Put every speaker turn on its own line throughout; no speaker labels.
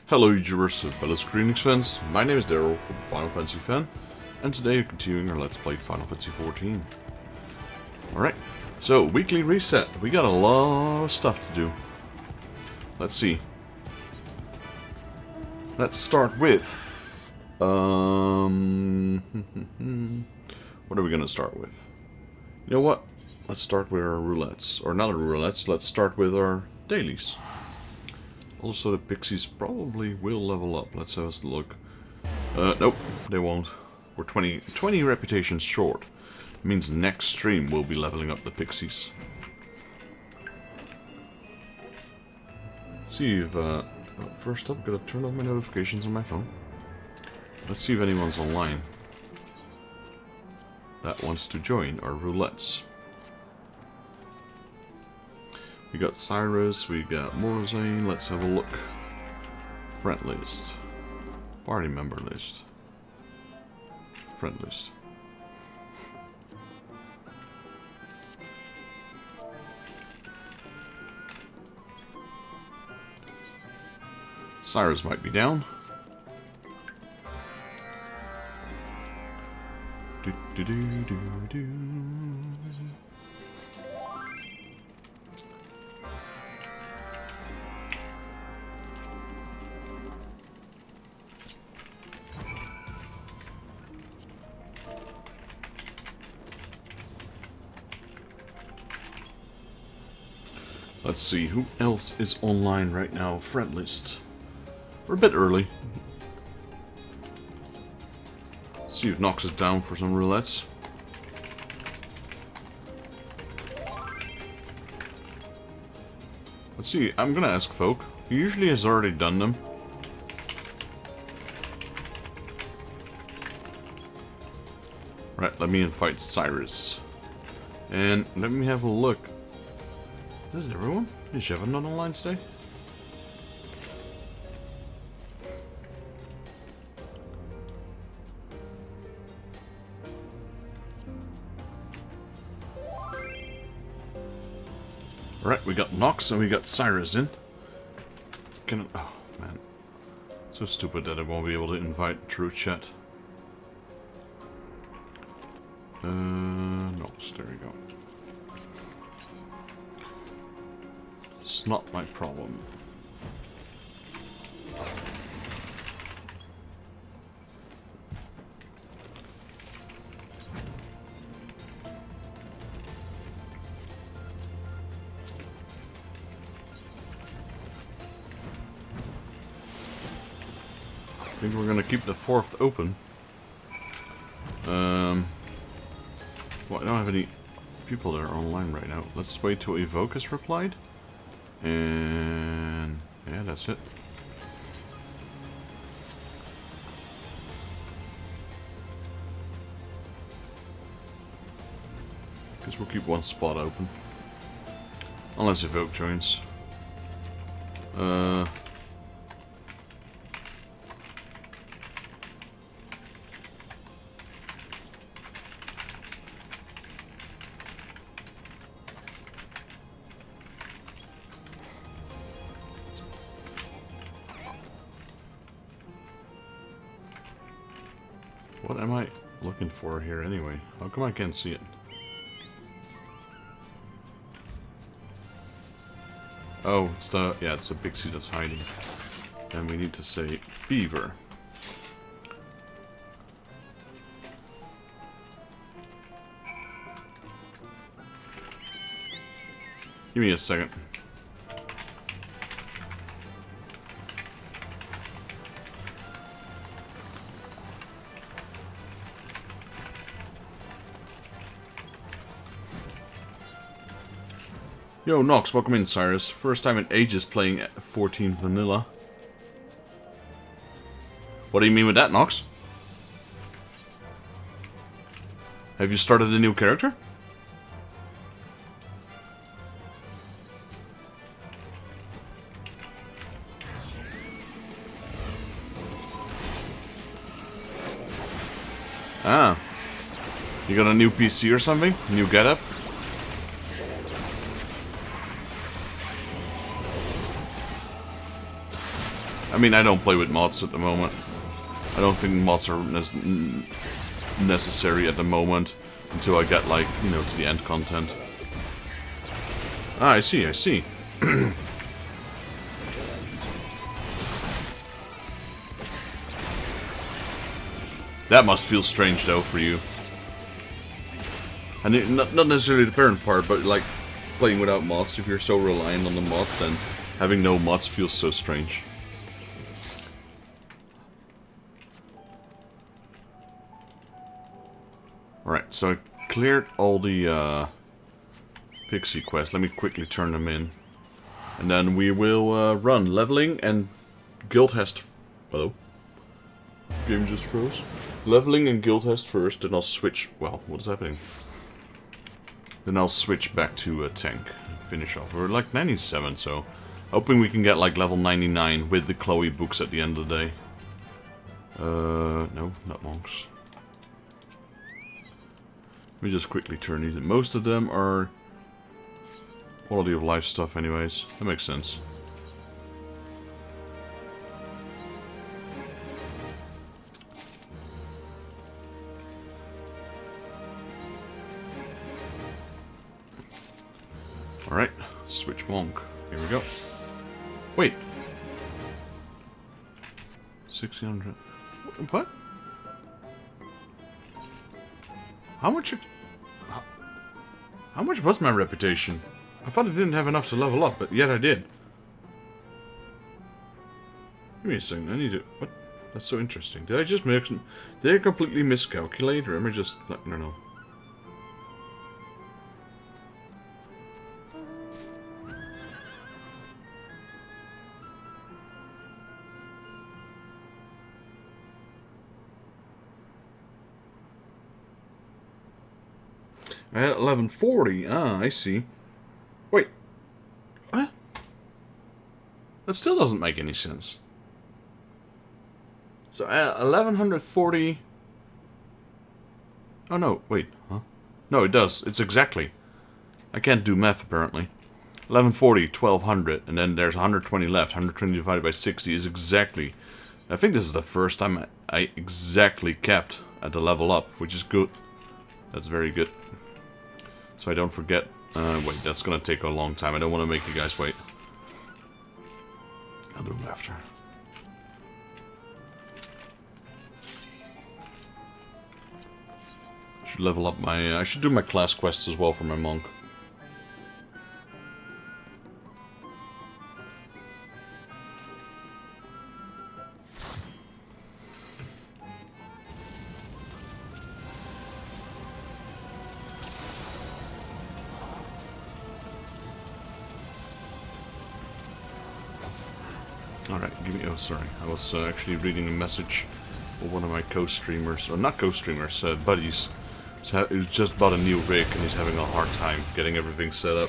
Hello YouTubers and fellow Square Enix fans, my name is Daryl from Final Fantasy Fan, and today we're continuing our Let's Play Final Fantasy XIV. Alright, so weekly reset. We got a lot of stuff to do. Let's see. Let's start with... what are we going to start with? You know what? Let's start with our roulettes. Or not our roulettes, let's start with our dailies. Also, the pixies probably will level up. Let's have a look. Nope, they won't. We're 20 reputations short. It means next stream we'll be leveling up the pixies. See if, first up, gotta turn on my notifications on my phone. Let's see if anyone's online that wants to join our roulettes. We got Cyrus, we got Morzane. Let's have a look. Friend list. Party member list. Friend list. Cyrus might be down. Do do do do do. Let's see, who else is online right now? Friend list. We're a bit early. Let's see if Nox is down for some roulettes. Let's see, I'm gonna ask Folk. He usually has already done them. Right, let me invite Cyrus. And let me have a look. Is everyone? Is Jevon not online today? Alright, we got Nox and we got Cyrus in. Oh, man. So stupid that I won't be able to invite through chat. Nox, there we go. It's not my problem. I think we're gonna keep the 4th open. Well, I don't have any people that are online right now. Let's wait till Evoke has replied. And yeah, that's it. Guess we'll keep one spot open. Unless Evoke joins. What am I looking for here anyway? How come I can't see it? Oh, it's the... yeah, it's the pixie that's hiding. And we need to say beaver. Give me a second. Yo, Nox, welcome in, Cyrus. First time in ages playing 14 vanilla. What do you mean with that, Nox? Have you started a new character? Ah. You got a new PC or something? New getup? I mean, I don't play with mods at the moment. I don't think mods are necessary at the moment until I get, like, you know, to the end content. Ah, I see, I see. That must feel strange, though, for you. And not necessarily the parent part, but, like, playing without mods. If you're so reliant on the mods, then having no mods feels so strange. Alright, so I cleared all the pixie quests. Let me quickly turn them in. And then we will run leveling and guild test. Hello? Game just froze. Leveling and guild test first, then I'll switch. Well, what's happening? Then I'll switch back to a tank and finish off. We're like 97, so hoping we can get like level 99 with the Chloe books at the end of the day. No, not monks. Let me just quickly turn these in. Most of them are quality of life stuff anyways. That makes sense. Alright, switch monk. Here we go. Wait. 1600. What? How much was my reputation? I thought I didn't have enough to level up, but yet I did. Give me a second, I need to... What? That's so interesting. Did I just make... Did I completely miscalculate, or am I just... I don't know. At 1140, ah, I see. Wait. What? That still doesn't make any sense. So at 1140... Oh no, wait, huh? No, it does. It's exactly. I can't do math, apparently. 1140, 1200, and then there's 120 left. 120 divided by 60 is exactly... I think this is the first time I exactly kept at the level up, which is good. That's very good. So I don't forget. Wait, that's gonna take a long time. I don't want to make you guys wait. I'll do them after. I should level up my... I should do my class quests as well for my monk. Alright, give me... Oh, sorry. I was actually reading a message of one of my co-streamers. Or not co-streamers, buddies. Who's just bought a new rig and he's having a hard time getting everything set up.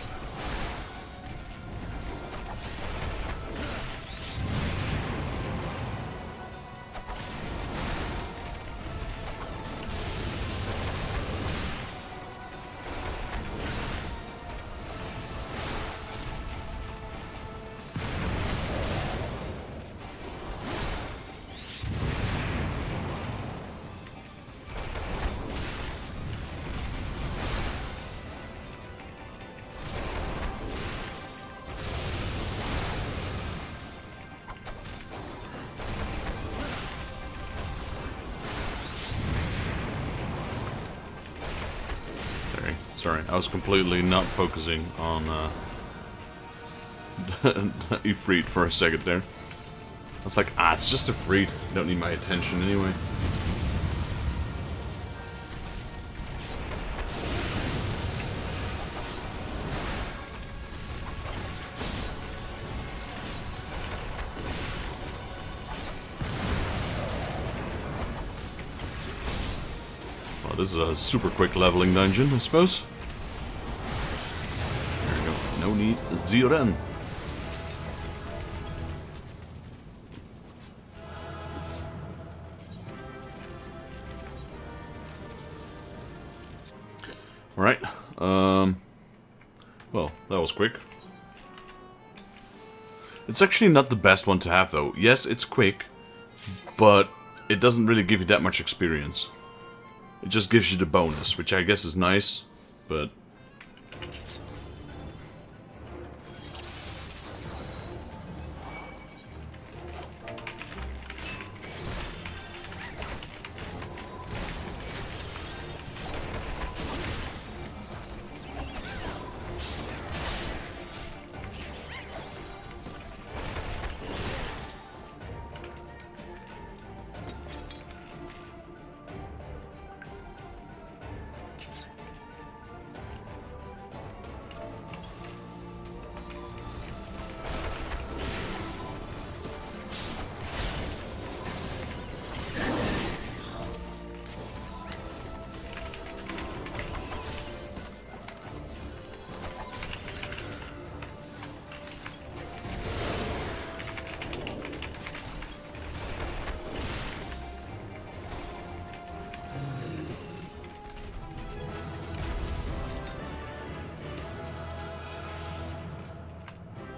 Sorry, I was completely not focusing on Ifrit for a second there. I was like, it's just Ifrit. You don't need my attention anyway. Well, this is a super quick leveling dungeon, I suppose. There we go. No need Ziren. Alright, well, that was quick. It's actually not the best one to have, though. Yes, it's quick, but it doesn't really give you that much experience. It just gives you the bonus, which I guess is nice, but...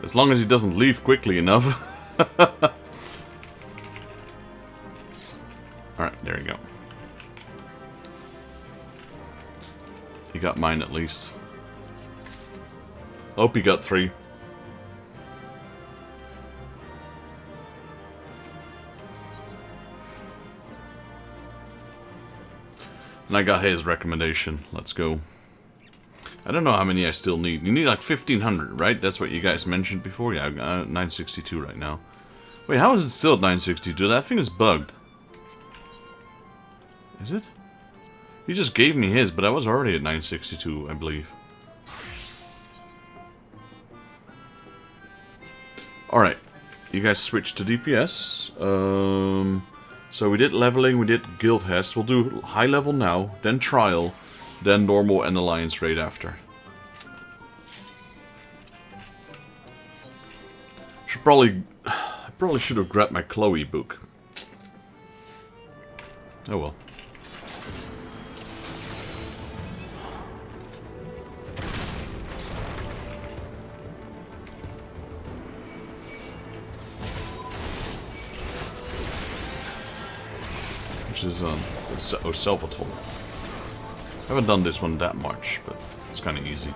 As long as he doesn't leave quickly enough. Alright, there you go. He got mine at least. Hope he got 3. And I got his recommendation. Let's go. I don't know how many I still need. You need like 1,500, right? That's what you guys mentioned before. Yeah, I've got 962 right now. Wait, how is it still at 962? That thing is bugged. Is it? He just gave me his, but I was already at 962, I believe. Alright. You guys switched to DPS. So we did leveling, we did guild hest. We'll do high level now, then trial. Then normal and alliance raid after. I probably should have grabbed my Chloe book. Oh well. Which is Selvator. I haven't done this one that much, but it's kind of easy.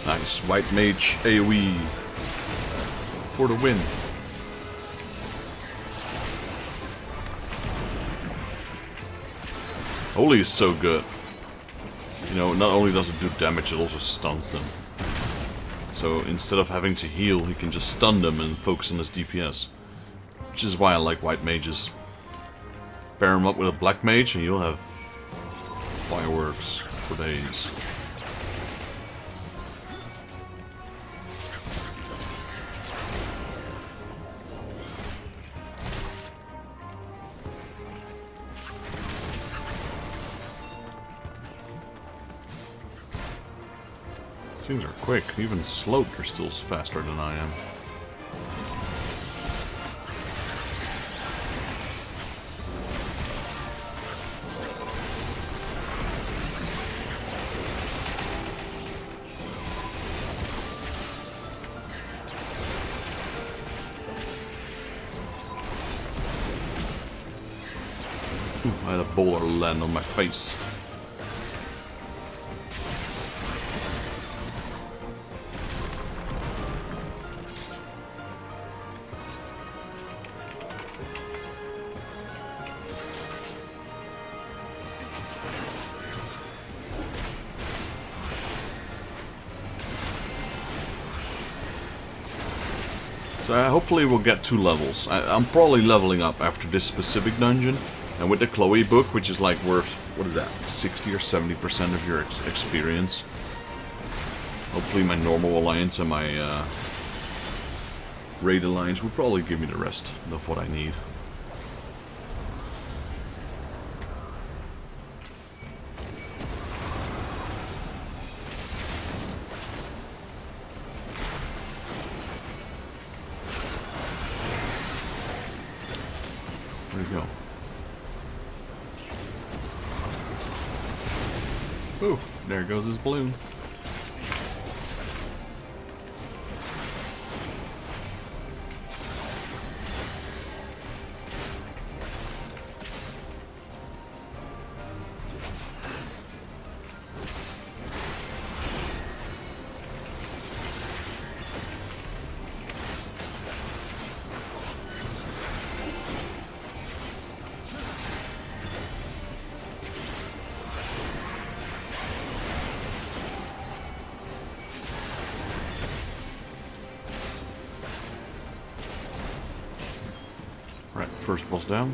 Nice, White Mage AoE for the win. Holy is so good. You know, not only does it do damage, it also stuns them. So instead of having to heal, he can just stun them and focus on his DPS. Which is why I like White Mages. Pair him up with a Black Mage and you'll have fireworks for days. Things are quick. Even Slope are still faster than I am. Ooh, I had a boulder land on my face. So hopefully we'll get 2 levels. I'm probably leveling up after this specific dungeon. And with the Chloe book, which is like worth, what is that, 60 or 70% of your experience. Hopefully my normal alliance and my raid alliance will probably give me the rest of what I need. we go. Oof, there goes his balloon. Right, first boss down.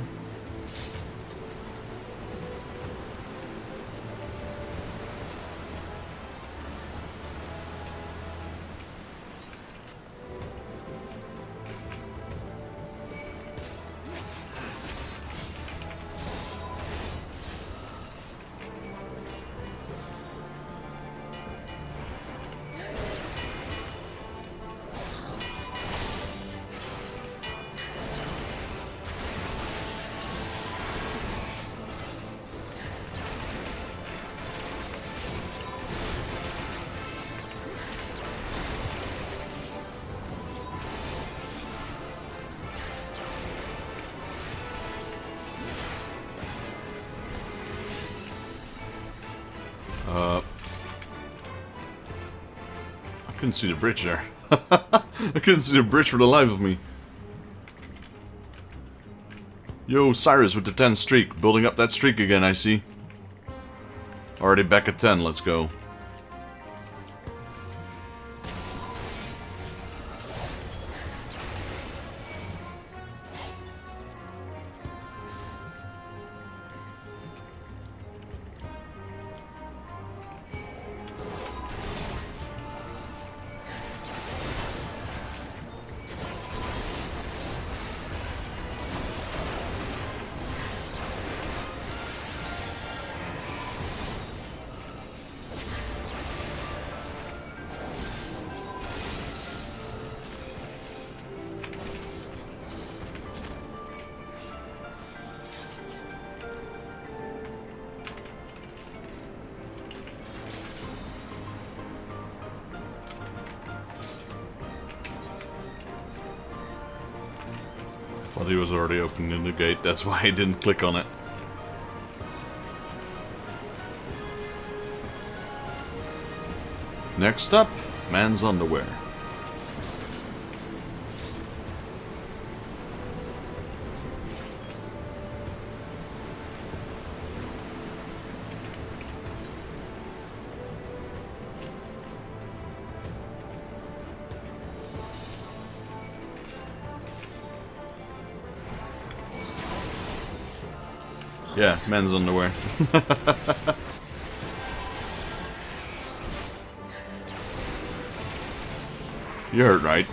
I couldn't see the bridge there. I couldn't see the bridge for the life of me. Yo, Cyrus with the 10 streak. Building up that streak again, I see. Already back at 10, let's go. Thought he was already opening the gate, that's why I didn't click on it. Next up, man's underwear. Yeah, men's underwear. You heard right.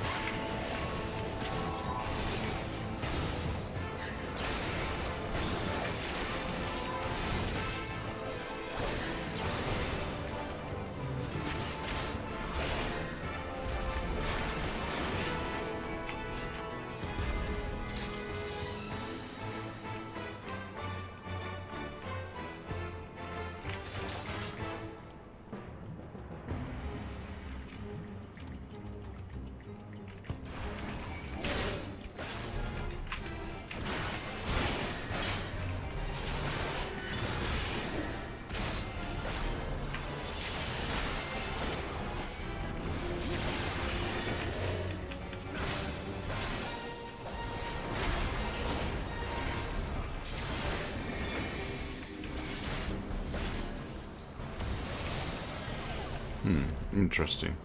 Interesting.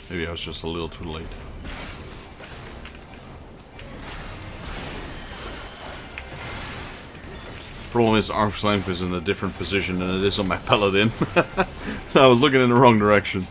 Maybe I was just a little too late. Problem is, arm's length is in a different position than it is on my paladin. I was looking in the wrong direction.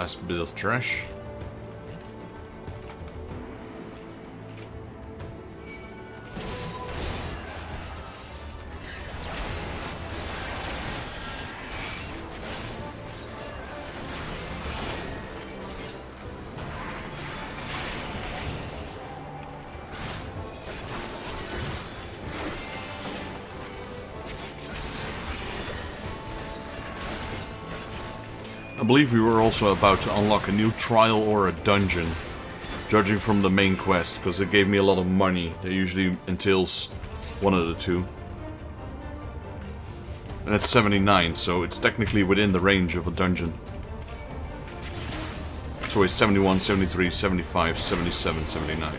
last bit of trash. I believe we were also about to unlock a new trial or a dungeon, judging from the main quest, because it gave me a lot of money. That usually entails one of the two. And it's 79, so it's technically within the range of a dungeon. So it's 71, 73, 75, 77, 79.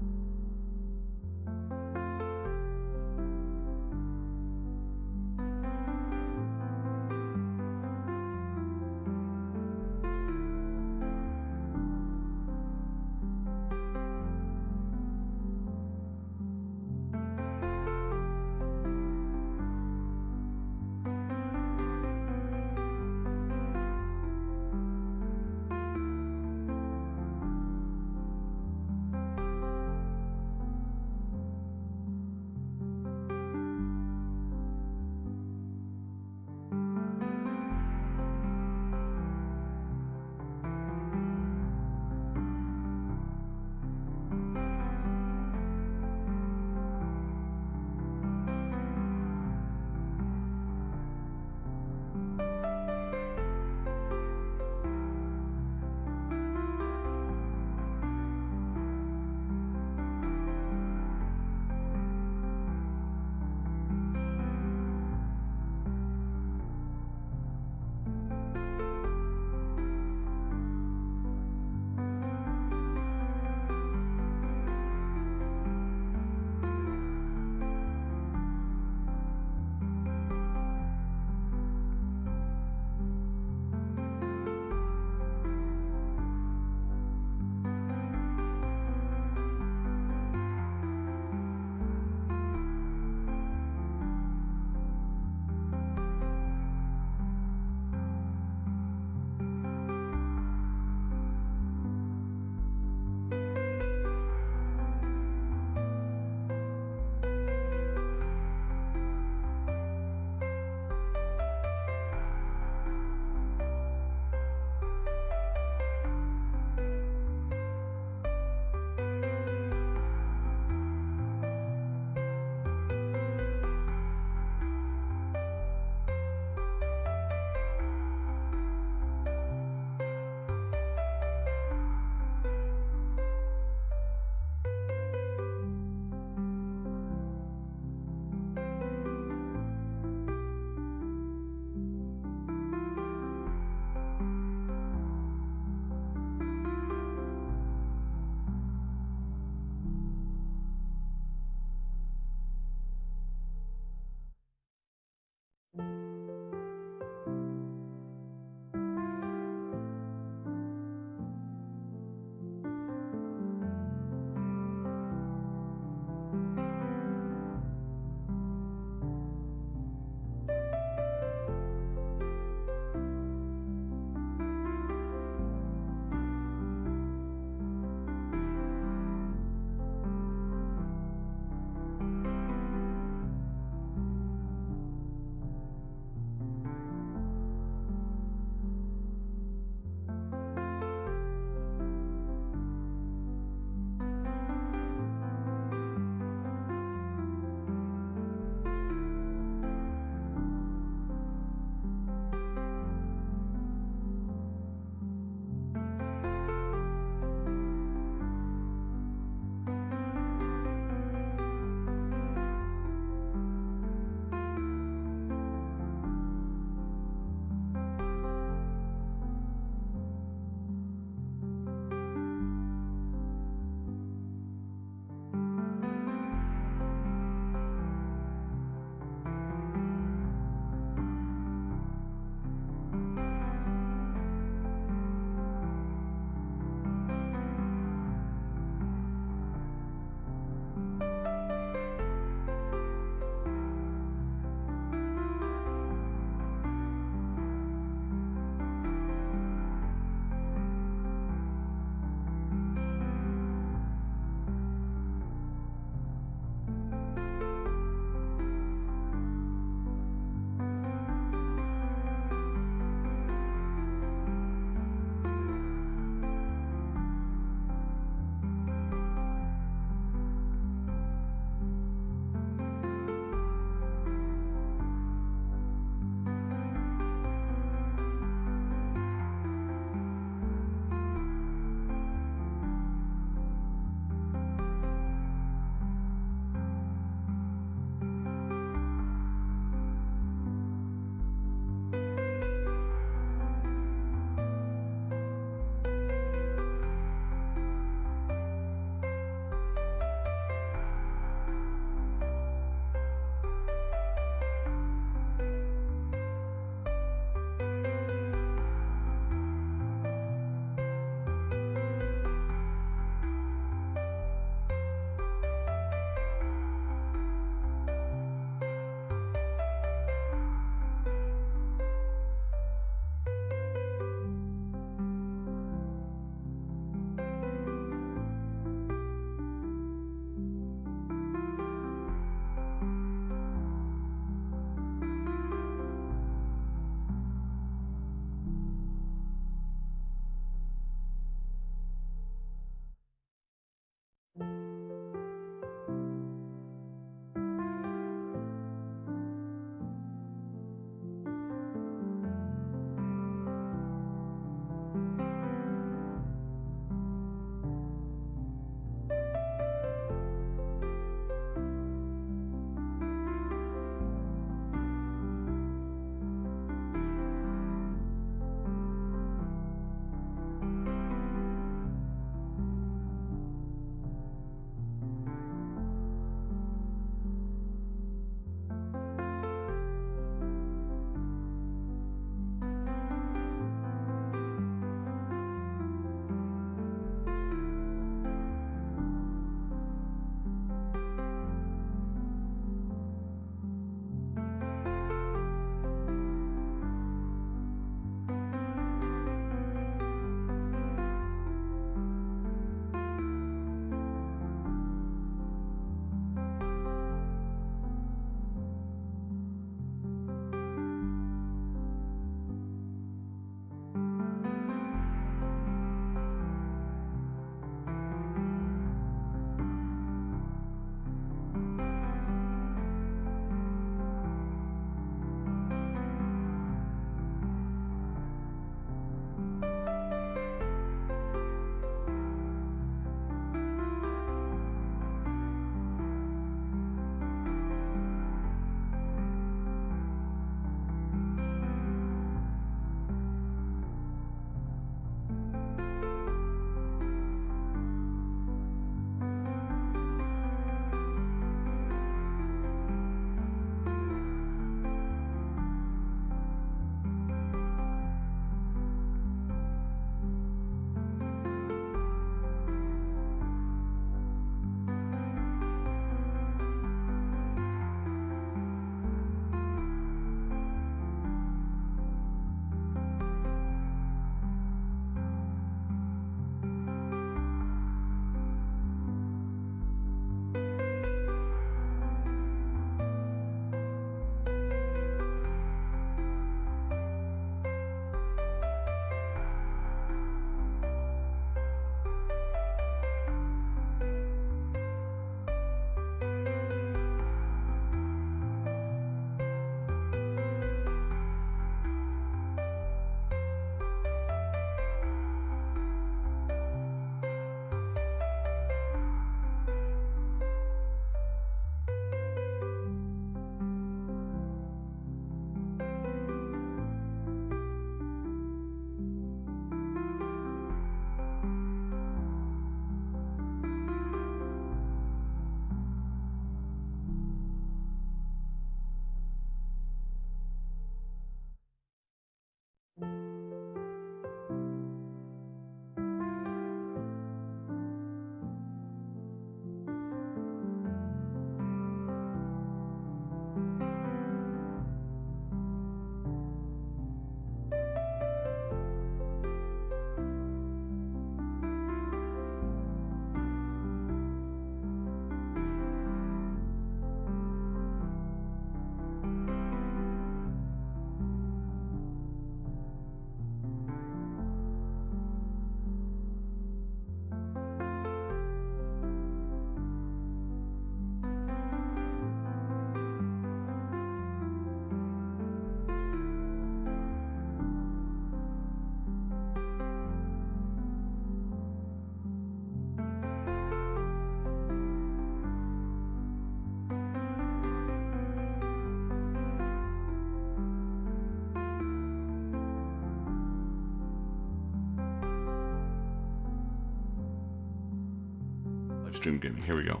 Live stream gaming. Here we go.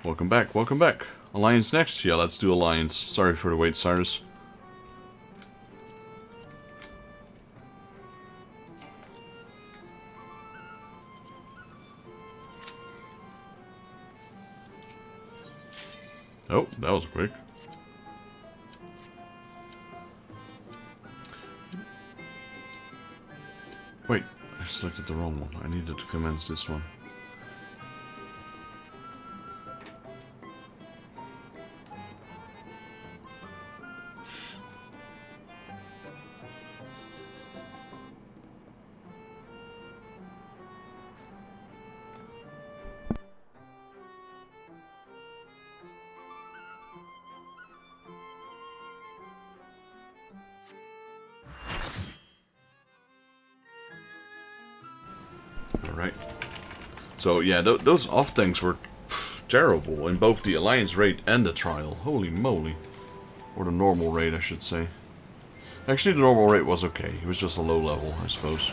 Welcome back. Welcome back. Alliance next? Yeah, let's do Alliance. Sorry for the wait, Cyrus. Oh, that was quick. Wait, I selected the wrong one. I needed to commence this one. Alright. So, yeah, those off tanks were terrible in both the Alliance raid and the trial. Holy moly. Or the normal raid, I should say. Actually, the normal raid was okay. It was just a low level, I suppose.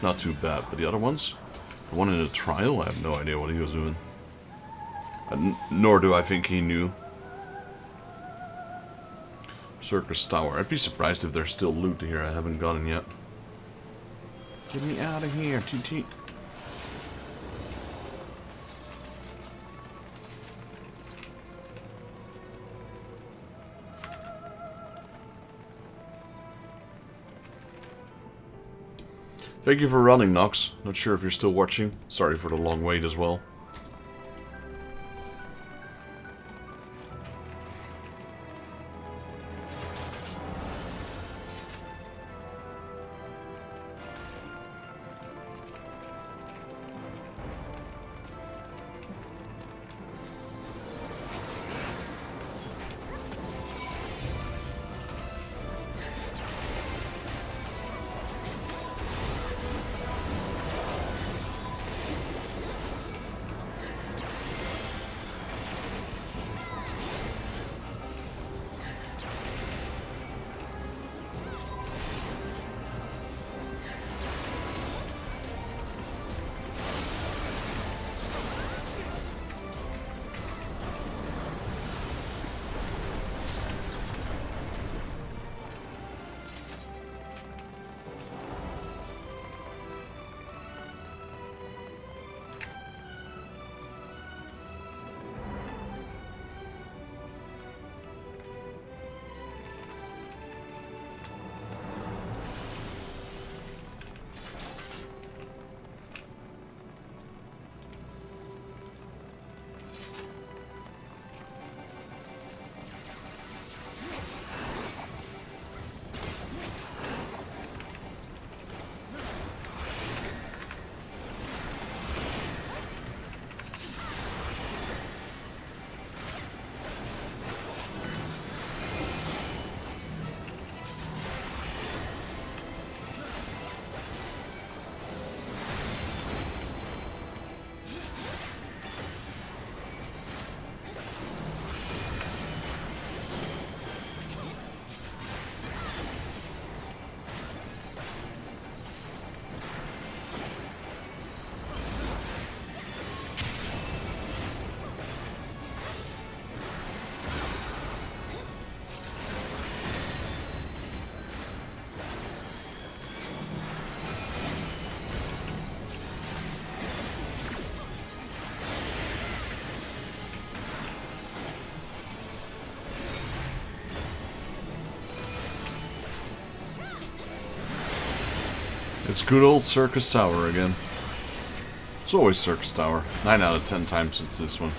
Not too bad. But the other ones? The one in the trial? I have no idea what he was doing. Nor do I think he knew. Circus Tower. I'd be surprised if there's still loot here I haven't gotten yet. Get me out of here, TT. Thank you for running, Nox. Not sure if you're still watching. Sorry for the long wait as well. It's good old Circus Tower again. It's always Circus Tower. 9 out of 10 times it's this one.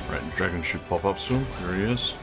Right, the dragon should pop up soon. There he is.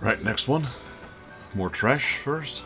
Right, next one. More trash first.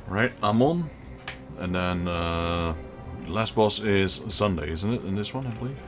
Right, I'm on. And then the last boss is Sunday, isn't it? In this one, I believe.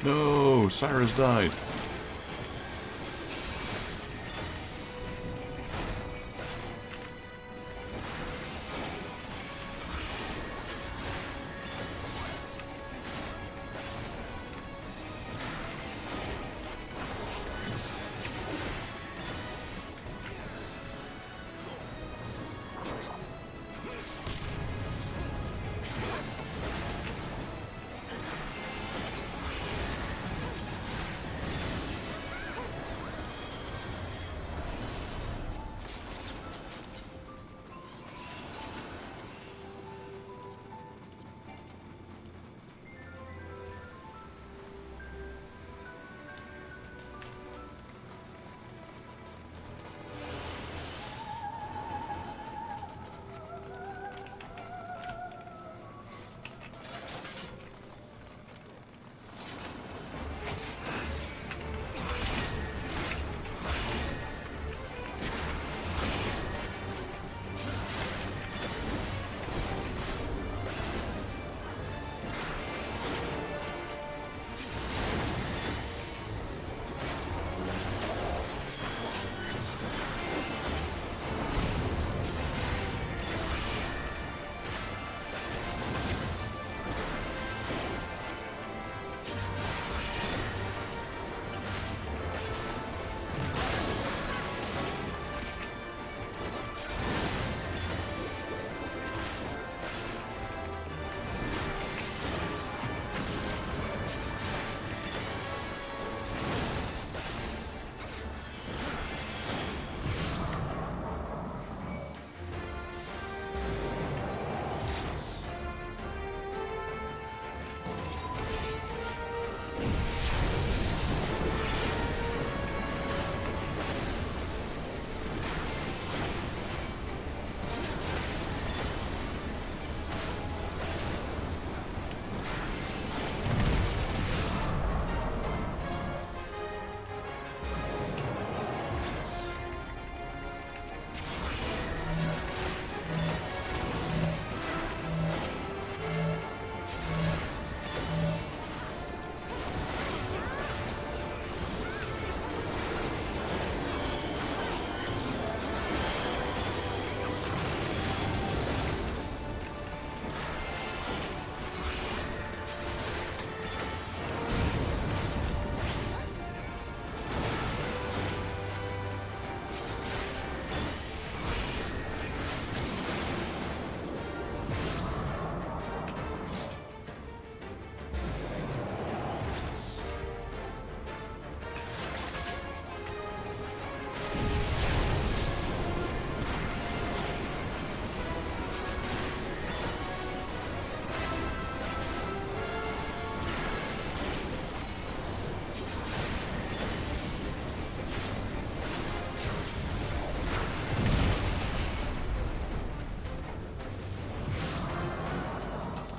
No, Cyrus died.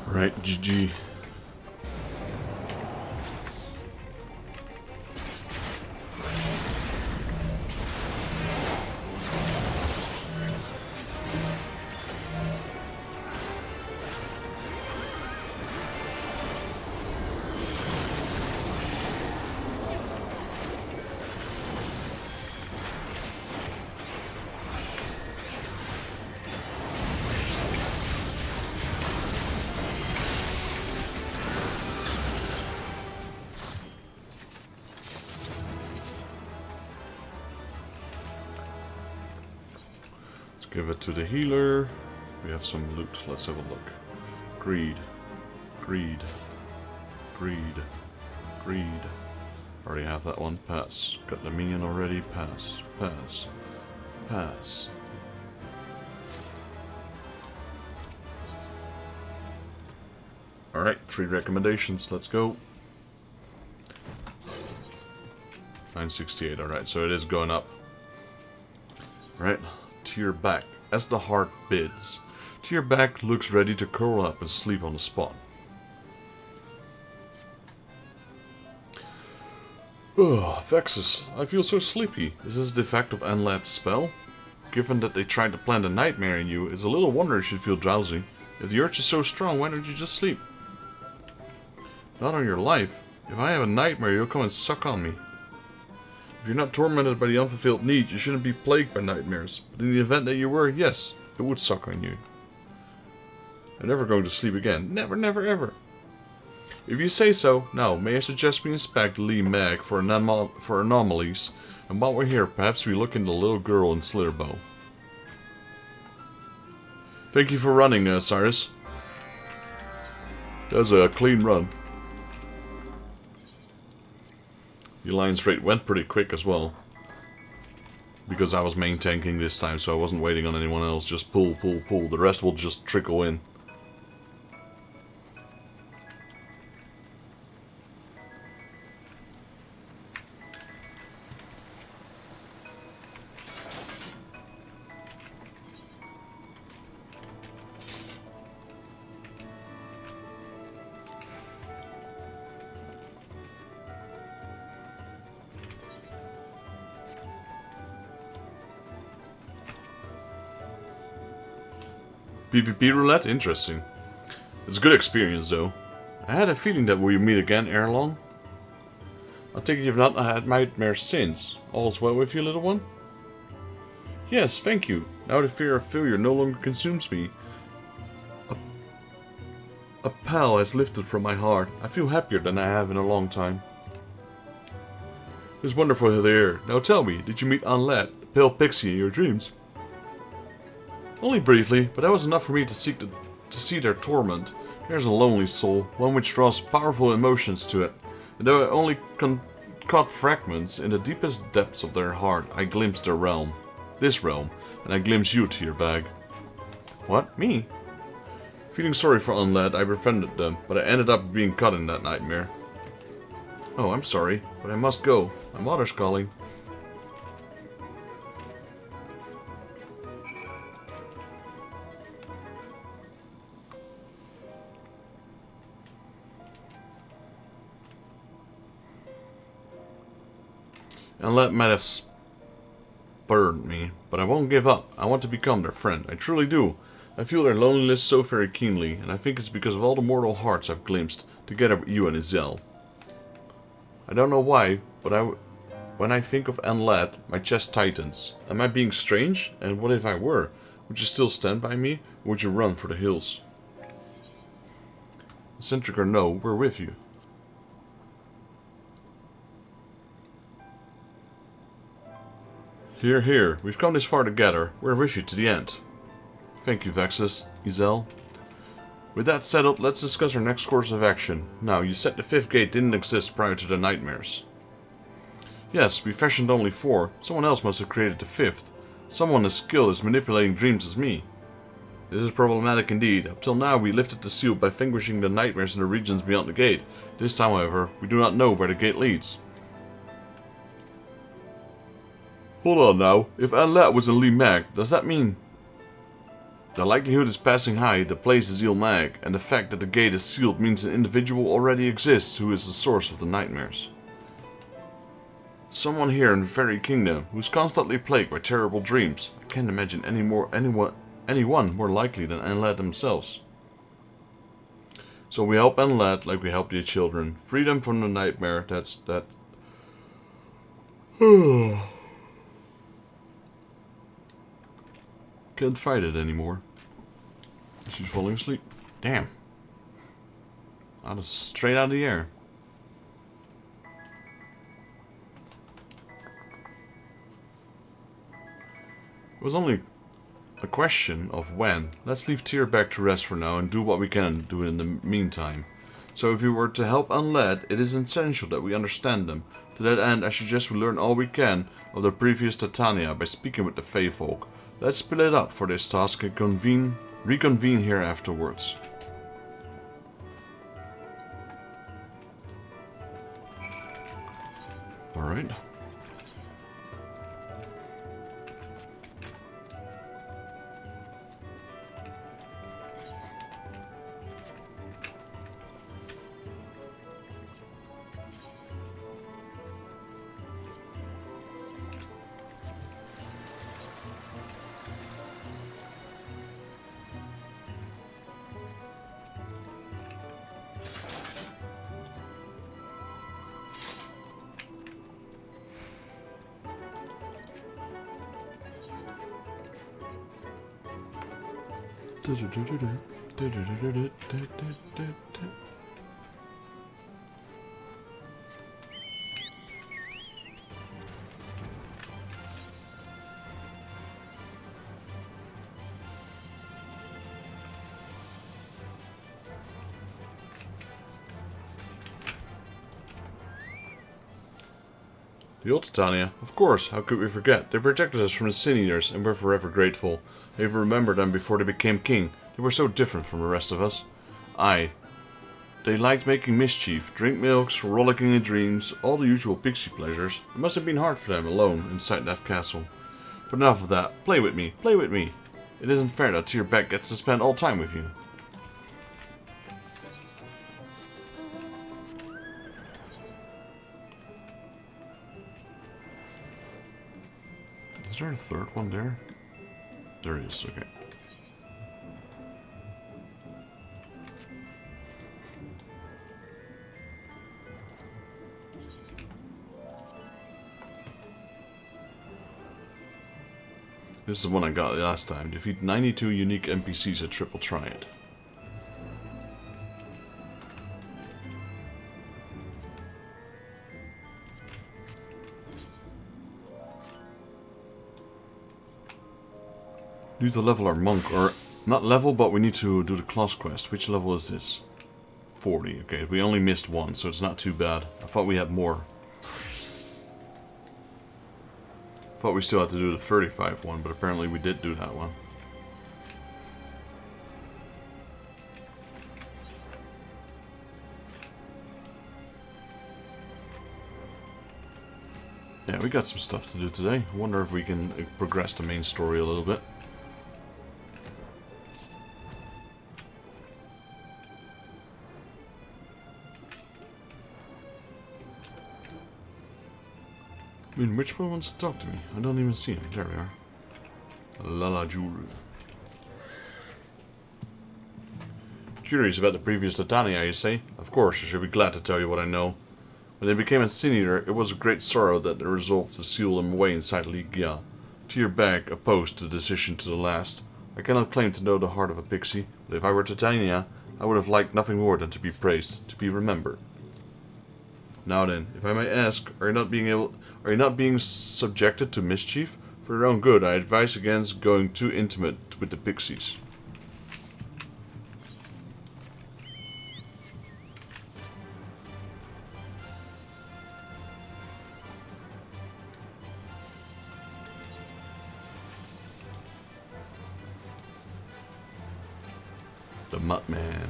Right, GG. Give it to the healer. We have some loot. Let's have a look. Greed. Greed. Greed. Greed. Already have that one. Pass. Got the minion already. Pass. Pass. Pass. Alright, 3 recommendations. Let's go. 968. Alright, so it is going up. Alright. To your back, as the heart bids. To your back looks ready to curl up and sleep on the spot. Ugh, Vexus, I feel so sleepy. Is this the effect of Anlad's spell? Given that they tried to plant a nightmare in you, it's a little wonder you should feel drowsy. If the urge is so strong, why don't you just sleep? Not on your life. If I have a nightmare, you'll come and suck on me. If you're not tormented by the unfulfilled needs, you shouldn't be plagued by nightmares. But in the event that you were, yes, it would suck on you. I'm never going to sleep again. Never, never, ever. If you say so, now, may I suggest we inspect Lee Mag for anomalies, and while we're here, perhaps we look into the little girl in Slitherbow. Thank you for running, Cyrus. That was a clean run. The alliance rate went pretty quick as well. Because I was main tanking this time, so I wasn't waiting on anyone else. Just pull, pull, pull. The rest will just trickle in. PvP roulette? Interesting. It's a good experience, though. I had a feeling that we would meet again ere long. I take it you've not had nightmares since. All's well with you, little one? Yes, thank you. Now the fear of failure no longer consumes me. A pall has lifted from my heart. I feel happier than I have in a long time. It's wonderful to hear. Now tell me, did you meet Unlet, the pale pixie, in your dreams? Only briefly, but that was enough for me to see their torment. There's a lonely soul, one which draws powerful emotions to it. And though I only caught fragments, in the deepest depths of their heart, I glimpsed their realm. This realm, and I glimpsed you, Tearbag. What? Me? Feeling sorry for Unled, I befriended them, but I ended up being caught in that nightmare. Oh, I'm sorry, but I must go. My mother's calling. Unled might have spurned me, but I won't give up. I want to become their friend. I truly do. I feel their loneliness so very keenly, and I think it's because of all the mortal hearts I've glimpsed, together with you and Izel. I don't know why, but when I think of Unled, my chest tightens. Am I being strange? And what if I were? Would you still stand by me, or would you run for the hills? Eccentric or no, we're with you. Here, here. We've come this far together. We're with you to the end. Thank you, Vexus. Izel. With that settled, let's discuss our next course of action. Now, you said the 5th gate didn't exist prior to the nightmares. Yes, we fashioned only 4. Someone else must have created the 5th. Someone as skilled at manipulating dreams as me. This is problematic indeed. Up till now, we lifted the seal by vanquishing the nightmares in the regions beyond the gate. This time, however, we do not know where the gate leads. Hold on now. If Anlat was in Lee Mag, does that mean... The likelihood is passing high, the place is Il Mag, and the fact that the gate is sealed means an individual already exists who is the source of the nightmares. Someone here in the Fairy Kingdom who's constantly plagued by terrible dreams. I can't imagine anyone more likely than Anlat themselves. So we help Anlat like we help the children. Free them from the nightmare, that's that... Can't fight it anymore. She's falling asleep. Damn. Straight out of the air. It was only a question of when. Let's leave Tyr back to rest for now and do what we can do in the meantime. So if we were to help Unled, it is essential that we understand them. To that end, I suggest we learn all we can of the previous Titania by speaking with the Fey folk. Let's split it up for this task and reconvene here afterwards. Alright. The old Titania, of course, how could we forget? They protected us from the Sin Eaters, and we're forever grateful. I even remember them before they became king. They were so different from the rest of us. They liked making mischief, drink milks, rollicking in dreams, all the usual pixie pleasures. It must have been hard for them alone inside that castle. But enough of that. Play with me, play with me. It isn't fair that Tierbeck gets to spend all time with you. Is there a third one there? There is, okay. This is the one I got last time. Defeat 92 unique NPCs at Triple Triad. Need to level our monk, or not level, but we need to do the class quest. Which level is this? 40. Okay, we only missed one, so it's not too bad. I thought we had more. Thought we still had to do the 35 one, but apparently we did do that one. Yeah, we got some stuff to do today. I wonder if we can progress the main story a little bit. I mean, which one wants to talk to me? I don't even see him. There we are. Lala Jul. Curious about the previous Titania, you say? Of course, I should be glad to tell you what I know. When they became a Sin Eater, it was with great sorrow that they resolved to seal them away inside Ligia. Tierbeck opposed the decision to the last. I cannot claim to know the heart of a pixie, but if I were Titania, I would have liked nothing more than to be praised, to be remembered. Now then, if I may ask, are you not being subjected to mischief? For your own good, I advise against going too intimate with the pixies. The Muttman.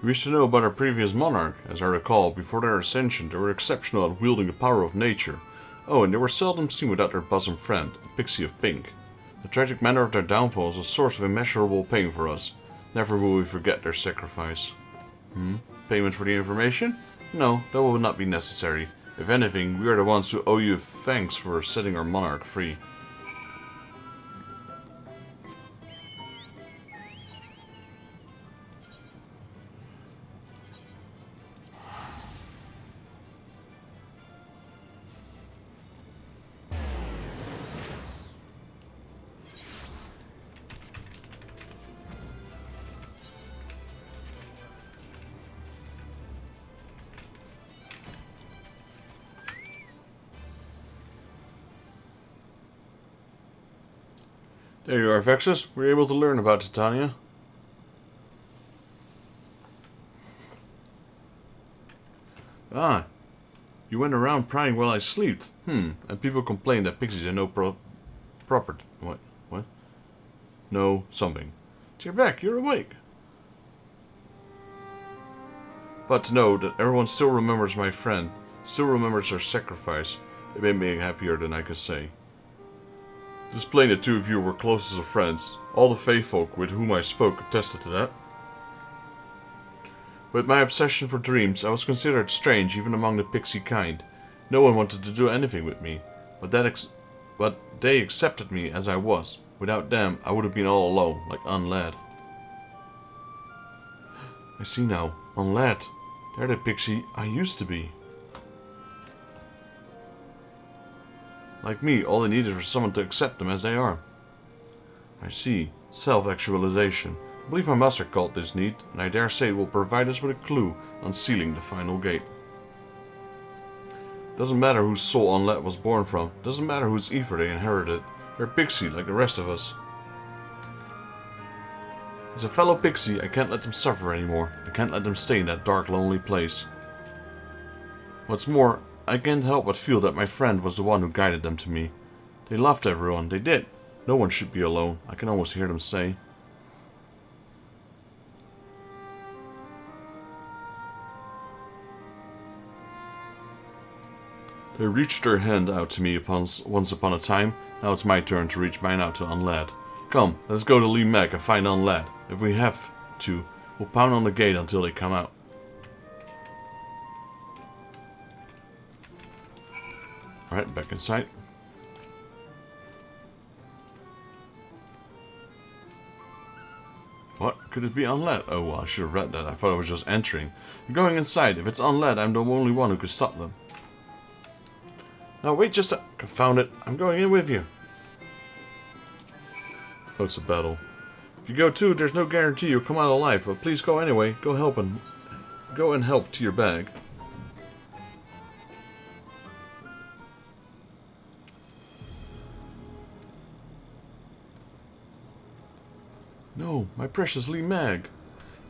We wish to know about our previous monarch. As I recall, before their ascension, they were exceptional at wielding the power of nature. Oh, and they were seldom seen without their bosom friend, a pixie of pink. The tragic manner of their downfall is a source of immeasurable pain for us. Never will we forget their sacrifice. Payment for the information? No, that will not be necessary. If anything, we are the ones who owe you thanks for setting our monarch free. There you are, Vexus. We were able to learn about Titania. Ah, you went around prying while I slept. And people complain that pixies are no proper... What? What? No something. Tierbeck, you're awake. But to know that everyone still remembers my friend, still remembers her sacrifice, it made me happier than I could say. This plain the two of you were closest of friends. All the fae folk with whom I spoke attested to that. With my obsession for dreams, I was considered strange even among the pixie kind. No one wanted to do anything with me, but they accepted me as I was. Without them, I would have been all alone, like unled. I see now. Unled. They're the pixie I used to be. Like me, all they needed was someone to accept them as they are. I see. Self-actualization. I believe my master called this need, and I dare say it will provide us with a clue on sealing the final gate. Doesn't matter whose soul Unlet was born from. Doesn't matter whose ether they inherited. They're pixie like the rest of us. As a fellow pixie, I can't let them suffer anymore. I can't let them stay in that dark, lonely place. What's more, I can't help but feel that my friend was the one who guided them to me. They loved everyone, they did. No one should be alone, I can almost hear them say. They reached their hand out to me once upon a time. Now it's my turn to reach mine out to Unlad. Come, let's go to Lee Meg and find Unlad. If we have to, we'll pound on the gate until they come out. Alright, back inside. What? Could it be Unlad? Oh, well, I should have read that. I thought I was just entering. I'm going inside. If it's Unlad, I'm the only one who could stop them. Now wait just a... Confound it. I'm going in with you. Oh, it's a battle. If you go too, there's no guarantee you'll come out alive, but please go anyway. Go and help to your bag. No, my precious Lee Mag.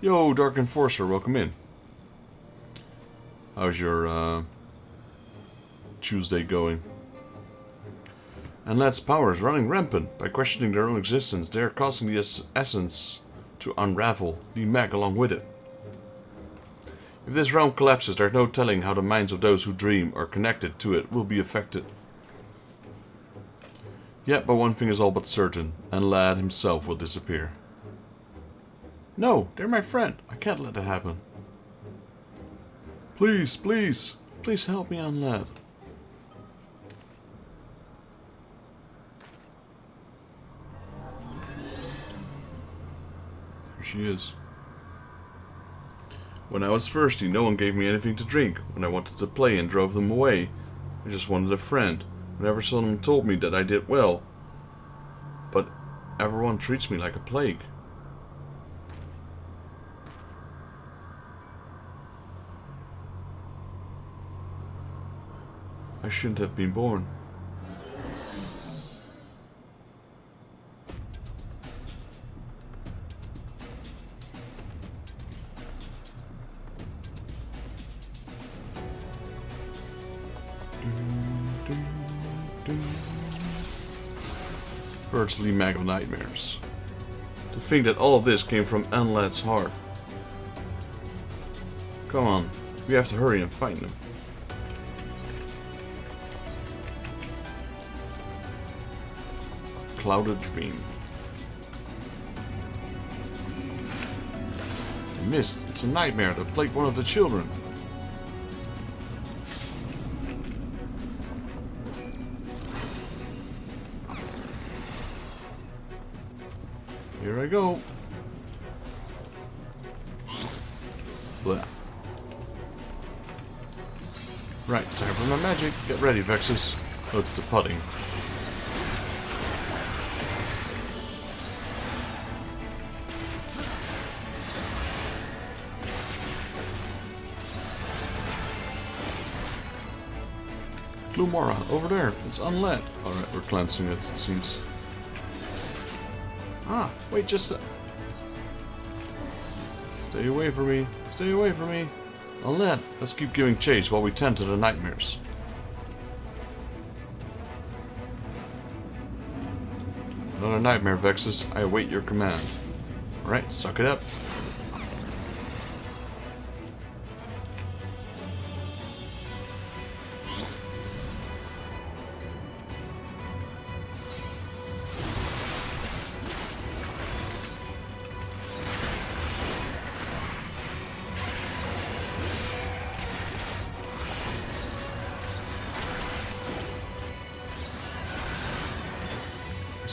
Yo, Dark Enforcer, welcome in. How's your Tuesday going? Unlad's power is running rampant. By questioning their own existence, they are causing the essence to unravel, Lee Mag along with it. If this realm collapses, there's no telling how the minds of those who dream or connected to it will be affected. Yet, but one thing is all but certain, Unlad himself will disappear. No, they're my friend. I can't let that happen. Please, please, please help me, Unlad. Here she is. When I was thirsty, no one gave me anything to drink. When I wanted to play and drove them away, I just wanted a friend. Whenever someone told me that I did well, but everyone treats me like a plague. I shouldn't have been born. Birds Lee Mag of Nightmares. To think that all of this came from Unlad's heart. Come on, we have to hurry and find them. Clouded Dream. A mist. It's a nightmare that plagued one of the children. Here I go. Blah. Right, time for my magic. Get ready, Vexus. Oh, it's the pudding. Glumora, over there. It's Unlad. Alright, we're cleansing it seems. Ah, wait just a... Stay away from me. Stay away from me. Unlad, let's keep giving chase while we tend to the nightmares. Another nightmare, Vexus. I await your command. Alright, suck it up.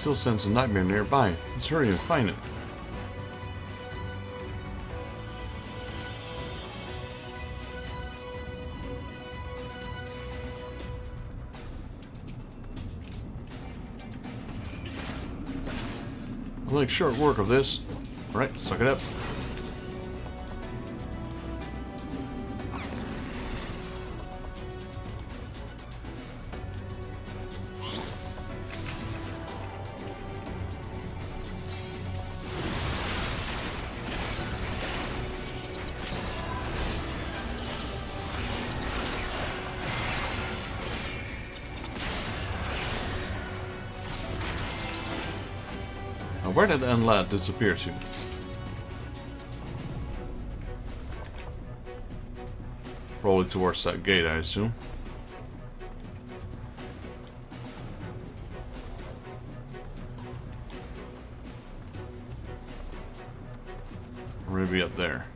still sense a nightmare nearby. Let's hurry and find it. I'll make short work of this. Alright, suck it up. Now, where did the lad disappear to? Probably towards that gate, I assume. Or maybe up there.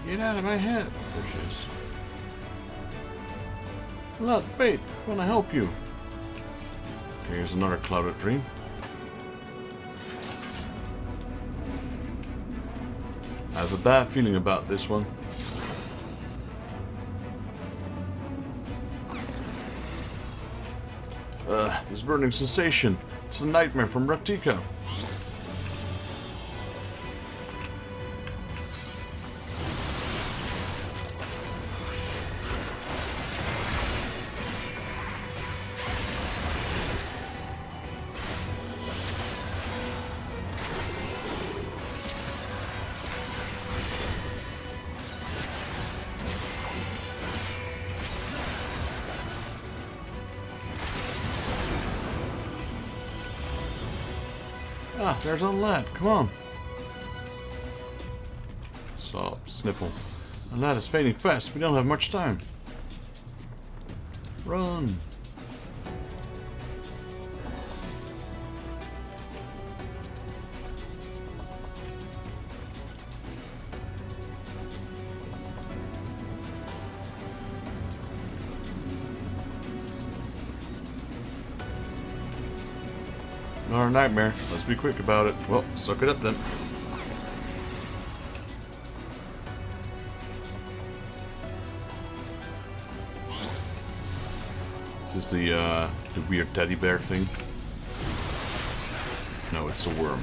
Get out of my head. There she is. Look, wait, I want to help you. Okay, here's another clouded dream. I have a bad feeling about this one. This burning sensation. It's a nightmare from Raktika. Ah, there's a lad. Come on. Stop. Sniffle. The lad is fading fast. We don't have much time. Run. Another nightmare. Let's be quick about it. Well, suck it up then. Is this the weird teddy bear thing? No, it's a worm.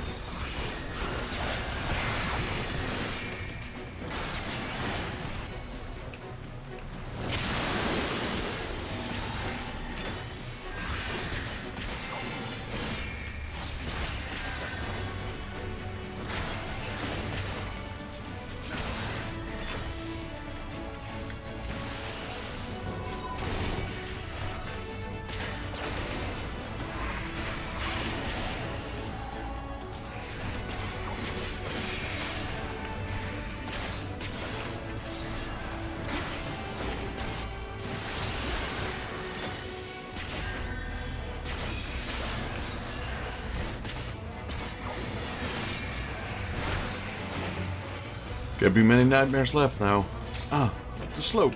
Can't be many nightmares left now. Ah, the slope.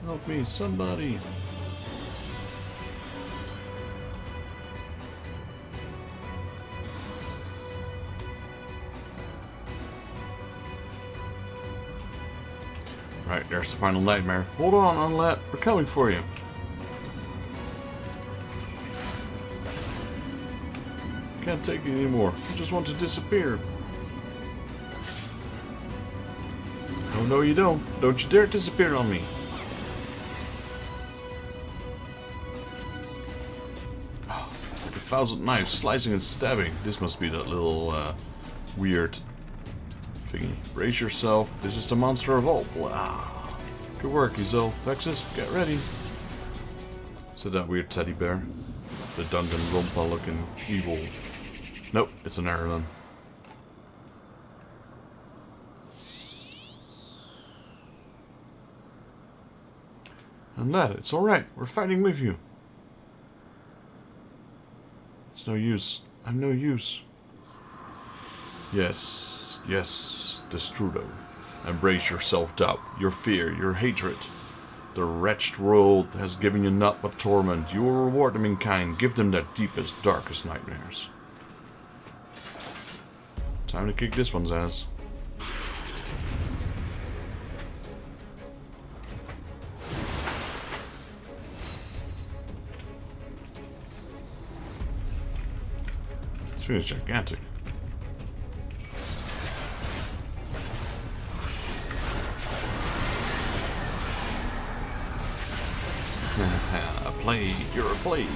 Help me, somebody. Right, there's the final nightmare. Hold on, Unlat. We're coming for you. Can't take it anymore. I just want to disappear. Oh, no, you don't. Don't you dare disappear on me. Oh, like 1,000 knives, slicing and stabbing. This must be that little weird thingy. Brace yourself. This is the monster of all. Wow. Good work, Izel. Vexus, get ready. So that weird teddy bear. The Danganronpa looking evil. Nope, it's an Ireland. And that, it's alright. We're fighting with you. It's no use. I'm no use. Yes, yes, Destrudo. Embrace your self-doubt, your fear, your hatred. The wretched world has given you naught but torment. You will reward them in kind. Give them their deepest, darkest nightmares. Time to kick this one's ass. This thing is gigantic. A plague, you're a plague.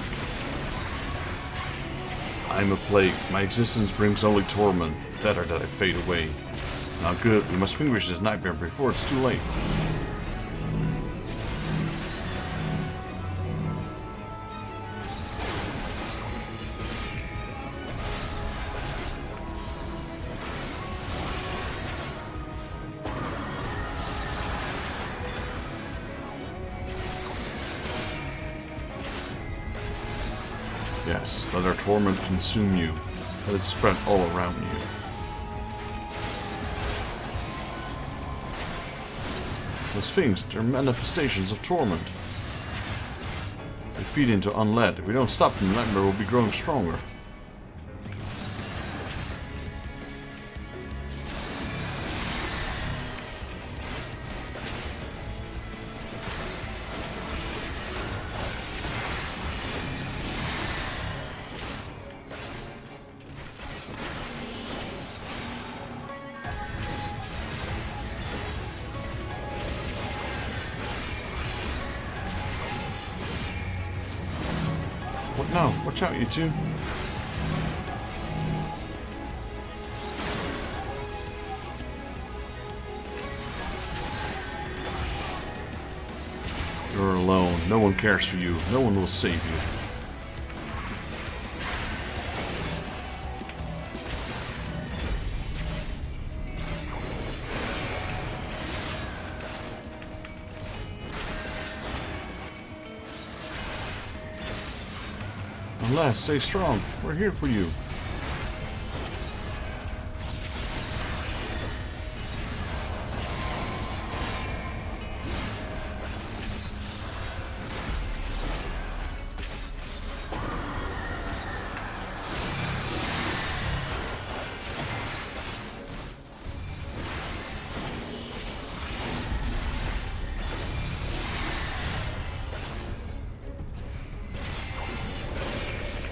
I'm a plague. My existence brings only torment. Better that I fade away. Now good, we must finish this nightmare before it's too late. Yes, let our torment consume you. Let it spread all around you. Those things, they're manifestations of torment. They feed into unlead. If we don't stop them, the nightmare will be growing stronger. What now? Watch out, you two. You're alone. No one cares for you. No one will save you. Alas, stay strong. We're here for you.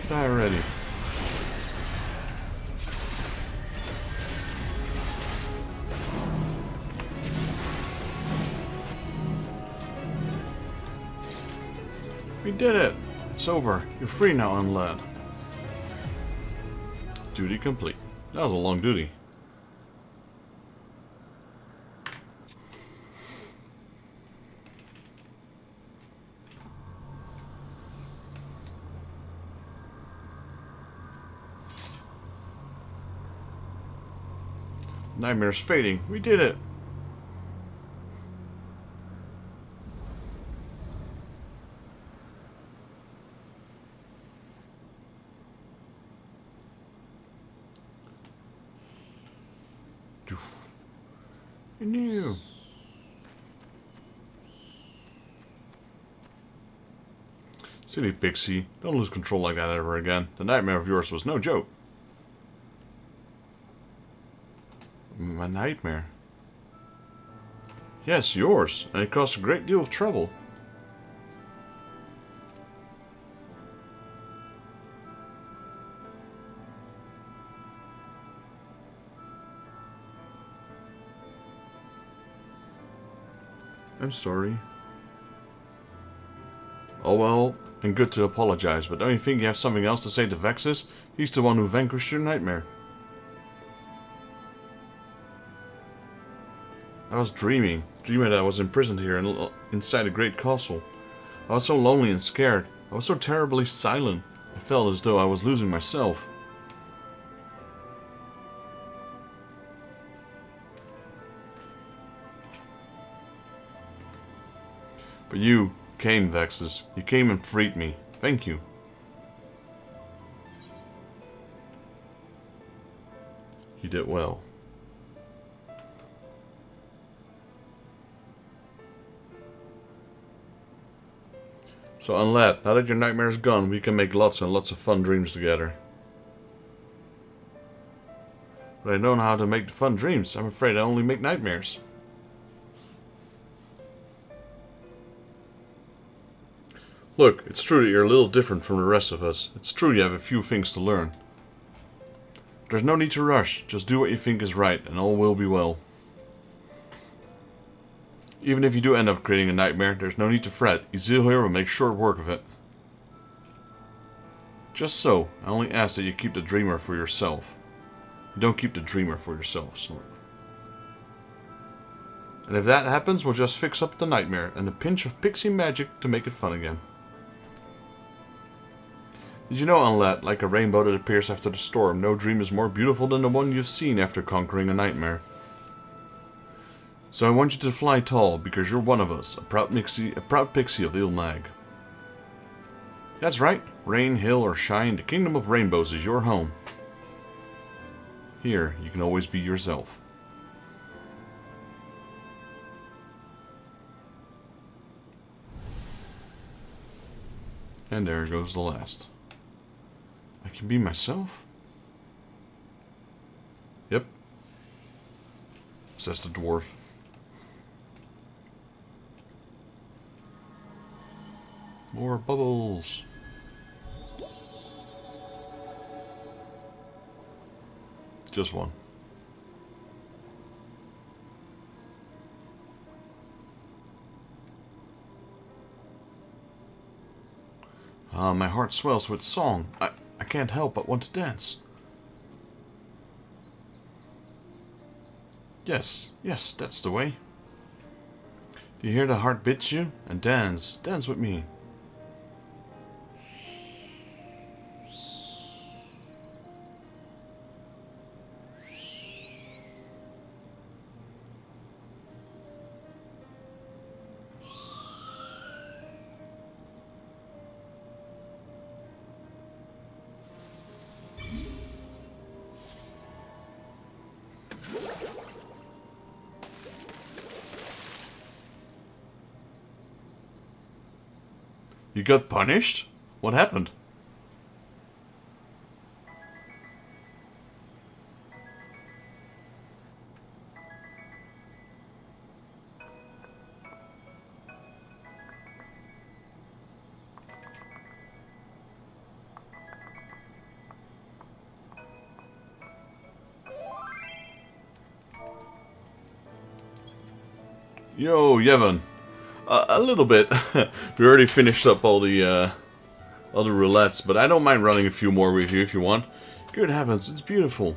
Die already. We did it! It's over. You're free now, unlad. Duty complete. That was a long duty. Nightmare's fading. We did it! I knew. Silly pixie. Don't lose control like that ever again. The nightmare of yours was no joke. My nightmare? Yes, yours. And it caused a great deal of trouble. I'm sorry. Oh well, and good to apologize, but don't you think you have something else to say to Vexus? He's the one who vanquished your nightmare. I was dreaming that I was imprisoned here inside a great castle. I was so lonely and scared. I was so terribly silent. I felt as though I was losing myself. But you came, Vexus. You came and freed me. Thank you. You did well. So, Unlad, now that your nightmare's gone, we can make lots and lots of fun dreams together. But I don't know how to make the fun dreams. I'm afraid I only make nightmares. Look, it's true that you're a little different from the rest of us. It's true you have a few things to learn. There's no need to rush. Just do what you think is right, and all will be well. Even if you do end up creating a nightmare, there's no need to fret. Ezil here will make short work of it. Just so, I only ask that you keep the dreamer for yourself. You don't keep the dreamer for yourself, Snort. And if that happens, we'll just fix up the nightmare and a pinch of pixie magic to make it fun again. Did you know, Unlad, like a rainbow that appears after the storm, no dream is more beautiful than the one you've seen after conquering a nightmare? So I want you to fly tall, because you're one of us, a proud pixie of Ilmag. That's right, rain, hail, or shine, the kingdom of rainbows is your home. Here, you can always be yourself. And there goes the last. I can be myself? Yep. Says the dwarf. More bubbles. Just one. My heart swells with song. I can't help but want to dance. Yes, that's the way. Do you hear the heart beat you? And dance with me. You got punished? What happened? Yo, Yevon. A little bit. We already finished up all the roulettes, but I don't mind running a few more with you if you want. Good heavens, it's beautiful.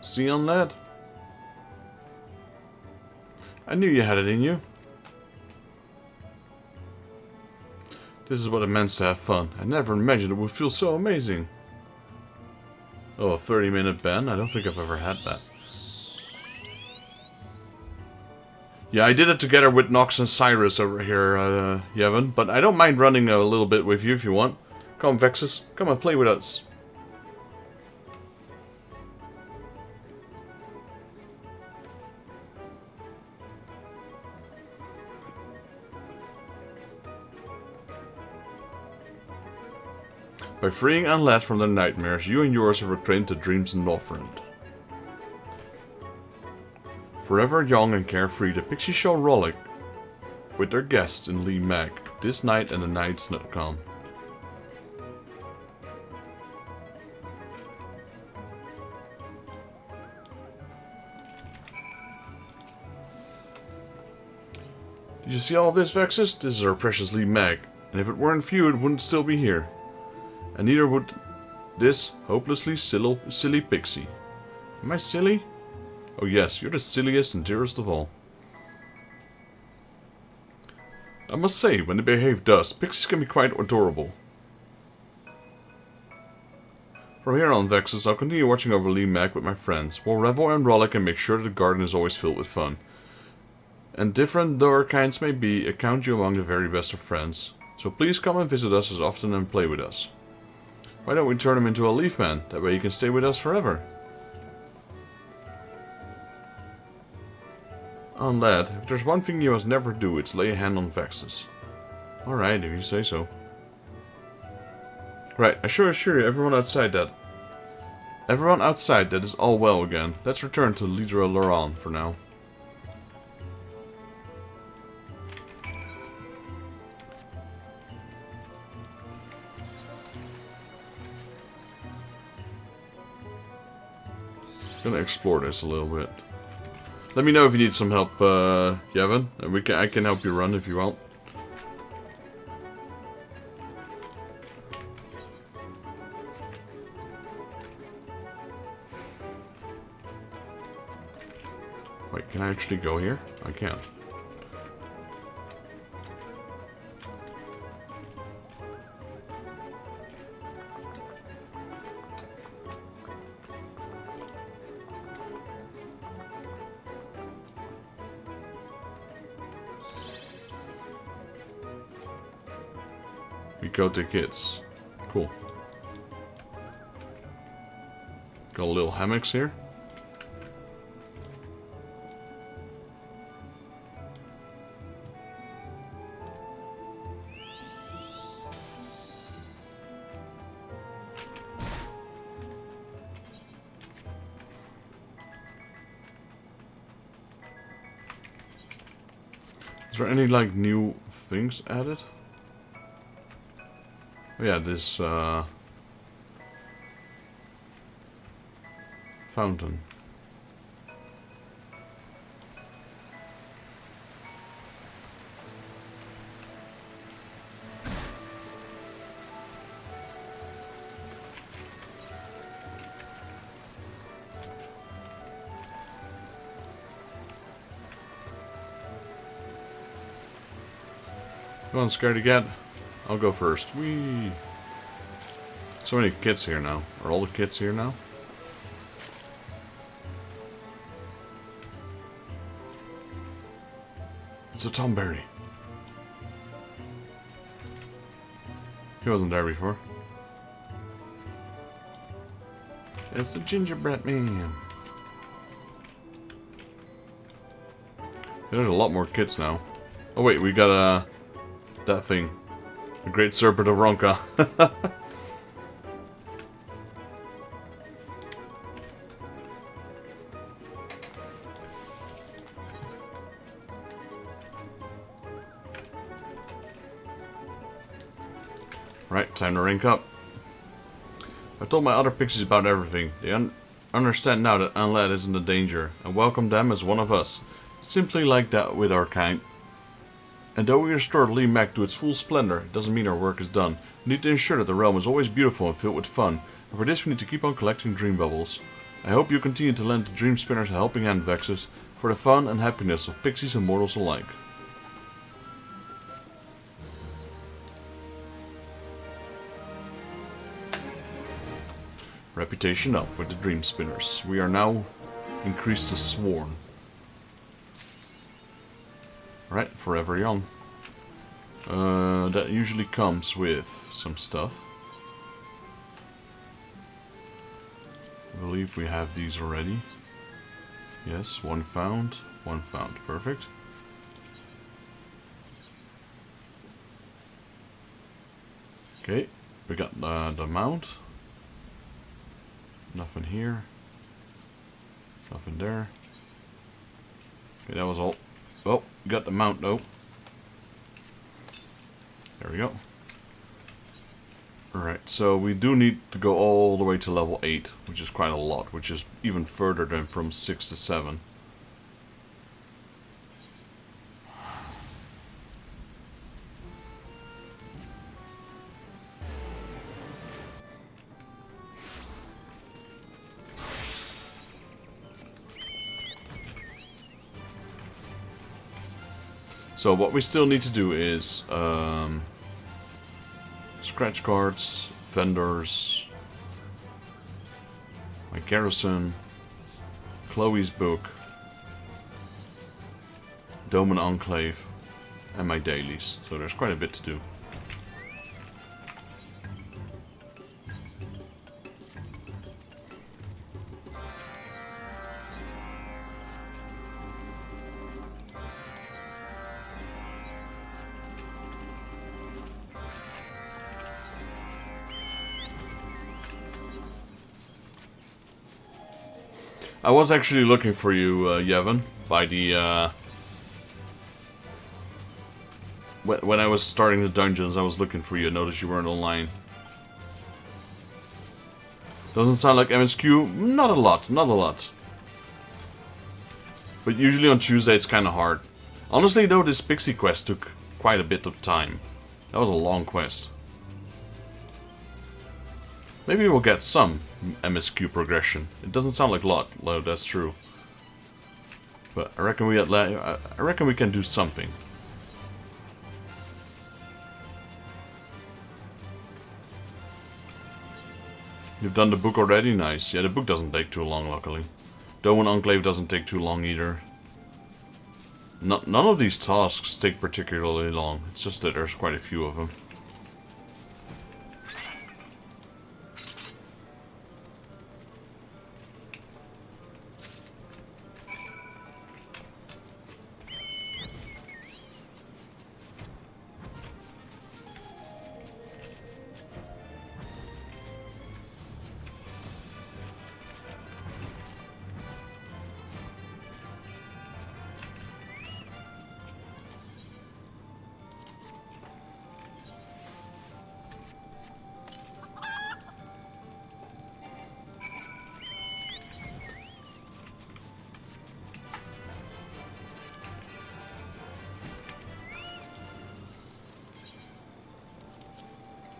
See on that? I knew you had it in you. This is what it meant to have fun. I never imagined it would feel so amazing. Oh, a 30-minute ban? I don't think I've ever had that. Yeah, I did it together with Nox and Cyrus over here, Yevon, but I don't mind running a little bit with you if you want. Come, Vexus. Come and play with us. By freeing Unlad from their nightmares, you and yours have returned to dreams in Northrend. Forever young and carefree, the pixies shall rollick with their guests in Lee Mag, this night and the nights to come. Did you see all this, Vexus? This is our precious Lee Mag, and if it weren't for you, it wouldn't still be here. And neither would this hopelessly silly pixie. Am I silly? Oh yes, you're the silliest and dearest of all. I must say, when they behave thus, pixies can be quite adorable. From here on, Vexus, I'll continue watching over Lee Mag with my friends. We'll revel and rollick and make sure that the garden is always filled with fun. And different though our kinds may be, I count you among the very best of friends. So please come and visit us as often and play with us. Why don't we turn him into a leaf man? That way he can stay with us forever. On lad, if there's one thing you must never do, it's lay a hand on Vexus. Alright, if you say so. Right, I sure assure you everyone outside that is all well again. Let's return to Lidra Loran for now. Gonna explore this a little bit. Let me know if you need some help, Yevon, and I can help you run if you want. Wait, can I actually go here? I can. We go to kids. Cool. Got a little hammocks here. Is there any, like, new things added? Oh yeah, this, fountain. Come on, scaredy cat. I'll go first. Whee! So many kits here now. Are all the kits here now? It's a Tomberry. He wasn't there before. It's the gingerbread man. There's a lot more kits now. Oh wait, we got that thing. The Great Serpent of Ronka. Right, time to rank up. I've told my other pixies about everything. They understand now that Unlad isn't a danger, and welcome them as one of us. Simply like that with our kind. And though we restored Lee Mac to its full splendor, it doesn't mean our work is done. We need to ensure that the realm is always beautiful and filled with fun, and for this we need to keep on collecting dream bubbles. I hope you continue to lend the Dream Spinners a helping hand, Vexus, for the fun and happiness of pixies and mortals alike. Reputation up with the Dream Spinners. We are now increased to Sworn. Right, forever young. That usually comes with some stuff. I believe we have these already. Yes, one found. Perfect. Okay, we got the mount. Nothing here. Nothing there. Okay, that was all. Oh, got the mount though. There we go. Alright, so we do need to go all the way to level 8, which is quite a lot, which is even further than from 6 to 7. So what we still need to do is scratch cards, vendors, my garrison, Chloe's book, Doman Enclave, and my dailies. So there's quite a bit to do. I was actually looking for you, Yevon, by the, when I was starting the dungeons, I was looking for you. I noticed you weren't online. Doesn't sound like MSQ? Not a lot, not a lot. But usually on Tuesday it's kinda hard. Honestly though, this Pixie quest took quite a bit of time. That was a long quest. Maybe we'll get some MSQ progression. It doesn't sound like a lot, though, that's true. But I reckon we can do something. You've done the book already? Nice. Yeah, the book doesn't take too long, luckily. Doan Enclave doesn't take too long either. None of these tasks take particularly long. It's just that there's quite a few of them.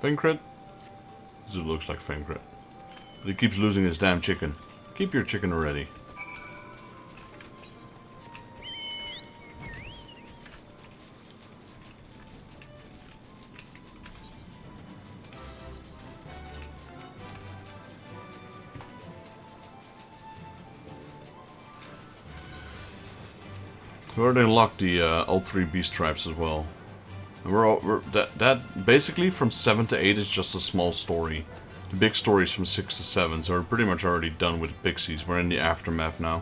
Fincrit? This looks like Fincrit. But he keeps losing his damn chicken. Keep your chicken ready. We already unlocked the all 3 beast tribes as well. And that basically from 7 to 8 is just a small story. The big story is from 6 to 7, so we're pretty much already done with the pixies. We're in the aftermath now.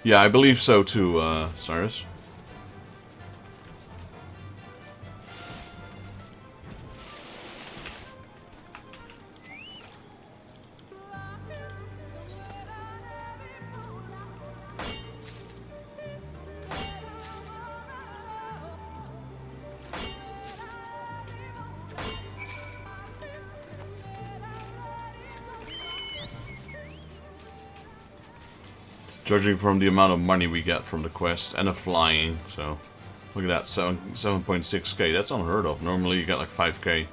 Yeah, I believe so too, Cyrus. Judging from the amount of money we get from the quest and the flying, so look at that, 7.6k. That's unheard of. Normally you get like 5k.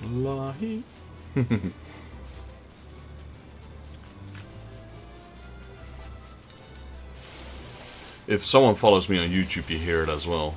Lahi. If someone follows me on YouTube, you hear it as well.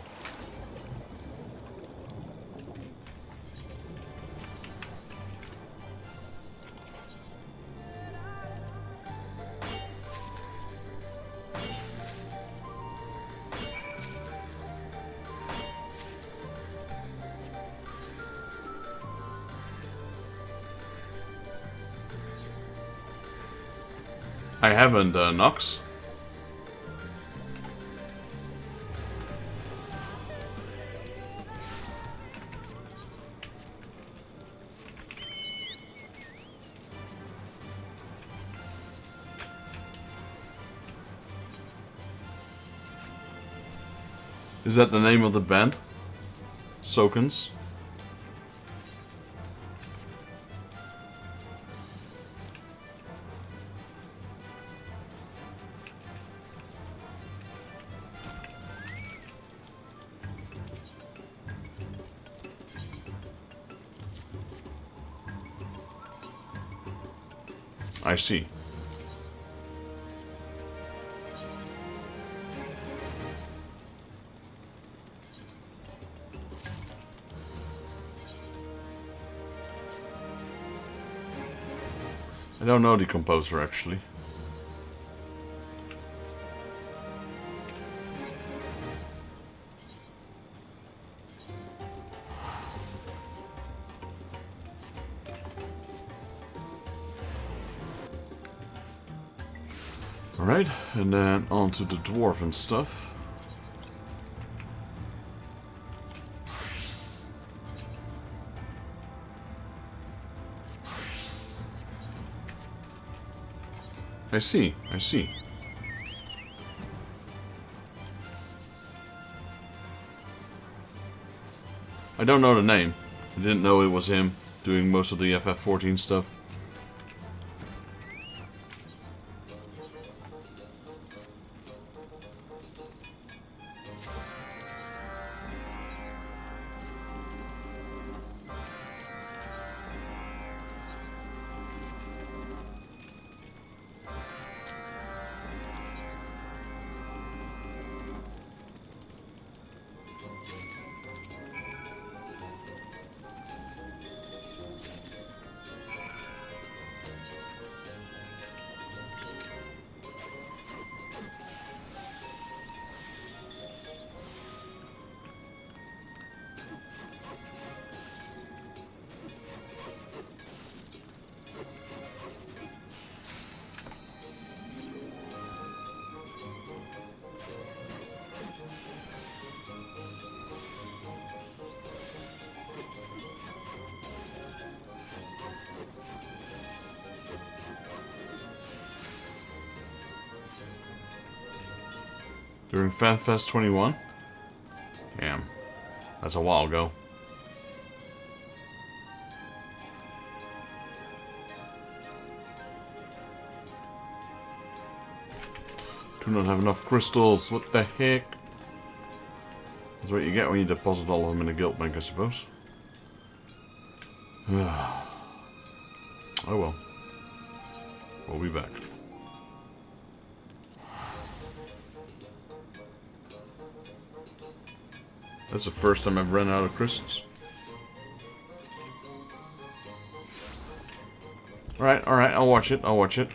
I haven't, Nox. Is that the name of the band? Sokens? I see. I don't know the composer actually. Alright, and then on to the dwarven stuff. I see, I see. I don't know the name. I didn't know it was him doing most of the FF14 stuff. During FanFest 21? Damn. That's a while ago. Do not have enough crystals. What the heck? That's what you get when you deposit all of them in a guild bank, I suppose. Oh well. We'll be back. That's the first time I've run out of crystals. Alright, I'll watch it, I'll watch it.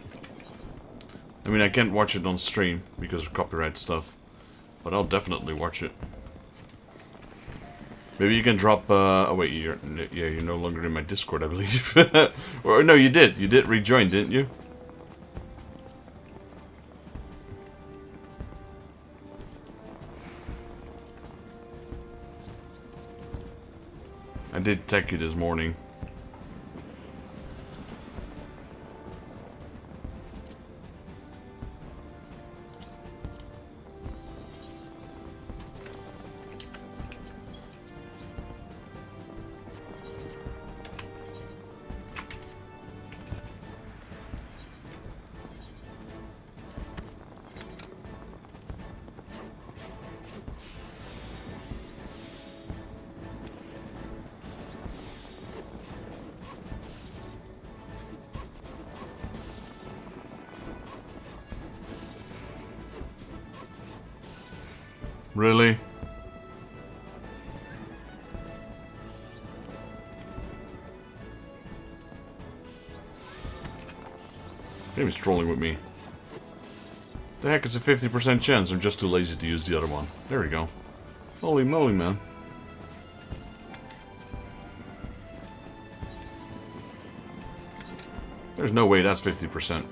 I mean, I can't watch it on stream because of copyright stuff. But I'll definitely watch it. Maybe you can drop, oh wait, you're no longer in my Discord, I believe. Or no, you did rejoin, didn't you? I did tech you this morning. Really? Game's trolling with me. The heck, it's a 50% chance. I'm just too lazy to use the other one. There we go. Holy moly, man. There's no way that's 50%.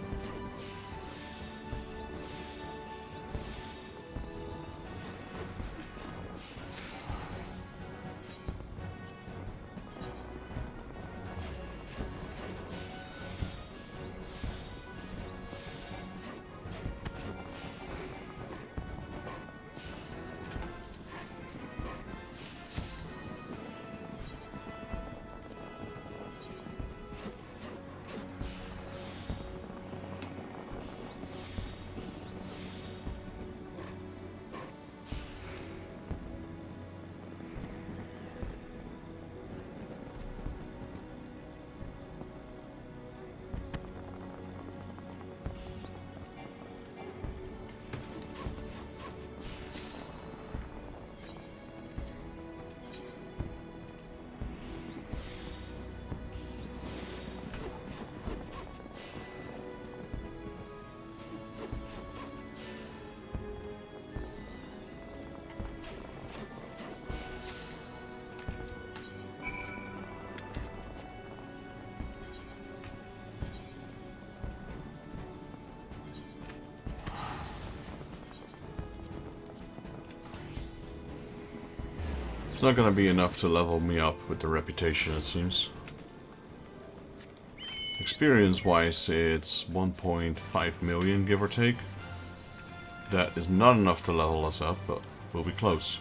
It's not gonna be enough to level me up with the reputation, it seems. Experience-wise, it's 1.5 million, give or take. That is not enough to level us up, but we'll be close.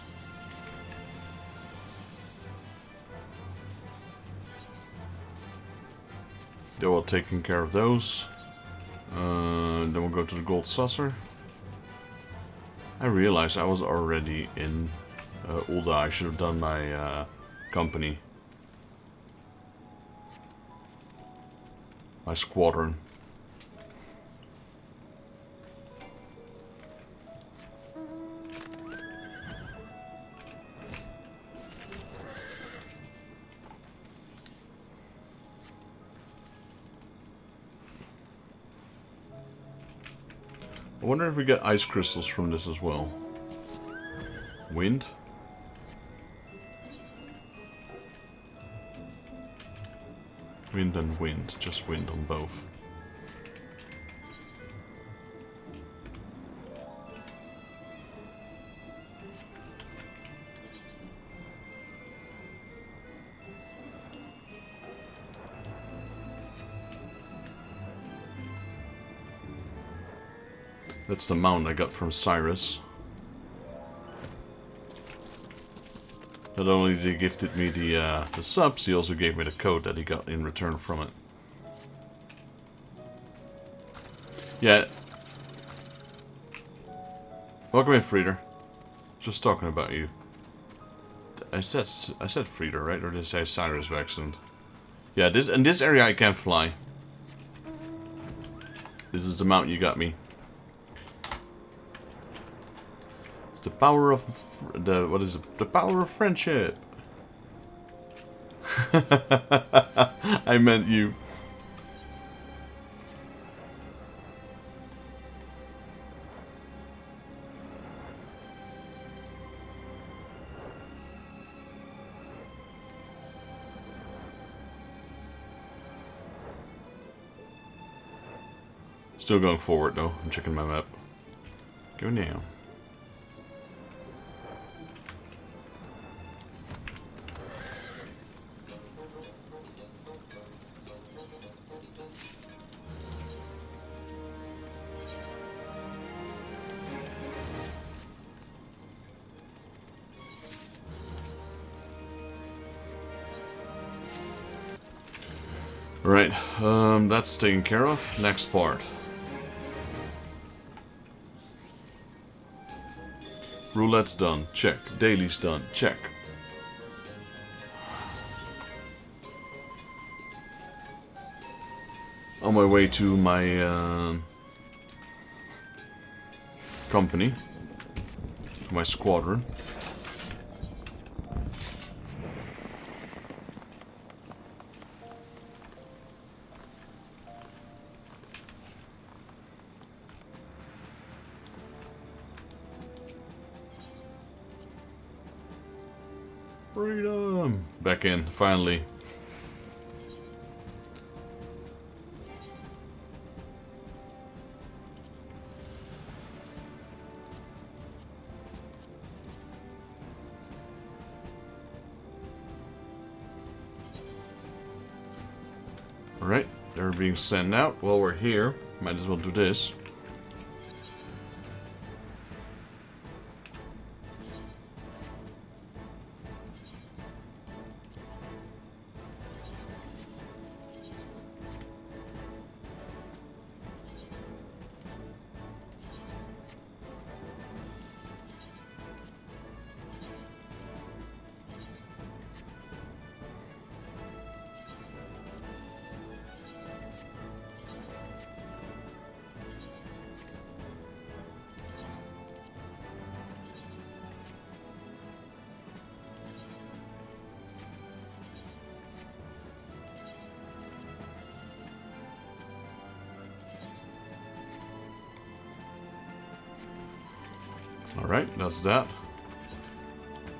They're all taking care of those. Then we'll go to the gold saucer. I realized I was already in Ulda. I should have done my company. My squadron. I wonder if we get ice crystals from this as well. Wind? Wind and wind. Just wind on both. That's the mount I got from Cyrus. Not only did he gifted me the subs, he also gave me the code that he got in return from it. Yeah. Welcome in, Frieder. Just talking about you. I said Frieder, right? Or did I say Cyrus by accident? Yeah, in this area I can't fly. This is the mount you got me. The power of what is it? The power of friendship. I meant you. Still going forward though. I'm checking my map. Go now. Right, that's taken care of. Next part. Roulette's done. Check. Daily's done. Check. On my way to my company. My squadron. Freedom! Back in, finally. Alright, they're being sent out. While we're here, might as well do this. Alright, that's that.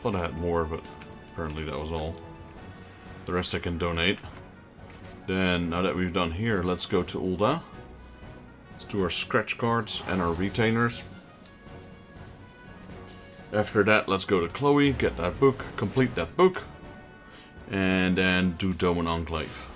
Thought I had more, but apparently that was all. The rest I can donate. Then, now that we've done here, let's go to Ulda. Let's do our scratch cards and our retainers. After that, let's go to Chloe, get that book, complete that book. And then do Dome and Enclave.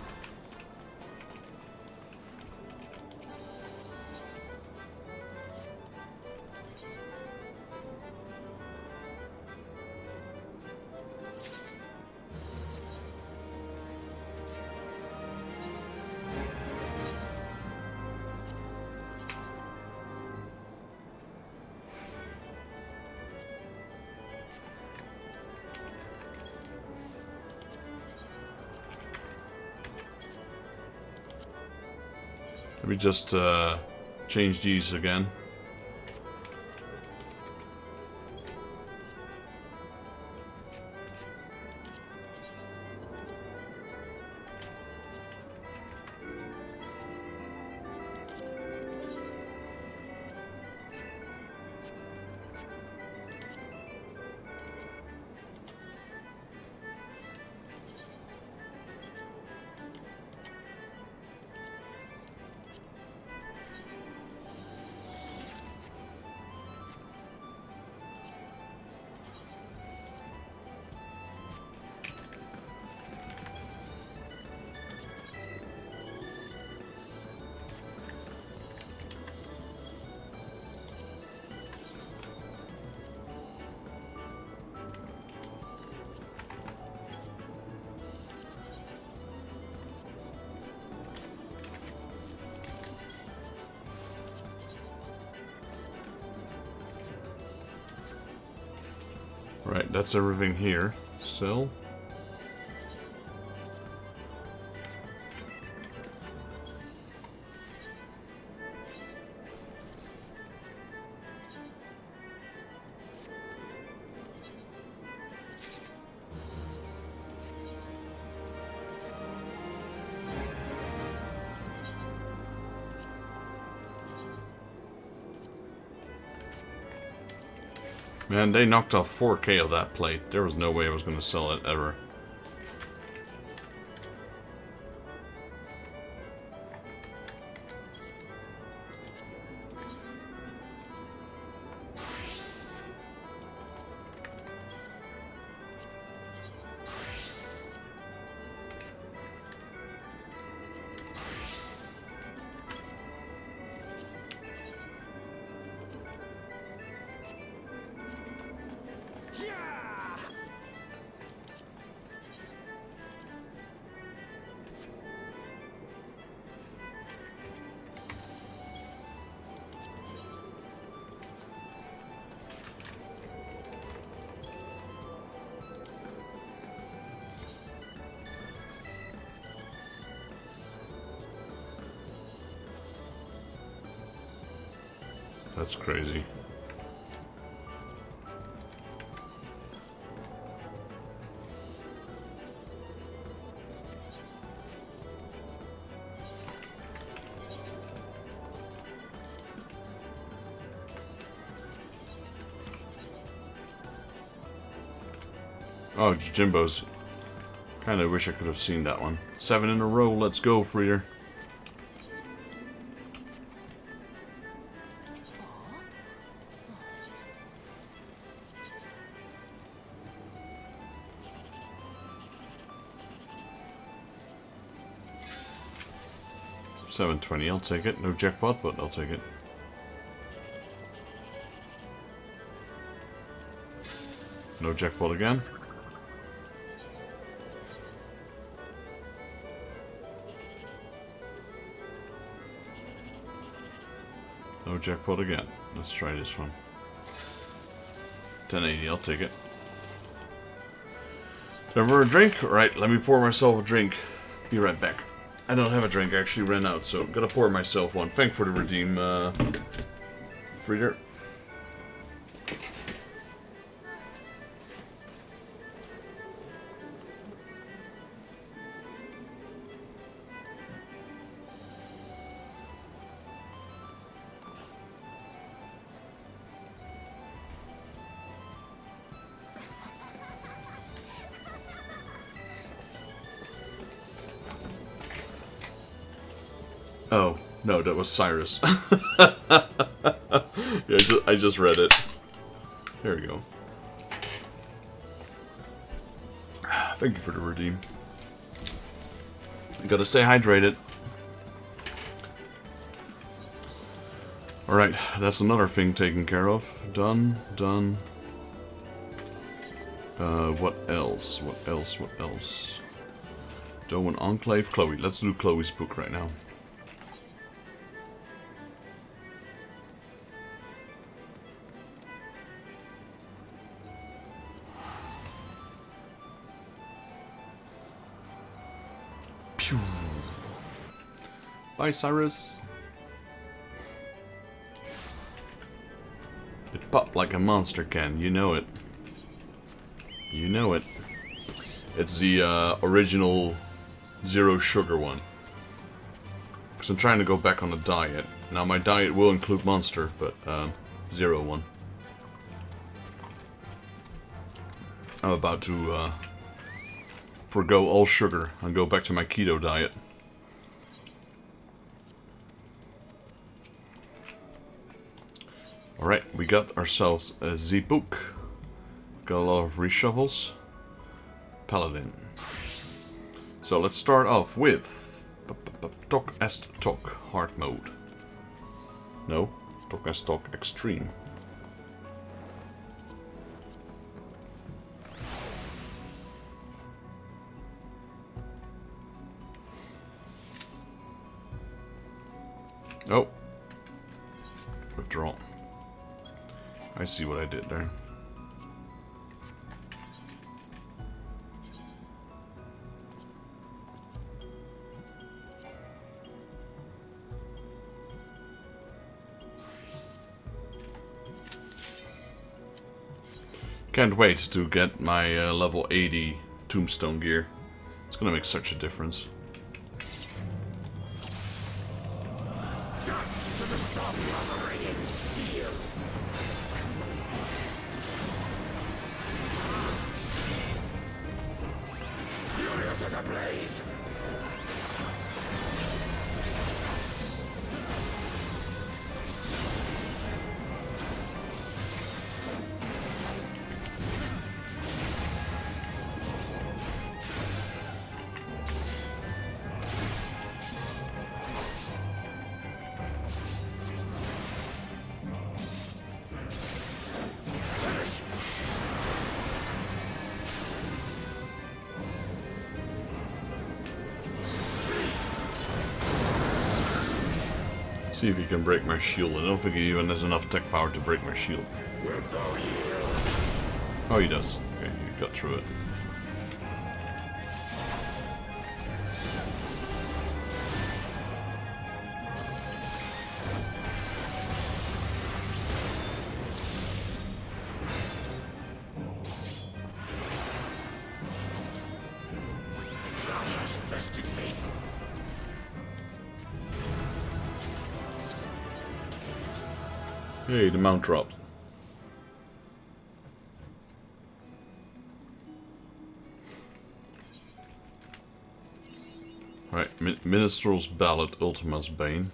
Let me just change these again. Right, that's everything here. Still. Man, they knocked off 4K of that plate. There was no way I was going to sell it ever. That's crazy. Oh, Jimbo's. Kinda wish I could have seen that one. 7 in a row, let's go, Freer. $7.20, I'll take it. No jackpot, but I'll take it. No jackpot again. No jackpot again. Let's try this one. 1080, I'll take it. Time for a drink? Alright, let me pour myself a drink. Be right back. I don't have a drink, I actually ran out, so I'm gonna pour myself one. Thank for the redeem, Frieder. Oh, no, that was Cyrus. Yeah, I just read it. There we go. Thank you for the redeem. Gotta stay hydrated. Alright, that's another thing taken care of. Done, done. What else? What else? What else? Doan Enclave. Chloe. Let's do Chloe's book right now. Pew. Bye, Cyrus. pop like a monster can. You know it. You know it. It's the original zero sugar one. Because I'm trying to go back on a diet. Now my diet will include Monster, but zero one. I'm about to forgo all sugar and go back to my keto diet. Alright, we got ourselves a Z-Book. Got a lot of reshuffles. Paladin. So let's start off with Tok Est Tok hard mode. No, Tok Est Tok extreme. Oh. Withdraw. I see what I did there. Can't wait to get my level 80 tombstone gear. It's gonna make such a difference. See if he can break my shield. I don't think he even has enough tech power to break my shield. Oh, he does. Okay, he got through it. Hey, the mount dropped. Right, Minstrel's Ballad, Ultima's Bane.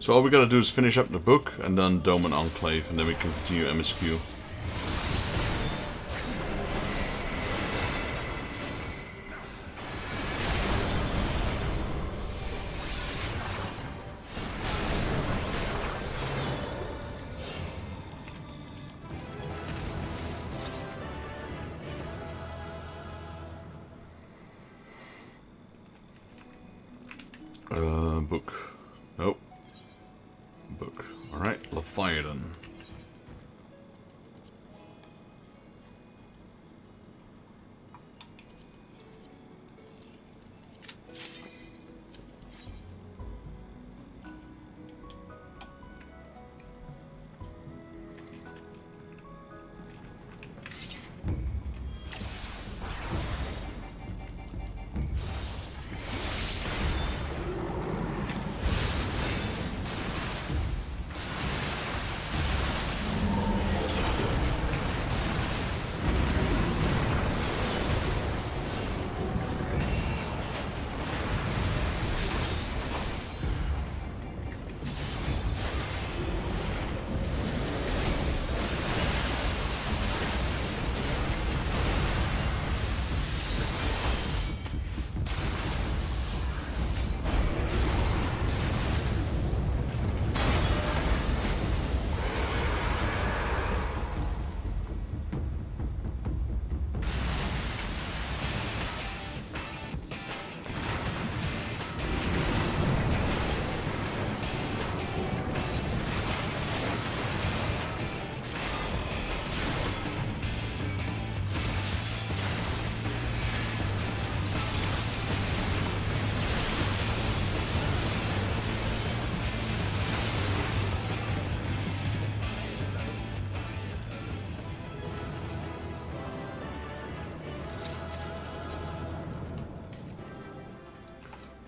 So all we gotta do is finish up the book, and then Dome and Enclave, and then we can continue MSQ. Book. Nope. Book. Alright, Leviathan.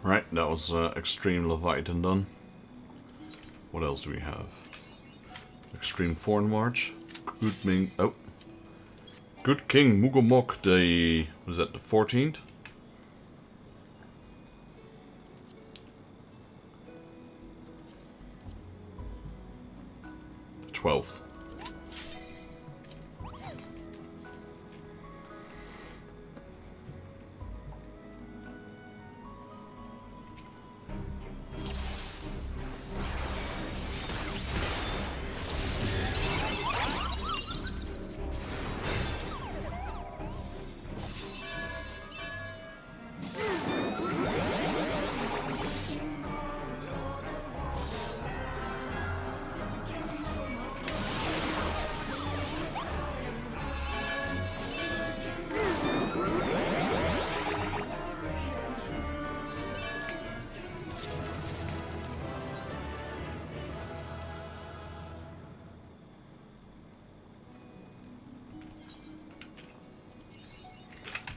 Right, that was Extreme Leviathan done. What else do we have? Extreme Thorn March. Good Ming. Oh. Good King Mugomok, the. Was that the 14th? The 12th.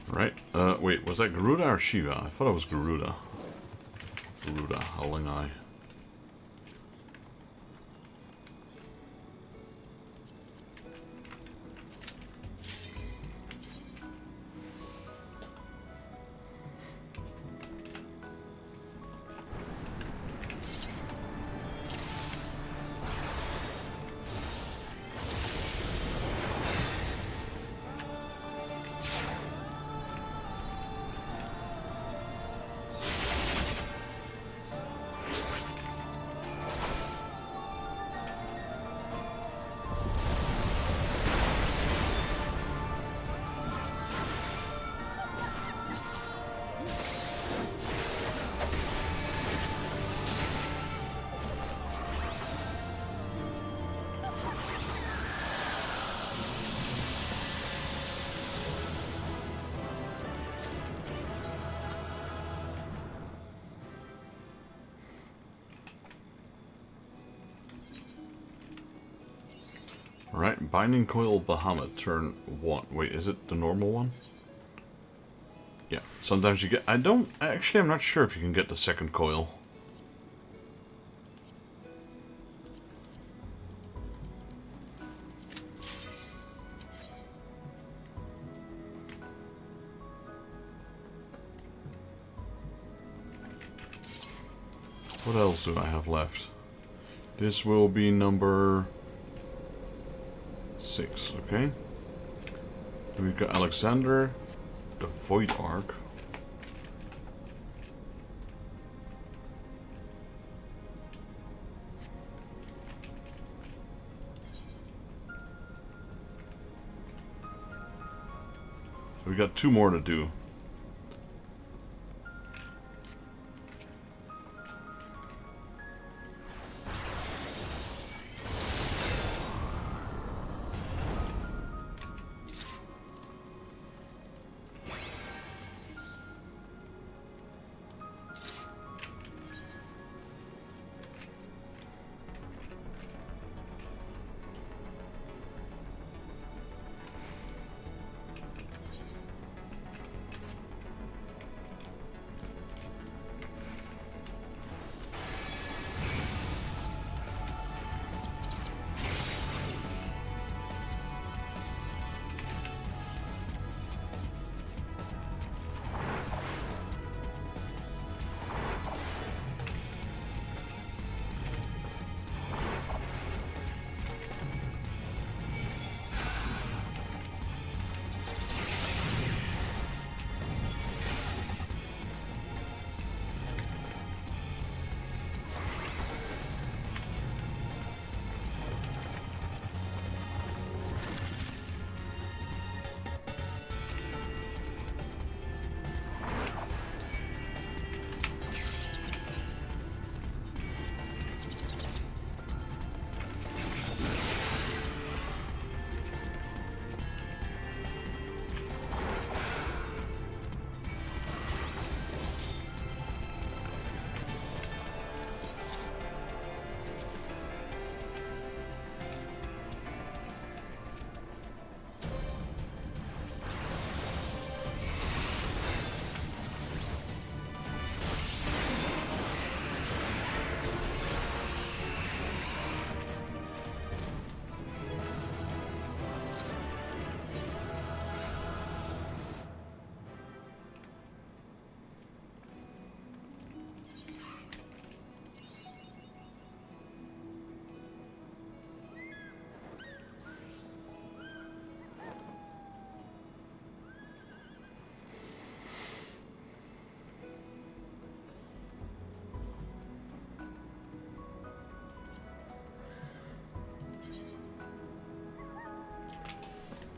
Right, wait, was that Garuda or Shiva? I thought it was Garuda. Garuda, Howling Eye. Alright, Binding Coil Bahamut, turn 1. Wait, is it the normal one? Yeah, sometimes you get... Actually, I'm not sure if you can get the second coil. What else do I have left? This will be number 6, okay? Then we've got Alexander, the Void Arc. So we got 2 more to do.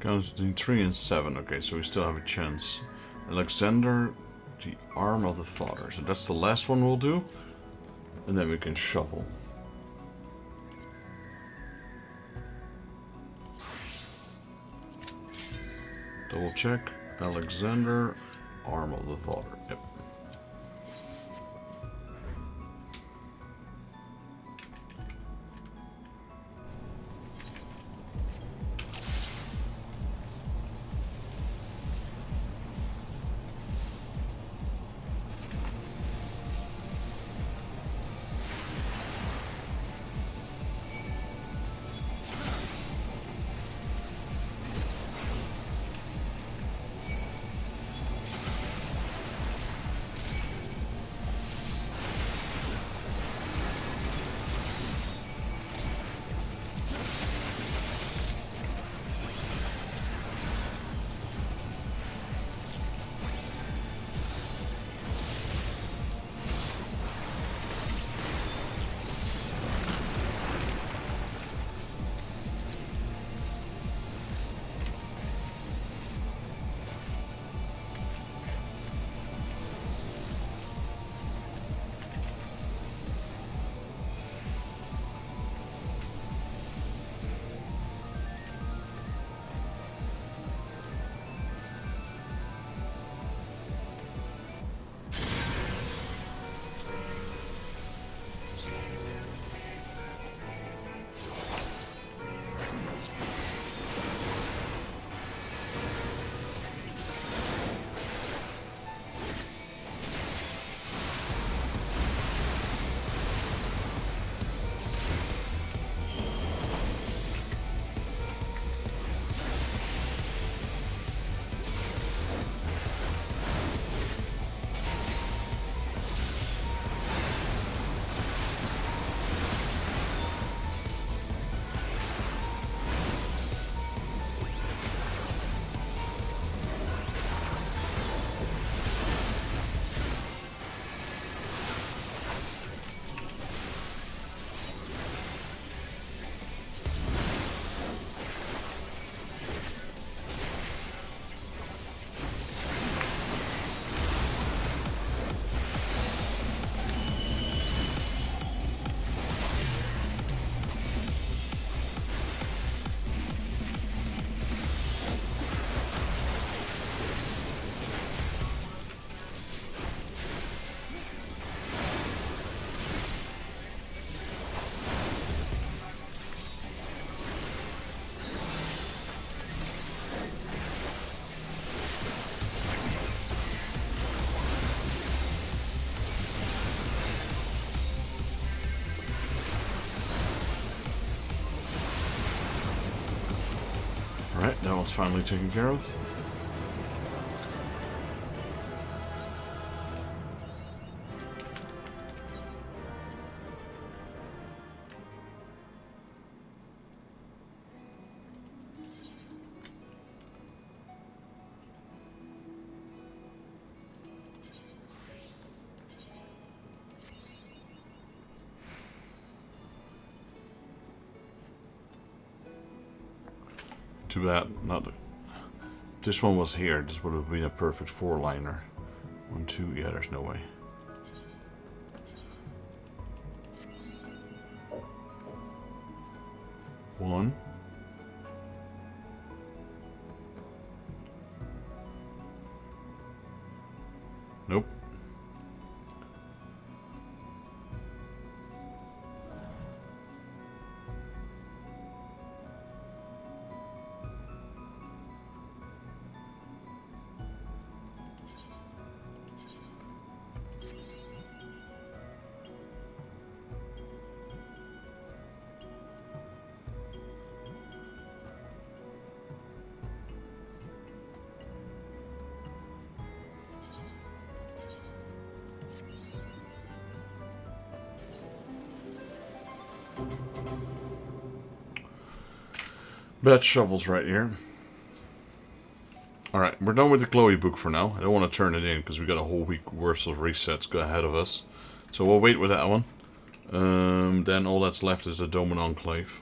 Counts between 3 and 7. Okay, so we still have a chance. Alexander, the arm of the father. So that's the last one we'll do. And then we can shuffle. Double check. Alexander, arm of the father. Yep. Alright, that one's finally taken care of. Too bad. Not. If this one was here, this would have been a perfect four-liner. 1, 2. Yeah, there's no way. One. Nope. Bad shovels right here. Alright, we're done with the Chloe book for now. I don't want to turn it in because we got a whole week worth of resets go ahead of us. So we'll wait with that one. Then all that's left is the Doman Enclave.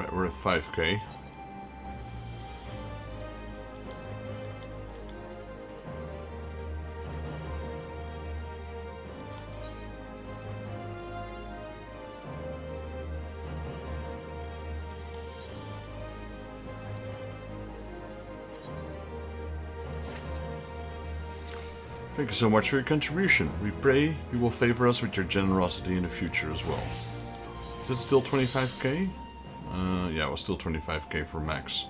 Right, we're at 5k. Thank you so much for your contribution. We pray you will favor us with your generosity in the future as well. Is it still 25k? Yeah, it was still 25k for max.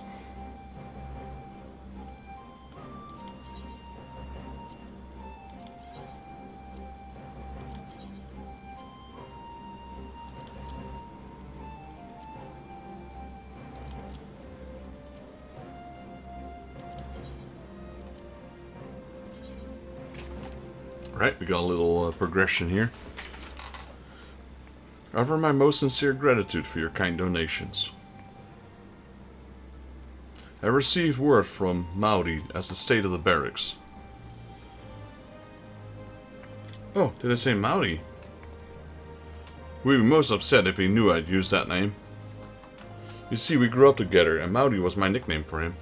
Right, we got a little progression here. I offer my most sincere gratitude for your kind donations. I received word from Maudi as the state of the barracks. Oh, did I say Maudi? We'd be most upset if he knew I'd used that name. You see, we grew up together, and Maudi was my nickname for him.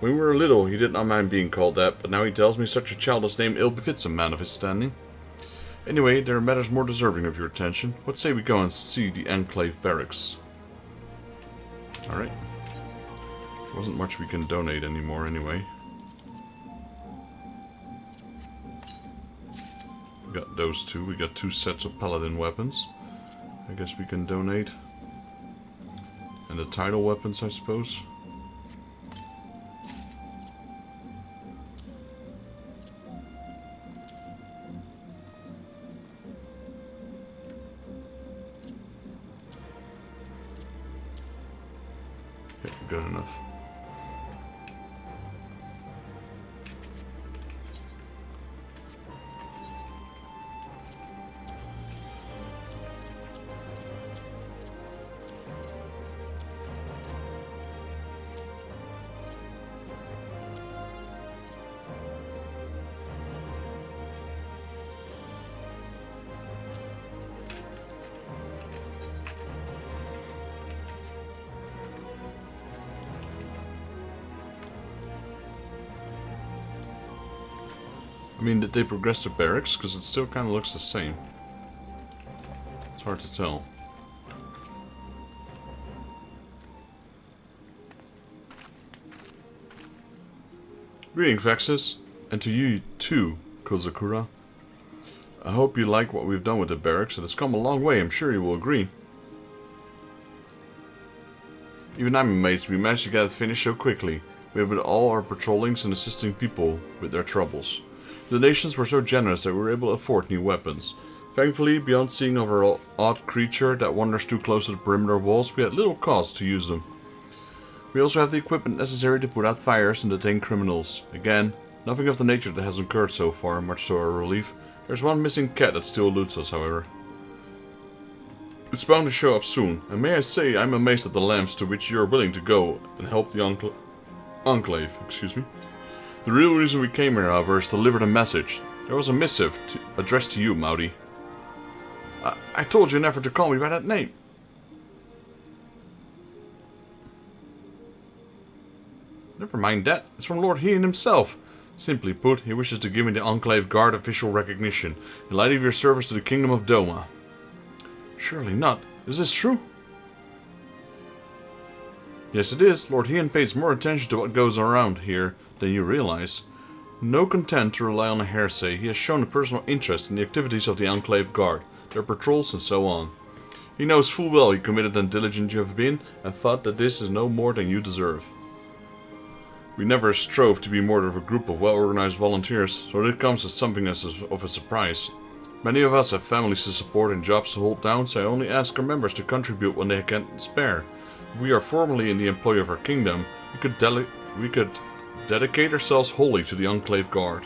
When we were little, he did not mind being called that, but now he tells me such a childish name ill befits a man of his standing. Anyway, there are matters more deserving of your attention. What say we go and see the Enclave barracks? Alright. There wasn't much we can donate anymore anyway. We got those two. We got 2 sets of paladin weapons. I guess we can donate. And the tidal weapons, I suppose. Good enough. I mean, did they progress the barracks? Because it still kind of looks the same. It's hard to tell. Greetings, Vexus. And to you too, Kozakura. I hope you like what we've done with the barracks. It has come a long way, I'm sure you will agree. Even I'm amazed we managed to get it finished so quickly. We have with all our patrollings and assisting people with their troubles. The donations were so generous that we were able to afford new weapons. Thankfully, beyond seeing over an odd creature that wanders too close to the perimeter walls, we had little cause to use them. We also have the equipment necessary to put out fires and detain criminals. Again, nothing of the nature that has occurred so far, much to our relief. There's one missing cat that still eludes us, however. It's bound to show up soon, and may I say I'm amazed at the lengths to which you are willing to go and help the Enclave. The real reason we came here, however, is to deliver the message. There was a missive addressed to you, Maudi. I told you never to call me by that name. Never mind that. It's from Lord Hien himself. Simply put, he wishes to give me the Enclave Guard official recognition in light of your service to the Kingdom of Doma. Surely not. Is this true? Yes, it is. Lord Hien pays more attention to what goes around here than you realize. No content to rely on a hearsay, he has shown a personal interest in the activities of the Enclave Guard, their patrols and so on. He knows full well how committed and diligent you have been, and thought that this is no more than you deserve. We never strove to be more than a group of well-organized volunteers, so it comes as something of a surprise. Many of us have families to support and jobs to hold down, so I only ask our members to contribute when they can spare. If we are formally in the employ of our kingdom, we could dedicate ourselves wholly to the Enclave Guard.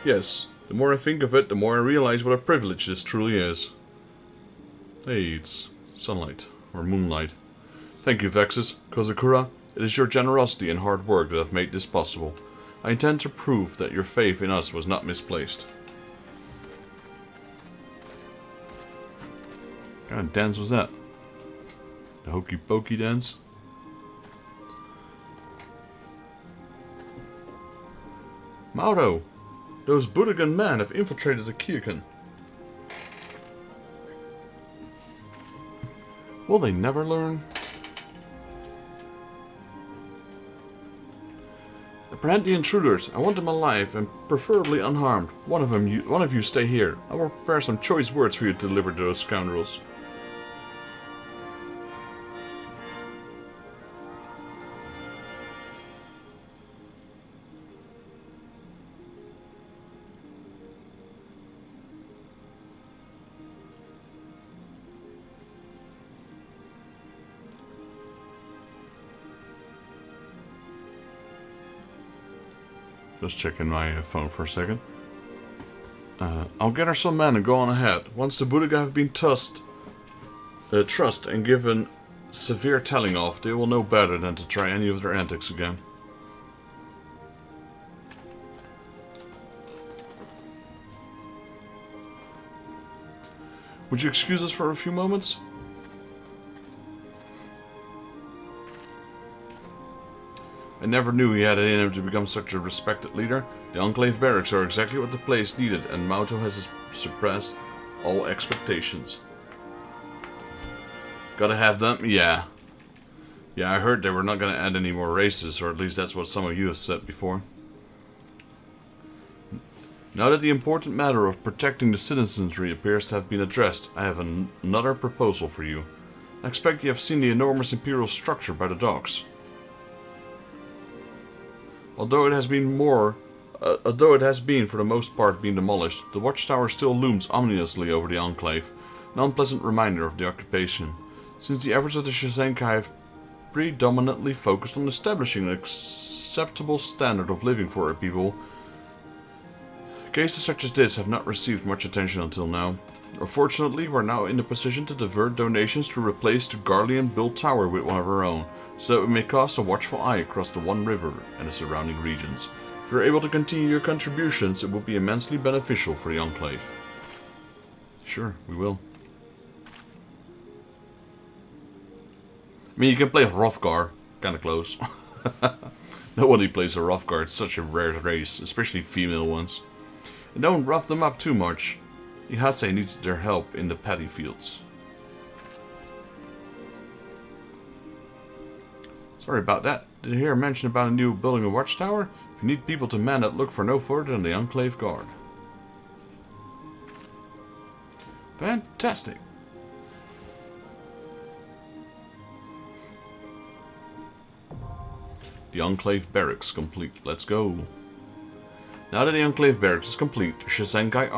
Yes, the more I think of it, the more I realize what a privilege this truly is. Hey, it's sunlight, or moonlight. Thank you, Vexus. Kozakura, it is your generosity and hard work that have made this possible. I intend to prove that your faith in us was not misplaced. What kind of dance was that? The hokey pokey dance. Mauro! Those Budogan men have infiltrated the Kyokan. Will they never learn? Apprehend the intruders. I want them alive and preferably unharmed. One of you stay here. I will prepare some choice words for you to deliver to those scoundrels. Just checking my phone for a second. I'll gather some men and go on ahead. Once the Budoga have been trust and given severe telling off, they will know better than to try any of their antics again. Would you excuse us for a few moments? I never knew he had it in him to become such a respected leader. The Enclave barracks are exactly what the place needed, and Mauto has surpassed all expectations. Gotta have them? Yeah. Yeah, I heard they were not gonna add any more races, or at least that's what some of you have said before. Now that the important matter of protecting the citizenry appears to have been addressed, I have another proposal for you. I expect you have seen the enormous imperial structure by the docks. Although it has been for the most part been demolished, the watchtower still looms ominously over the Enclave, an unpleasant reminder of the occupation. Since the efforts of the Shisenkai have predominantly focused on establishing an acceptable standard of living for our people, cases such as this have not received much attention until now. Unfortunately, we are now in the position to divert donations to replace the Garlean built tower with one of our own, so that we may cast a watchful eye across the One River and the surrounding regions. If you are able to continue your contributions, it will be immensely beneficial for the Enclave. Sure, we will. I mean, you can play Hrothgar, kinda close. Nobody plays a Hrothgar, it's such a rare race, especially female ones. And don't rough them up too much. Ihase needs their help in the paddy fields. Sorry about that. Did you hear a mention about a new building a watchtower? If you need people to man it, look for no further than the Enclave Guard. Fantastic. The Enclave Barracks complete. Let's go. Now that the Enclave Barracks is complete, Shisenkai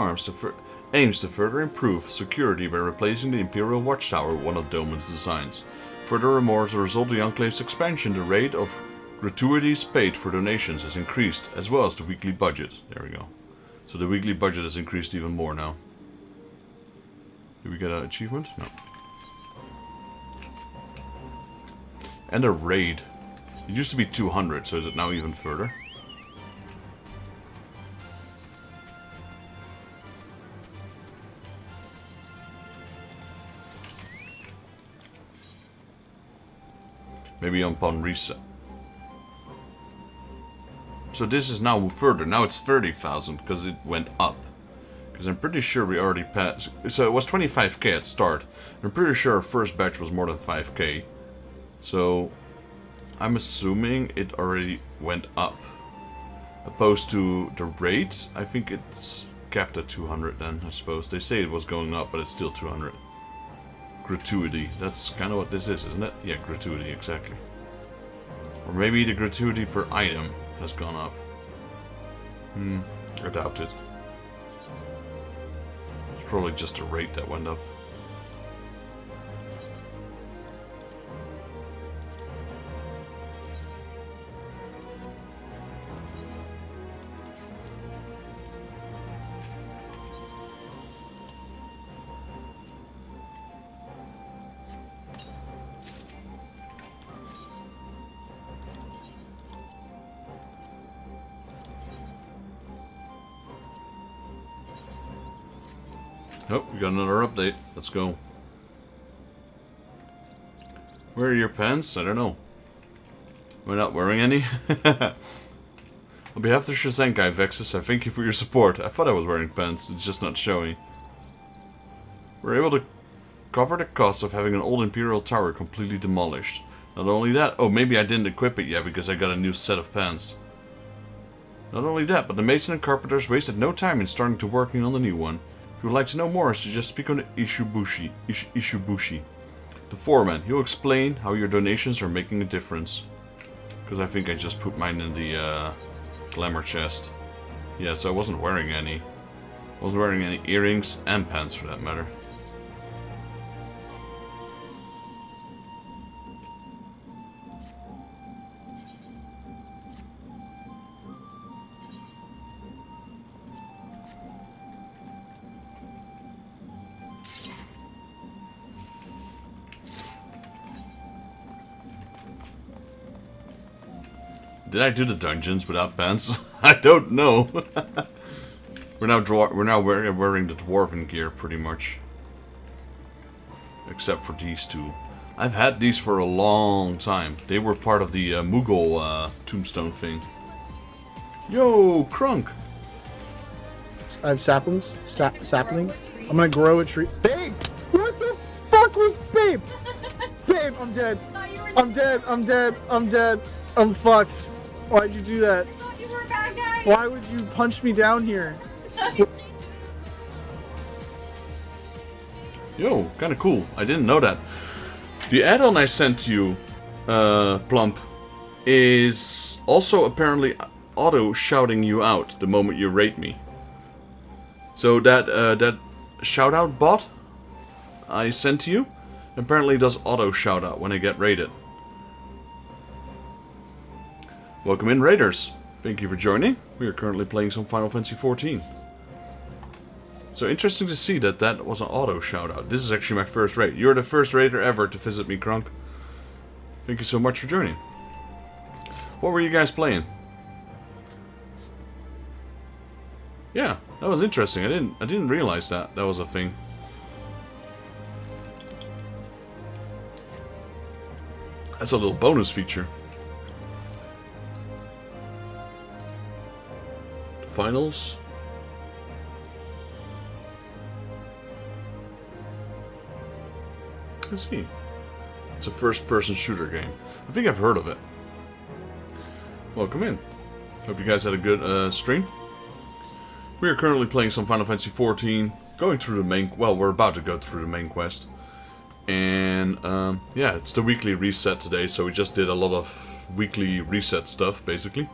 aims to further improve security by replacing the Imperial Watchtower with one of Doman's designs. Furthermore, as a result of the Enclave's expansion, the rate of gratuities paid for donations has increased, as well as the weekly budget. There we go. So the weekly budget has increased even more now. Did we get an achievement? No. And a raid. It used to be 200, so is it now even further? Maybe upon reset. So this is now further. Now it's 30,000 because it went up. Because I'm pretty sure we already passed. So it was 25k at start. I'm pretty sure our first batch was more than 5k. So I'm assuming it already went up. Opposed to the rate, I think it's capped at 200 then, I suppose. They say it was going up, but it's still 200. Gratuity. That's kind of what this is, isn't it? Yeah, gratuity, exactly. Or maybe the gratuity per item has gone up. I doubt it. It's probably just a rate that went up. Nope, we got another update. Let's go. Where are your pants? I don't know. Am I not wearing any? On behalf of the Shazenkai Vexus, I thank you for your support. I thought I was wearing pants, it's just not showing. We're able to cover the cost of having an old Imperial Tower completely demolished. Not only that, oh, maybe I didn't equip it yet because I got a new set of pants. Not only that, but the mason and carpenters wasted no time in starting to working on the new one. If you would like to know more, I suggest speak on the Ishibushi. The foreman, he'll explain how your donations are making a difference. Because I think I just put mine in the glamour chest. Yeah, so I wasn't wearing any. I wasn't wearing any earrings and pants for that matter. Did I do the dungeons without pants? I don't know. we're now wearing the dwarven gear pretty much, except for these two. I've had these for a long time. They were part of the Mughal tombstone thing. Yo, Crunk.
I have saplings. Saplings. I'm gonna grow a tree. Babe, what the fuck was babe? Babe, I'm dead. I'm dead. I'm dead. I'm dead. I'm fucked. Why'd you do that?
I thought you were a bad guy.
Why would you punch me down here?
Yo, kind of cool. I didn't know that. The add-on I sent you, Plump, is also apparently auto shouting you out the moment you rate me. So that shout-out bot I sent to you apparently does auto shout-out when I get rated. Welcome in, Raiders. Thank you for joining. We are currently playing some Final Fantasy XIV. So interesting to see that that was an auto shout-out. This is actually my first raid. You're the first raider ever to visit me, Crunk. Thank you so much for joining. What were you guys playing? Yeah, that was interesting. I didn't realize that was a thing. That's a little bonus feature. Finals. I see. It's a first-person shooter game. I think I've heard of it. Welcome in. Hope you guys had a good stream. We are currently playing some Final Fantasy XIV, going through the main... Well, we're about to go through the main quest. And, yeah, it's the weekly reset today, so we just did a lot of weekly reset stuff, basically.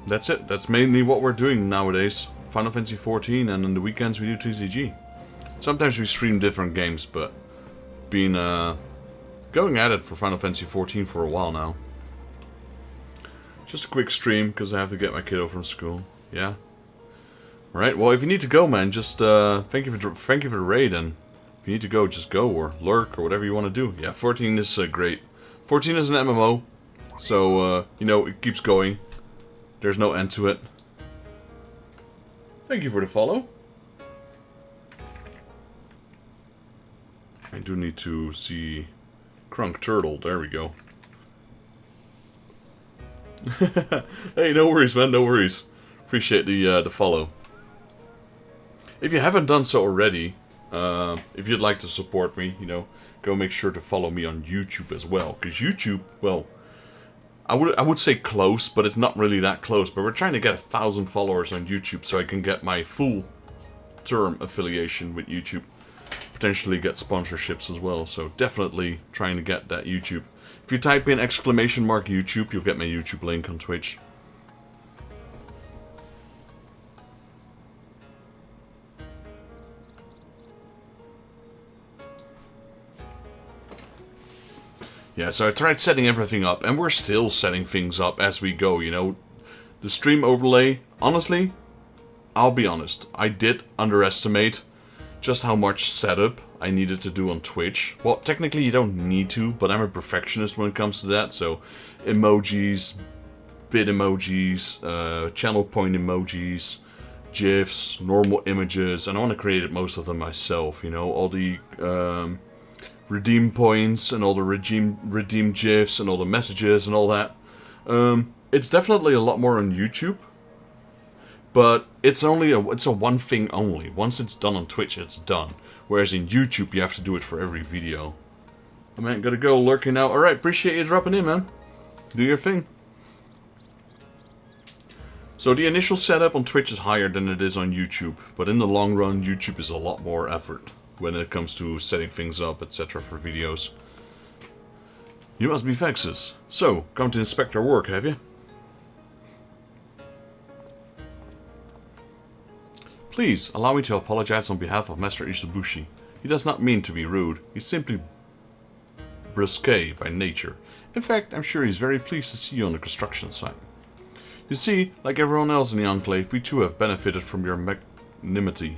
That's it. That's mainly what we're doing nowadays. Final Fantasy XIV, and on the weekends we do TCG. Sometimes we stream different games, but been going at it for Final Fantasy XIV for a while now. Just a quick stream, because I have to get my kiddo from school. Yeah. Alright, well, if you need to go, man, just thank you for the raid, and if you need to go, just go, or lurk, or whatever you want to do. Yeah, 14 is great. 14 is an MMO, so, you know, it keeps going. There's no end to it. Thank you for the follow. I do need to see Crunk Turtle. There we go. Hey, no worries, man. No worries. Appreciate the follow. If you haven't done so already, if you'd like to support me, you know, go make sure to follow me on YouTube as well. Because YouTube, well, I would say close, but it's not really that close. But we're trying to get 1,000 followers on YouTube so I can get my full term affiliation with YouTube. Potentially get sponsorships as well. So definitely trying to get that YouTube. If you type in !YouTube, you'll get my YouTube link on Twitch. Yeah, so I tried setting everything up, and we're still setting things up as we go, you know. The stream overlay, honestly, I'll be honest, I did underestimate just how much setup I needed to do on Twitch. Well, technically you don't need to, but I'm a perfectionist when it comes to that, so emojis, bit emojis, channel point emojis, GIFs, normal images, and I want to create most of them myself, you know, all the redeem points and all the redeem gifs and all the messages and all that. It's definitely a lot more on YouTube, but it's a one thing only. Once it's done on Twitch, it's done. Whereas in YouTube, you have to do it for every video. I man, gotta go lurking now. Alright, appreciate you dropping in, man. Do your thing. So the initial setup on Twitch is higher than it is on YouTube, but in the long run, YouTube is a lot more effort when it comes to setting things up, etc. for videos. You must be Vexus. So, come to inspect our work, have you? Please, allow me to apologize on behalf of Master Ishibushi. He does not mean to be rude. He's simply brusque by nature. In fact, I'm sure he's very pleased to see you on the construction site. You see, like everyone else in the Enclave, we too have benefited from your magnanimity.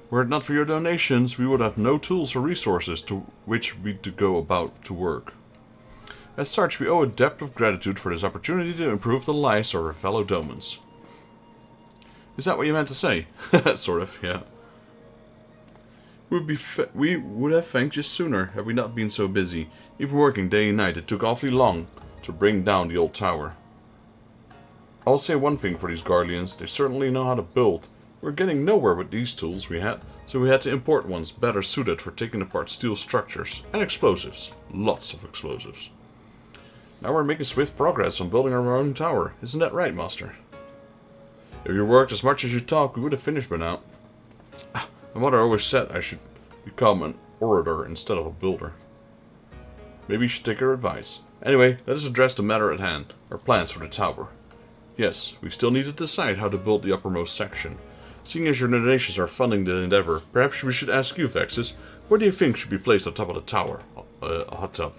Were it not for your donations, we would have no tools or resources to which we to go about to work. As such, we owe a debt of gratitude for this opportunity to improve the lives of our fellow Domans. Is that what you meant to say? Sort of, yeah. We would have thanked you sooner had we not been so busy. Even working day and night, it took awfully long to bring down the old tower. I'll say one thing for these Garleans, they certainly know how to build. We're getting nowhere with these tools we had, so we had to import ones better suited for taking apart steel structures and explosives. Lots of explosives. Now we're making swift progress on building our own tower. Isn't that right, Master? If you worked as much as you talk, we would have finished by now. My mother always said I should become an orator instead of a builder. Maybe you should take her advice. Anyway, let us address the matter at hand, our plans for the tower. Yes, we still need to decide how to build the uppermost section. Seeing as your donations are funding the endeavor, perhaps we should ask you, Vexus, where do you think should be placed on top of the tower? A hot tub.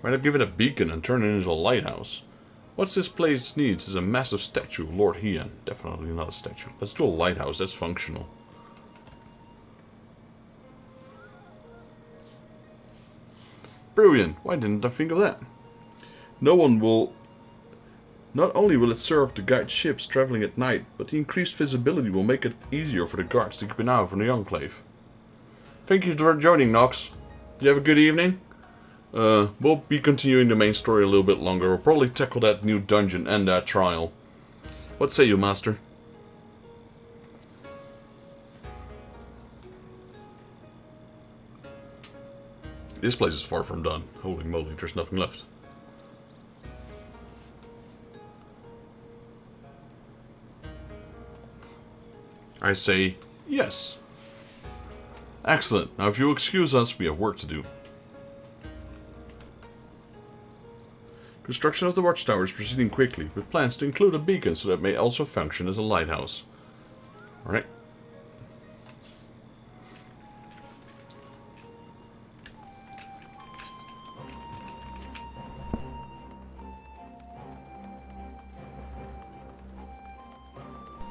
Why not give it a beacon and turn it into a lighthouse? What this place needs is a massive statue of Lord Heian. Definitely not a statue. Let's do a lighthouse, that's functional. Brilliant, why didn't I think of that? Not only will it serve to guide ships traveling at night, but the increased visibility will make it easier for the guards to keep an eye out from the Enclave. Thank you for joining, Nox. You have a good evening? We'll be continuing the main story a little bit longer. We'll probably tackle that new dungeon and that trial. What say you, Master? This place is far from done. Holy moly, there's nothing left. I say yes. Excellent. Now if you'll excuse us, we have work to do. Construction of the watchtower is proceeding quickly, with plans to include a beacon so that it may also function as a lighthouse. Alright.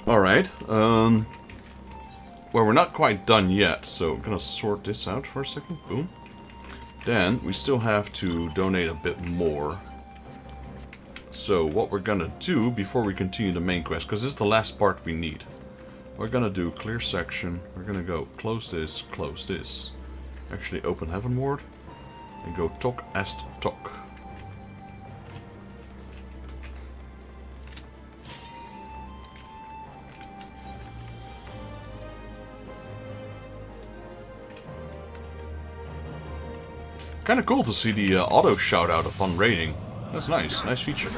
Alright, well, we're not quite done yet, so I'm gonna sort this out for a second. Boom. Then, we still have to donate a bit more. So, what we're gonna do before we continue the main quest, because this is the last part we need. We're gonna do clear section. We're gonna go close this, actually open Heavenward, and go Tok Est Tok. Kind of cool to see the auto shout out upon raiding. That's nice. Nice feature.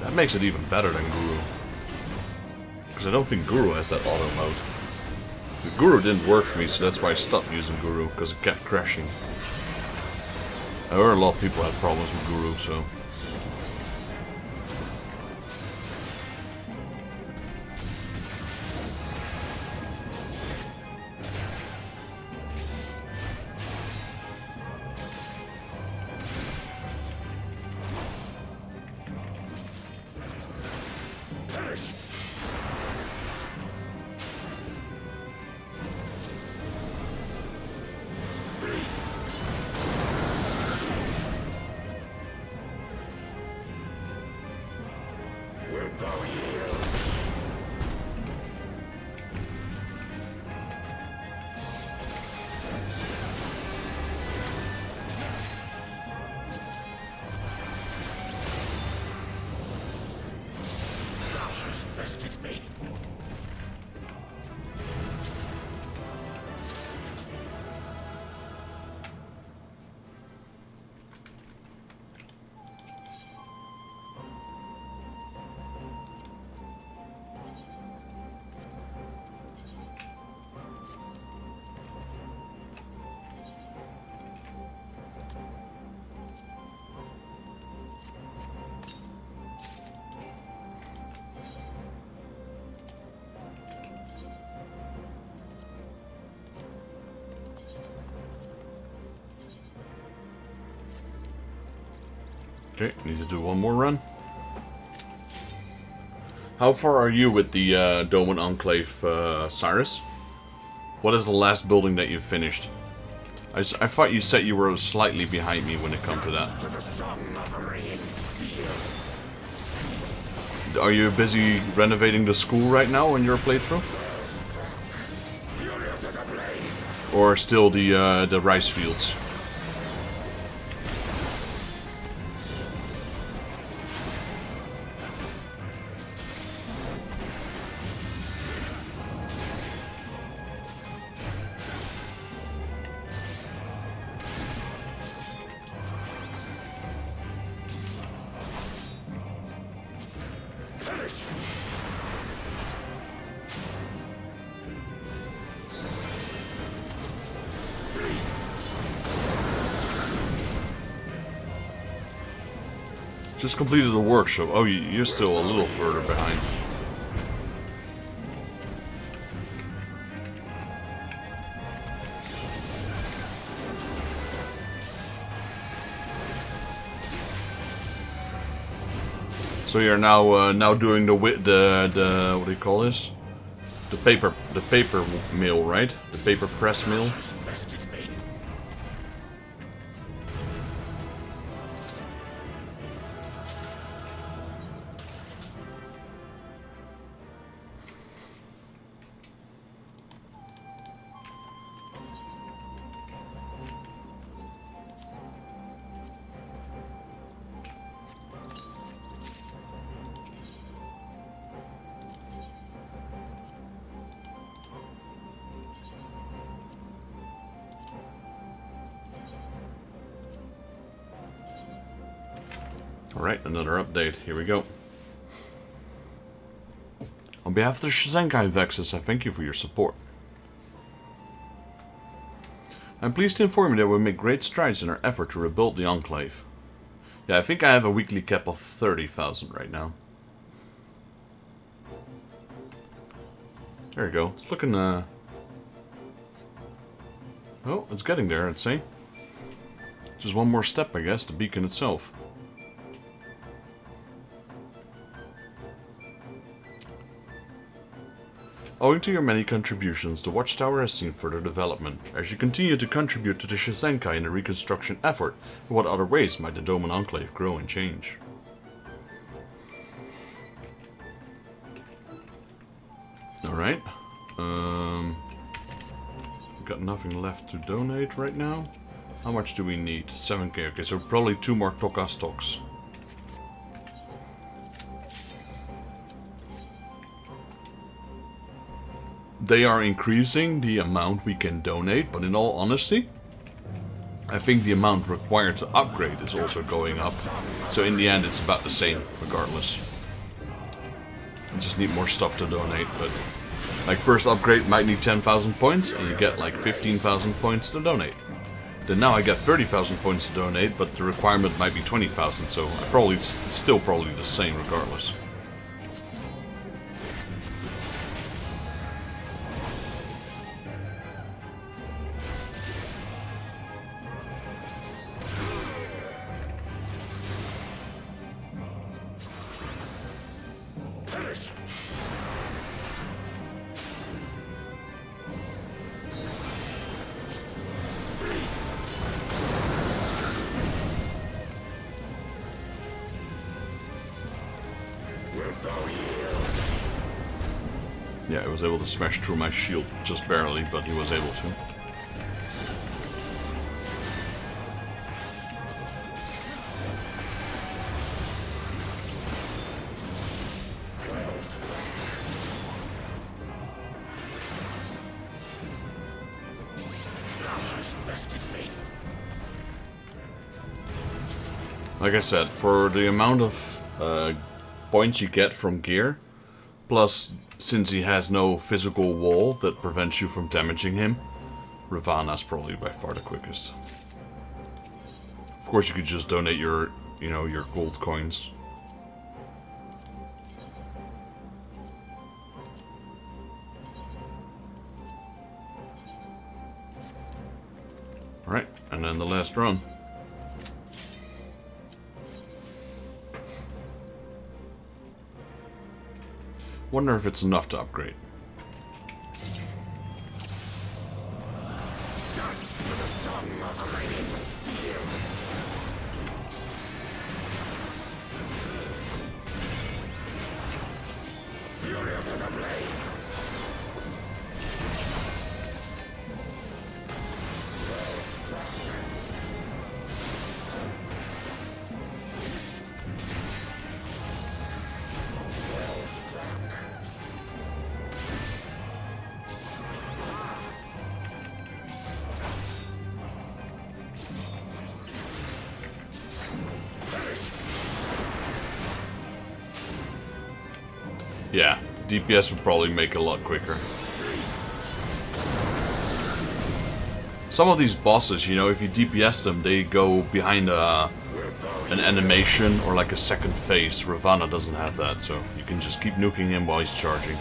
That makes it even better than Guru. Because I don't think Guru has that auto mode. The Guru didn't work for me, so that's why I stopped using Guru, because it kept crashing. I heard a lot of people had problems with Guru, so... Okay, need to do one more run. How far are you with the Dome and Enclave, Cyrus? What is the last building that you've finished? I thought you said you were slightly behind me when it comes to that. Are you busy renovating the school right now in your playthrough? Or still the rice fields? Just completed the workshop. Oh, you're still a little further behind. So you're now doing the what do you call this? The paper mill, right? The paper press mill. Alright, another update. Here we go. On behalf of the Shizenkai Vexus, I thank you for your support. I'm pleased to inform you that we make great strides in our effort to rebuild the Enclave. Yeah, I think I have a weekly cap of 30,000 right now. There you go. It's looking, oh, it's getting there, I'd say. Just one more step, I guess, the beacon itself. Owing to your many contributions, the Watchtower has seen further development. As you continue to contribute to the Shizenkai in the reconstruction effort, in what other ways might the Dome and Enclave grow and change? Alright. Got nothing left to donate right now. How much do we need? 7k. Okay, so probably 2 more Toka stocks. They are increasing the amount we can donate, but in all honesty, I think the amount required to upgrade is also going up. So in the end, it's about the same, regardless. I just need more stuff to donate, but like first upgrade might need 10,000 points, and you get like 15,000 points to donate. Then now I get 30,000 points to donate, but the requirement might be 20,000, so it's still probably the same regardless. Yeah, I was able to smash through my shield just barely, but he was able to. Like I said, for the amount of points you get from gear, plus since he has no physical wall that prevents you from damaging him, Ravana's probably by far the quickest. Of course you could just donate your, your gold coins. Alright, and then the last run. Wonder if it's enough to upgrade. Yeah, DPS would probably make it a lot quicker. Some of these bosses, you know, if you DPS them, they go behind an animation or like a second phase. Ravana doesn't have that, so you can just keep nuking him while he's charging.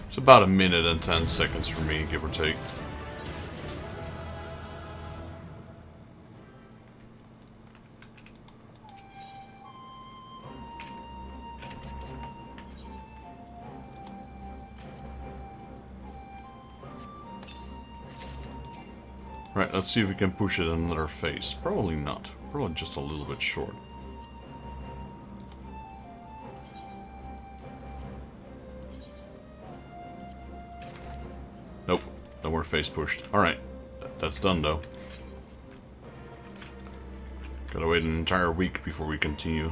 It's about 1 minute and 10 seconds for me, give or take. Right, let's see if we can push it another phase. Probably not. Probably just a little bit short. Nope, no more phase pushed. Alright, that's done though. Gotta wait an entire week before we continue.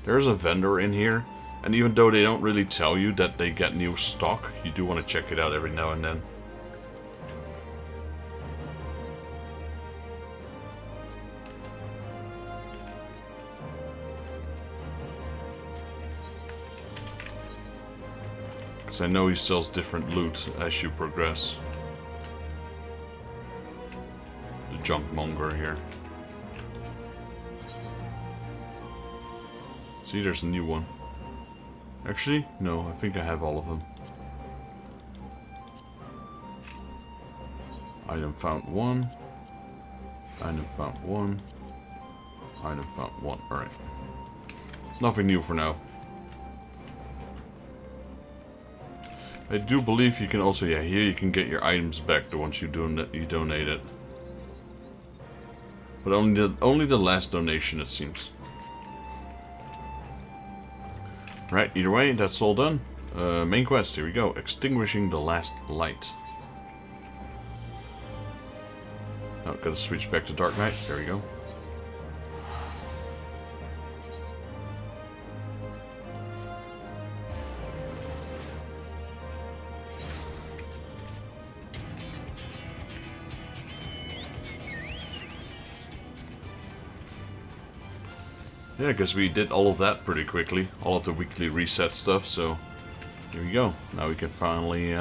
There's a vendor in here, and even though they don't really tell you that they get new stock, you do want to check it out every now and then. Because I know he sells different loot as you progress. The junk monger here. See, there's a new one. Actually, no, I think I have all of them. Item found 1. Item found 1. Item found 1. Alright. Nothing new for now. I do believe you can also, yeah, here you can get your items back, the ones you donated. But only the last donation, it seems. Right, either way, that's all done. Main quest, here we go. Extinguishing the last light. Now, gotta switch back to Dark Knight. There we go. Yeah, because we did all of that pretty quickly. All of the weekly reset stuff, so here we go. Now we can finally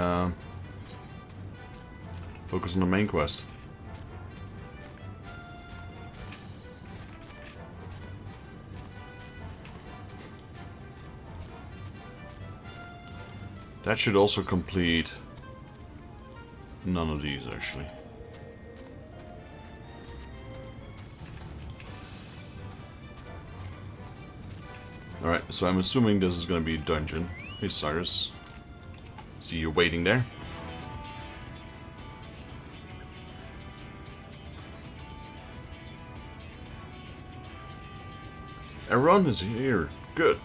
focus on the main quest. That should also complete none of these, actually. Alright, so I'm assuming this is going to be a dungeon. Hey Cyrus. See you waiting there. Everyone is here. Good.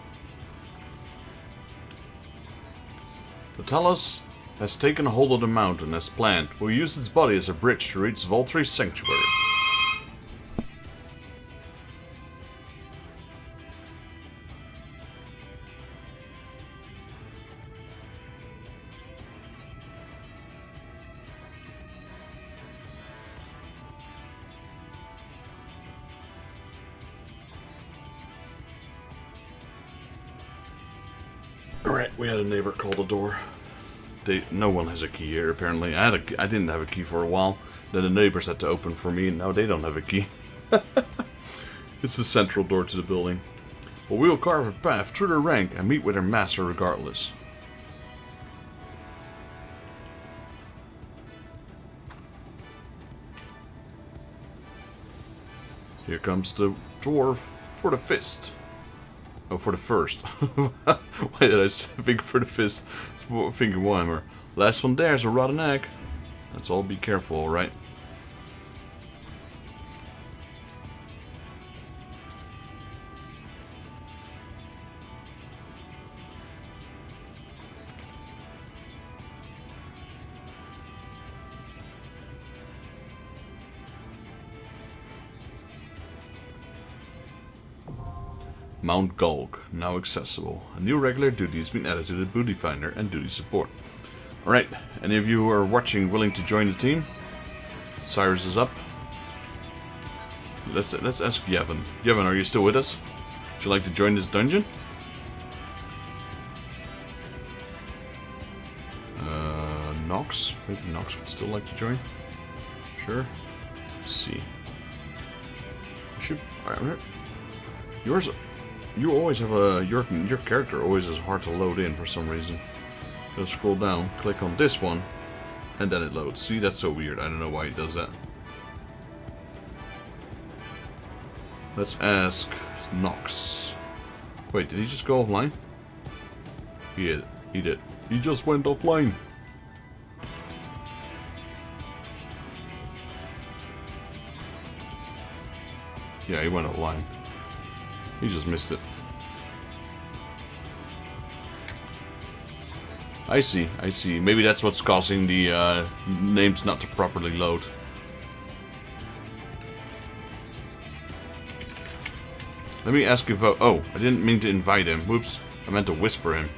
The Talus has taken a hold of the mountain as planned. We'll use its body as a bridge to reach Voltry's sanctuary. Alright, we had a neighbor call the door. No one has a key here, apparently. I didn't have a key for a while. Then the neighbors had to open for me, and now they don't have a key. It's the central door to the building. But we will carve a path through the rank and meet with our master regardless. Here comes the dwarf for the fist. Oh, for the first. Why did I think for the fist? Thinking Warhammer. Last one there is a rotten egg. Let's all be careful, alright? Mount Gulg, now accessible. A new regular duty has been added to the Booty Finder and Duty Support. Alright, any of you who are watching willing to join the team? Cyrus is up. Let's ask Yevon. Yevon, are you still with us? Would you like to join this dungeon? Nox? Maybe Nox would still like to join? Sure. Let's see. Alright. You always have your character always is hard to load in for some reason. Just scroll down, click on this one, and then it loads. See, that's so weird. I don't know why it does that. Let's ask Nox. Wait, did he just go offline? He did. He just went offline. Yeah, he went offline. He just missed it. I see. Maybe that's what's causing the names not to properly load. Let me ask if... oh, I didn't mean to invite him. Whoops. I meant to whisper him.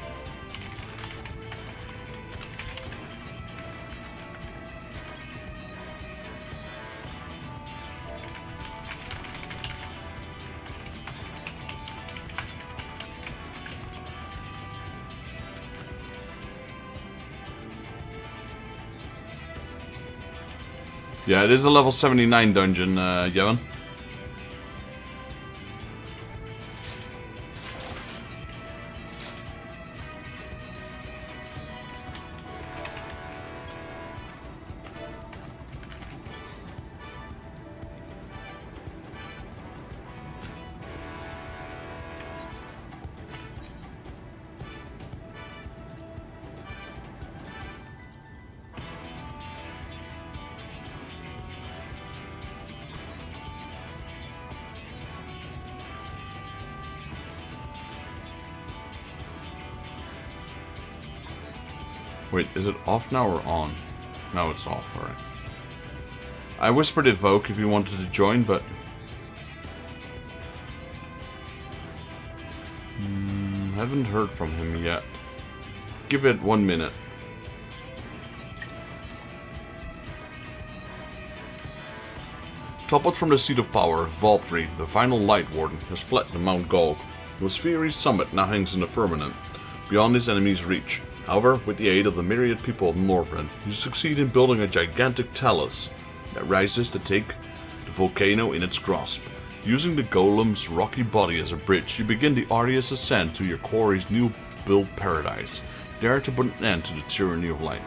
Yeah, it is a level 79 dungeon, Yevon. Wait, is it off now or on? No, it's off, alright. I whispered Evoke if you wanted to join, but... haven't heard from him yet. Give it 1 minute. Toppled from the seat of power, Valtteri, the final Light Warden, has fled to Mount Gulg, whose fiery summit now hangs in the firmament, beyond his enemy's reach. However, with the aid of the myriad people of Northrend, you succeed in building a gigantic talus that rises to take the volcano in its grasp. Using the golem's rocky body as a bridge, you begin the arduous ascent to your quarry's new-built paradise, there to put an end to the tyranny of light.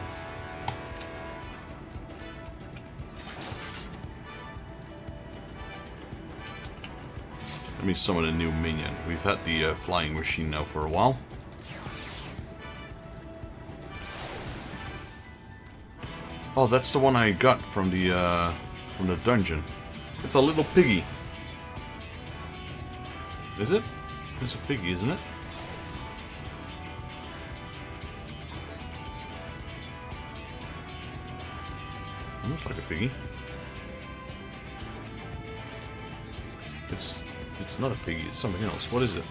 Let me summon a new minion. We've had the flying machine now for a while. Oh, that's the one I got from the dungeon. It's a little piggy. Is it? It's a piggy, isn't it? Looks like a piggy. It's not a piggy, it's something else. What is it?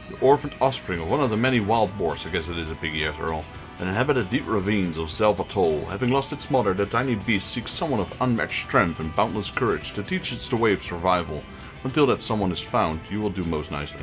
The orphaned offspring of one of the many wild boars, I guess it is a piggy after all, that inhabit the deep ravines of Zelvatol. Having lost its mother, the tiny beast seeks someone of unmatched strength and boundless courage to teach it the way of survival. Until that someone is found, you will do most nicely.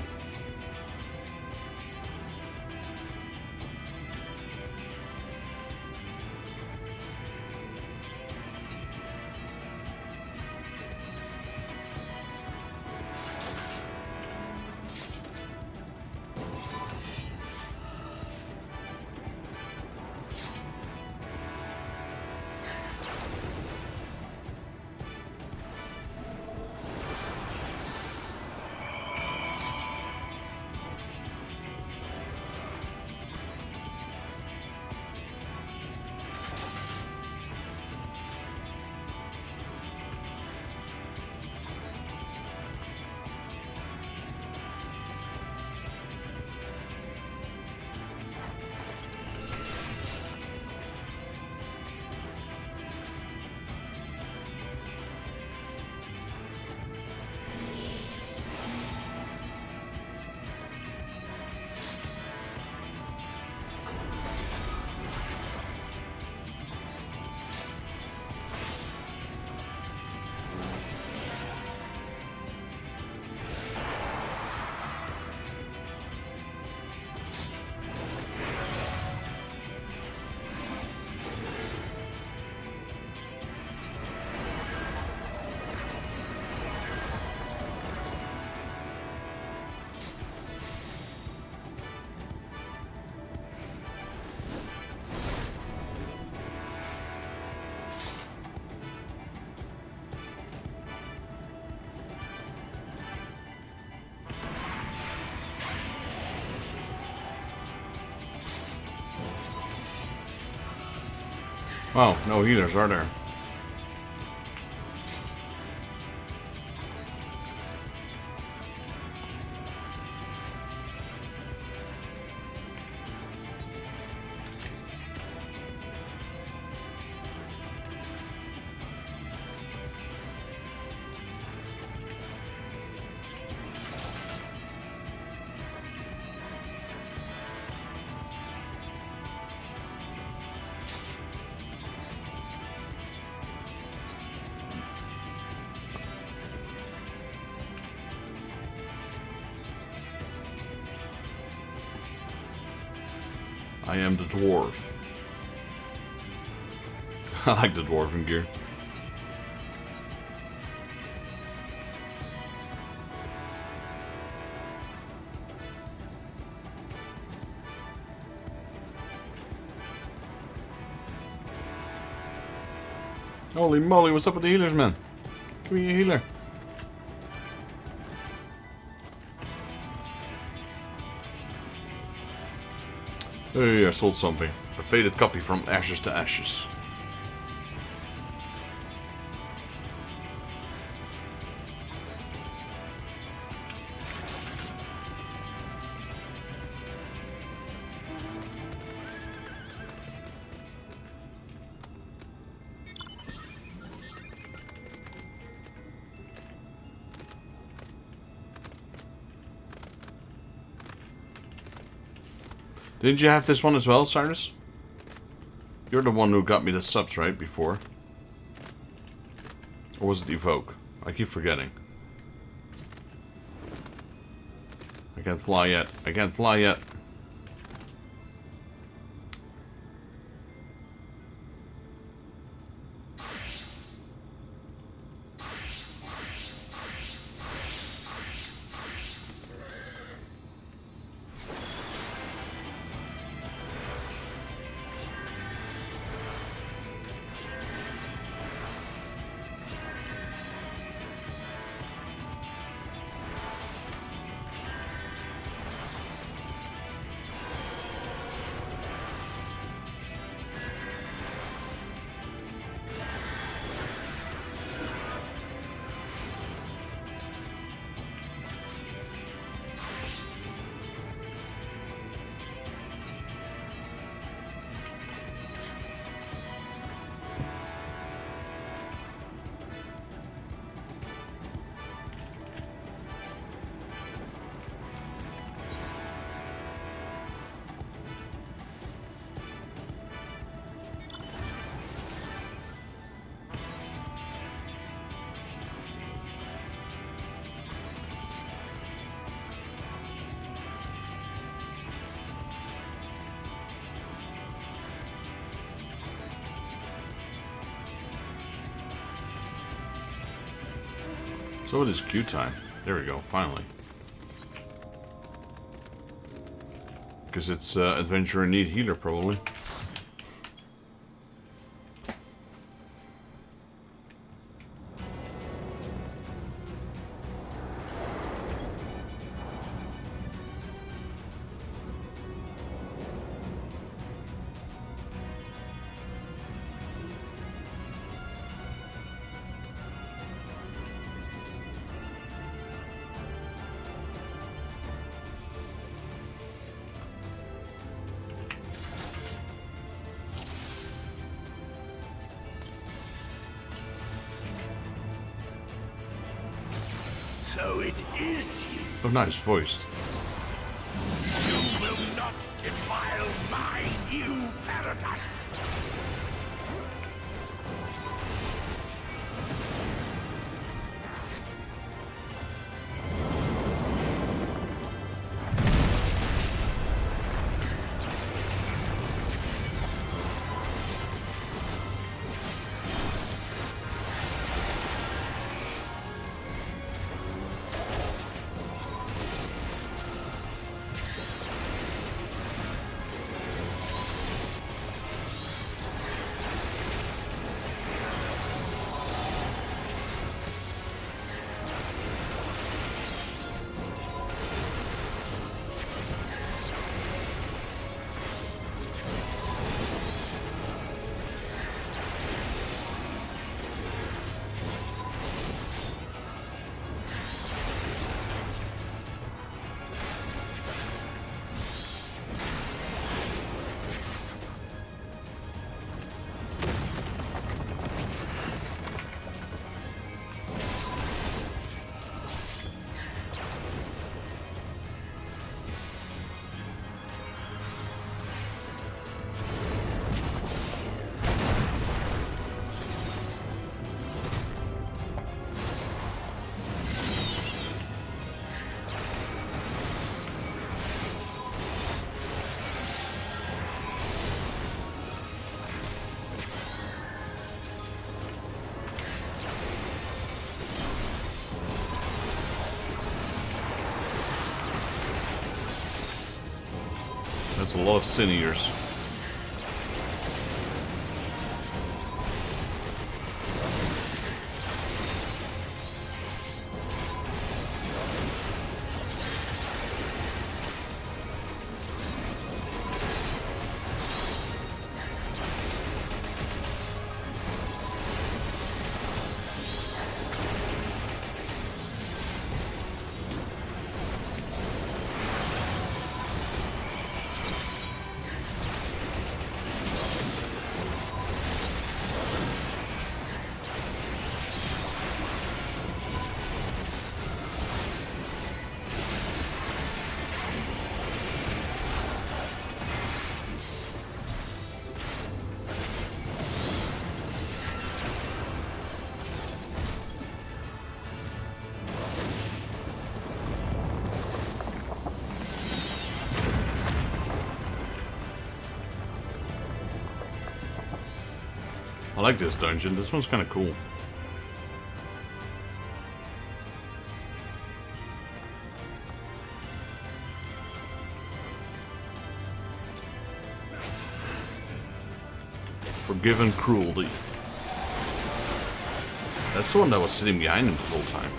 Wow, no healers are there. I am the dwarf. I like the dwarven gear. Holy moly, what's up with the healers, man? Give me a healer. Hey, I sold something. A faded copy from ashes to ashes. Didn't you have this one as well, Cyrus? You're the one who got me the subs, right, before? Or was it Evoke? I keep forgetting. I can't fly yet. I can't fly yet. So it is queue time. There we go, finally. Because it's adventure in need healer, probably.
So it is you.
Oh, nice voiced.
You will not defile my new paradise.
That's a lot of sin ears. I like this dungeon. This one's kind of cool. Forgiven cruelty. That's the one that was sitting behind him the whole time.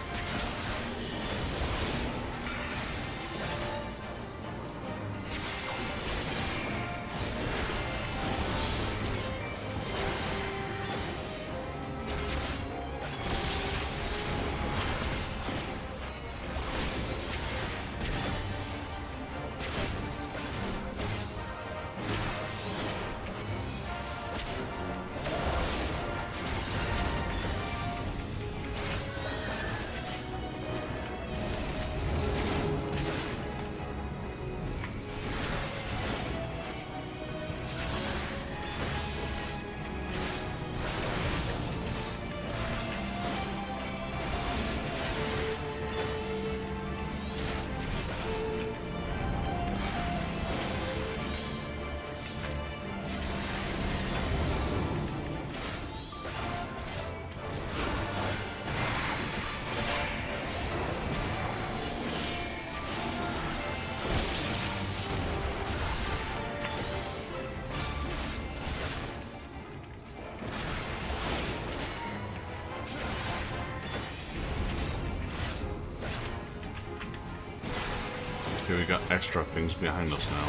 Okay, we got extra things behind us now.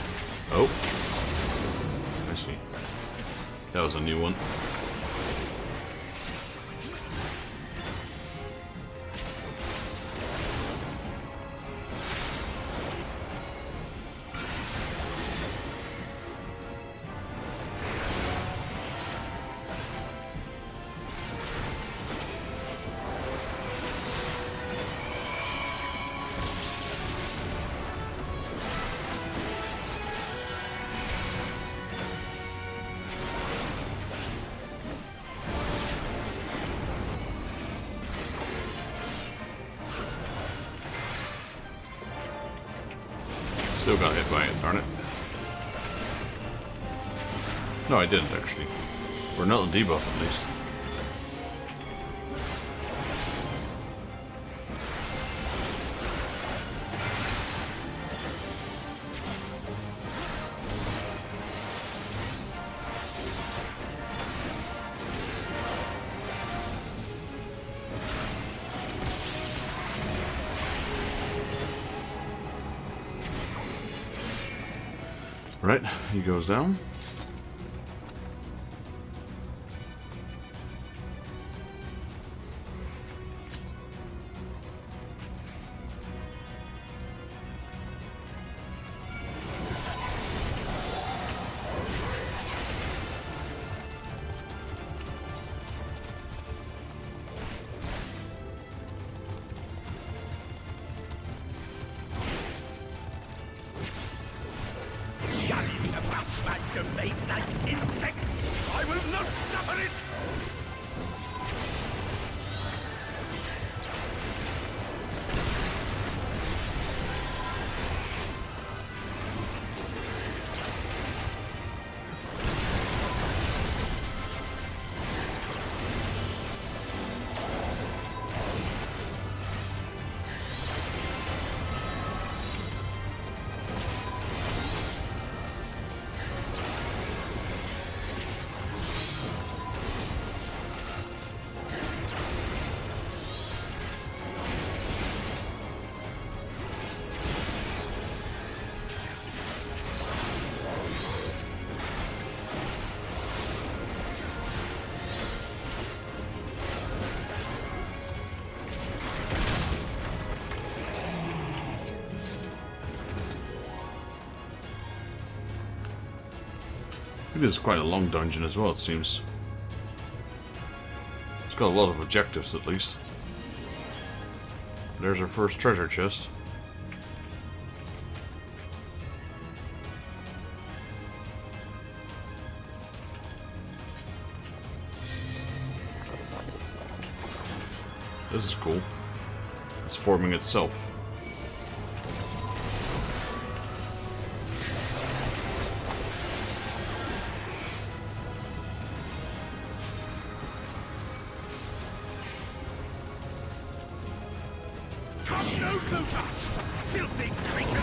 Oh. I see. That was a new one. Still got hit by it, darn it. No, I didn't actually. We're not on debuff at least. Right, he goes down. this is quite a long dungeon as well, it seems. It's got a lot of objectives, at least. There's our first treasure chest. This is cool. It's forming itself.
Come no closer, filthy creature!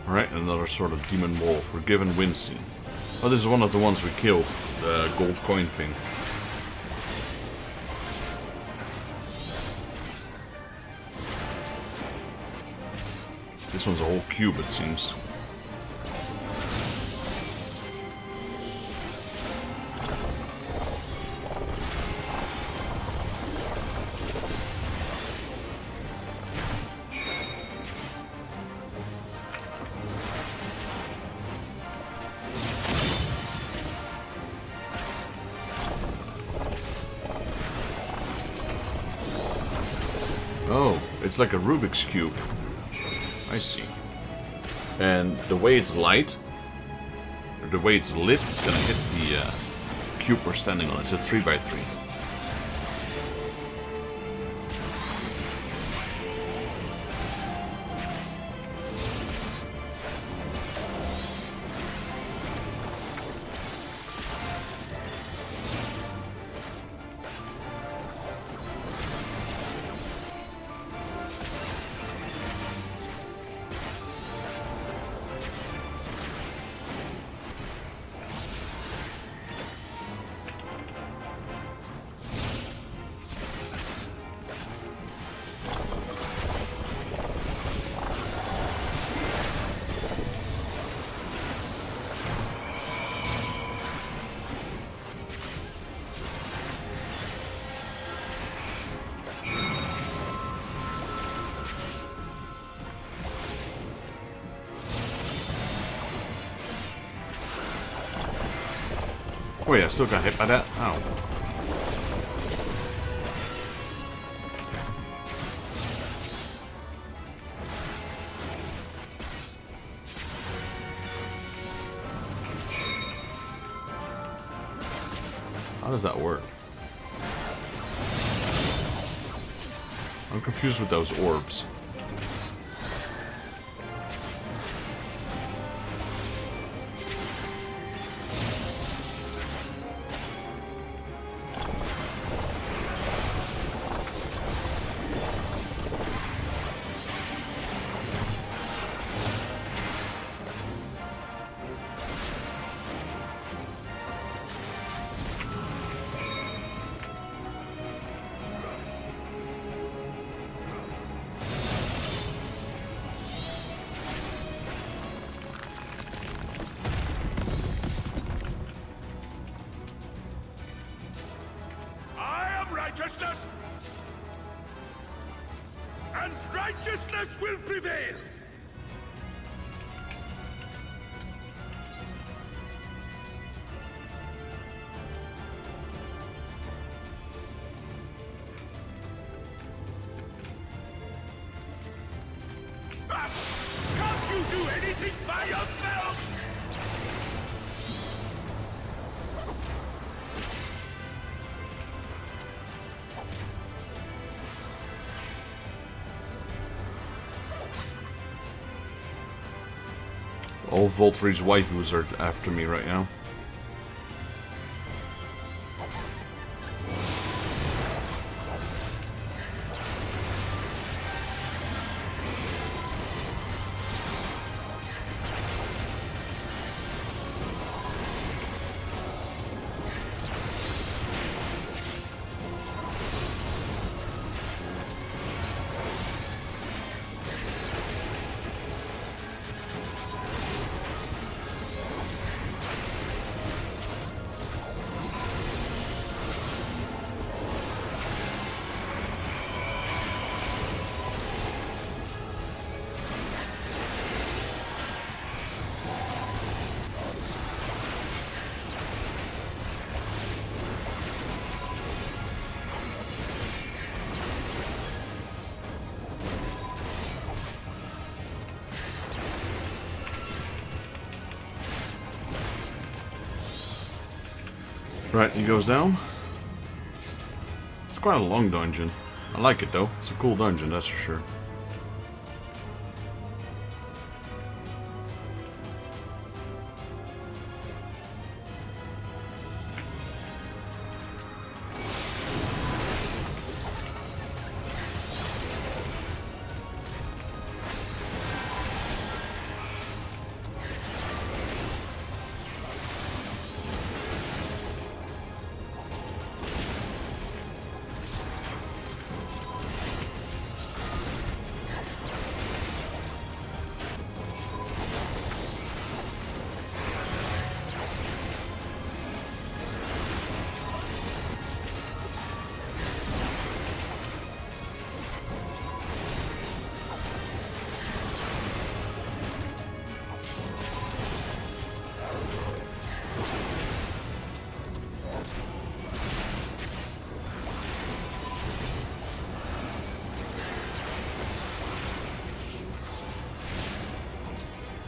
Alright, another sort of demon wolf. We're given Wincy. Oh, this is one of the ones we killed. The gold coin thing. This one's a whole cube, it seems. Oh, it's like a Rubik's Cube. I see. And the way it's light, or the way it's lit, it's gonna hit the cube we're standing on. It's a 3x3. Wait, I still got hit by that? Ow. How does that work? I'm confused with those orbs.
Righteousness! And righteousness will prevail! Can't you do anything by yourself?
All Voltree's waifus are after me right now. Right, he goes down. It's quite a long dungeon. I like it though. It's a cool dungeon, that's for sure.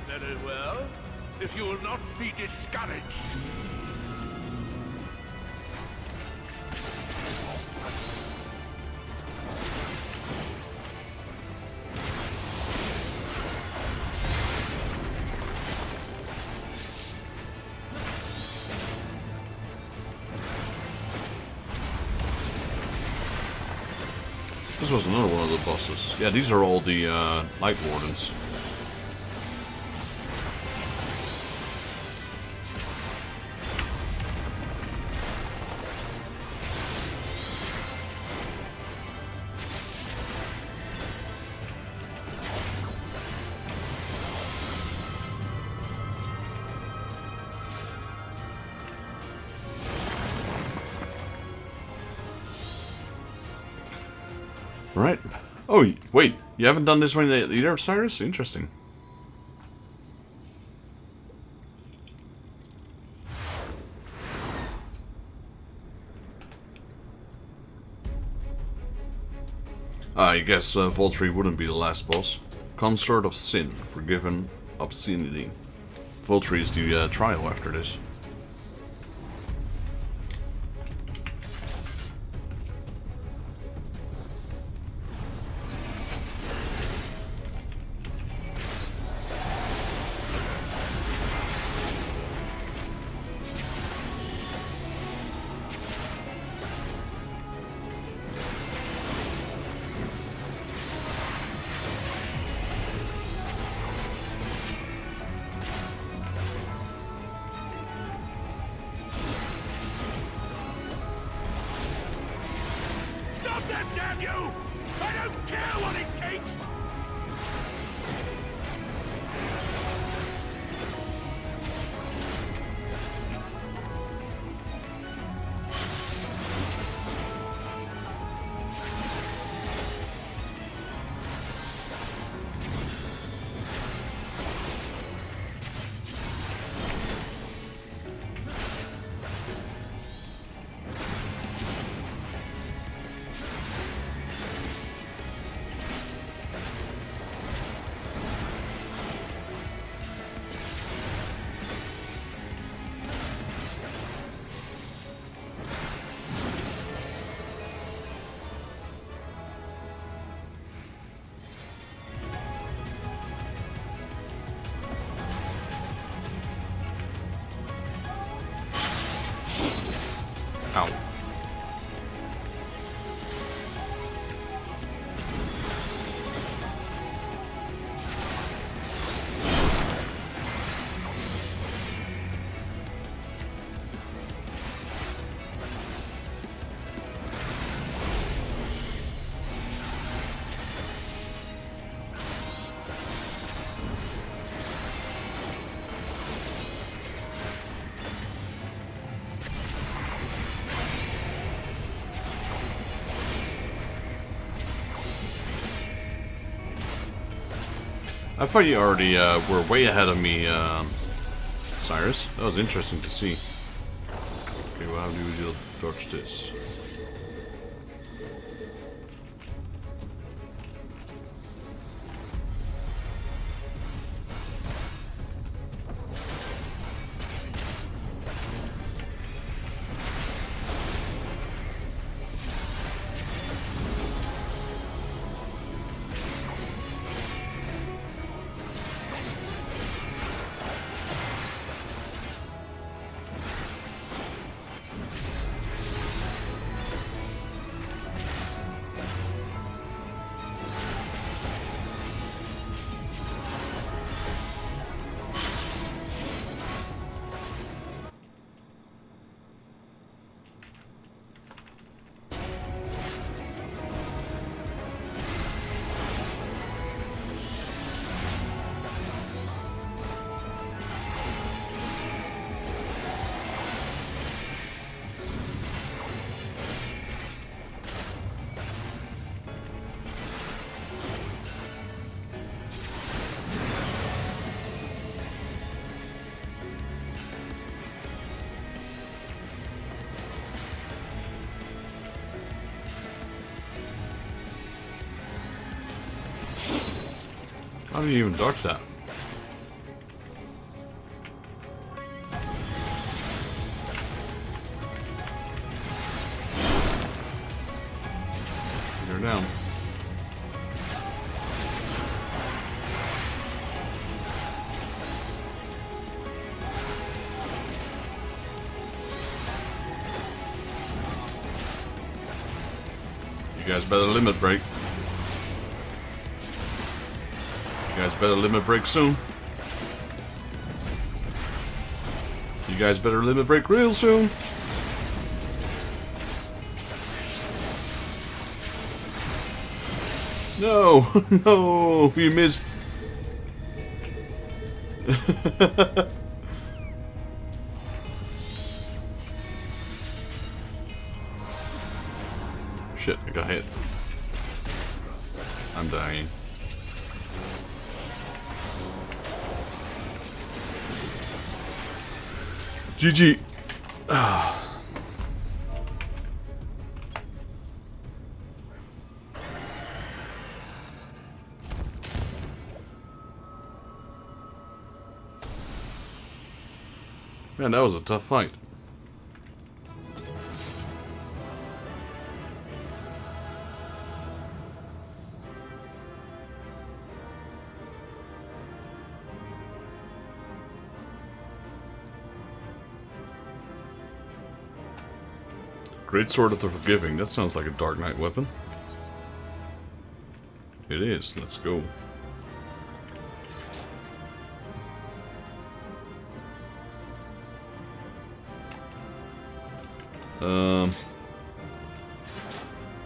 Very well, if you will not be discouraged.
This was another one of the bosses. Yeah, these are all the Night Wardens. Right. Oh, wait. You haven't done this one either, Cyrus? Interesting. I guess Voltree wouldn't be the last boss. Consort of Sin, Forgiven Obscenity. Voltree is the trial after this.
Stop them, damn you! I don't care what it takes!
I thought you already were way ahead of me, Cyrus. That was interesting to see. Okay, well, how do we dodge this? How do you even dodge that? You're down. You guys better limit break. You guys better limit break soon. You guys better limit break real soon. No, no, we missed. Shit, I got hit. I'm dying. GG. Man, that was a tough fight. Great Sword of the Forgiving. That sounds like a Dark Knight weapon. It is. Let's go.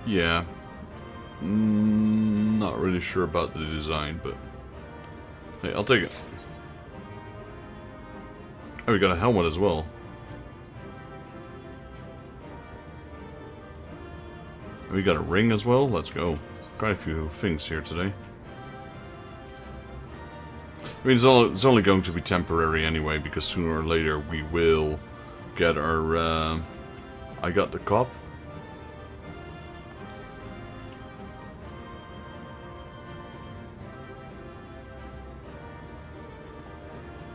Yeah. Not really sure about the design, but hey, I'll take it. Oh, we got a helmet as well. We got a ring as well. Let's go. Quite a few things here today. I mean, it's only going to be temporary anyway, because sooner or later we will get our. I got the cop.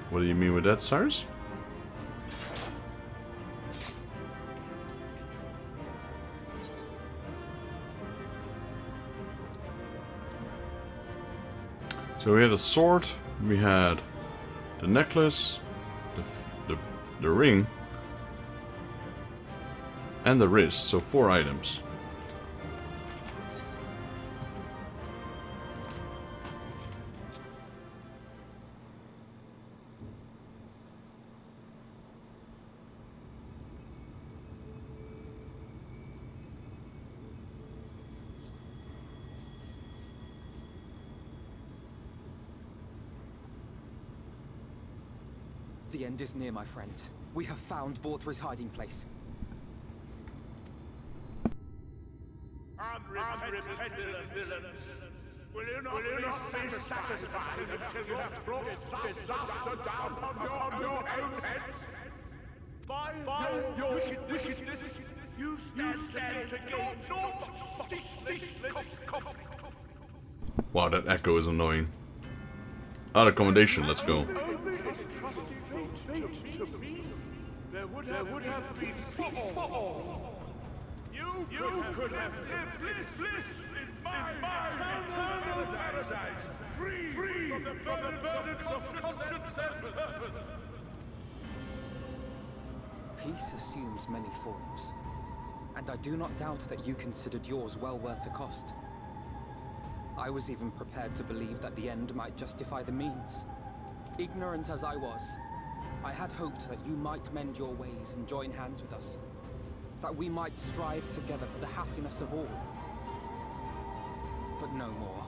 What do you mean with that, Cyrus? So we had a sword, we had the necklace, the ring, and the wrist. So 4 items.
The end is near, my friends. We have found Vorthra's hiding place.
Unrepentant villains! Will you not be satisfied until you have brought disaster down upon your own heads? By your wickedness, you stand to gain naught but ceaseless conflict.
Wow, that echo is annoying. Out of accommodation, let's go.
There would have been peace for all. You could have lived bliss in my eternal paradise, free from the burdens of conscience and purpose.
Peace assumes many forms, and I do not doubt that you considered yours well worth the cost. I was even prepared to believe that the end might justify the means. Ignorant as I was, I had hoped that you might mend your ways and join hands with us. That we might strive together for the happiness of all. But no more.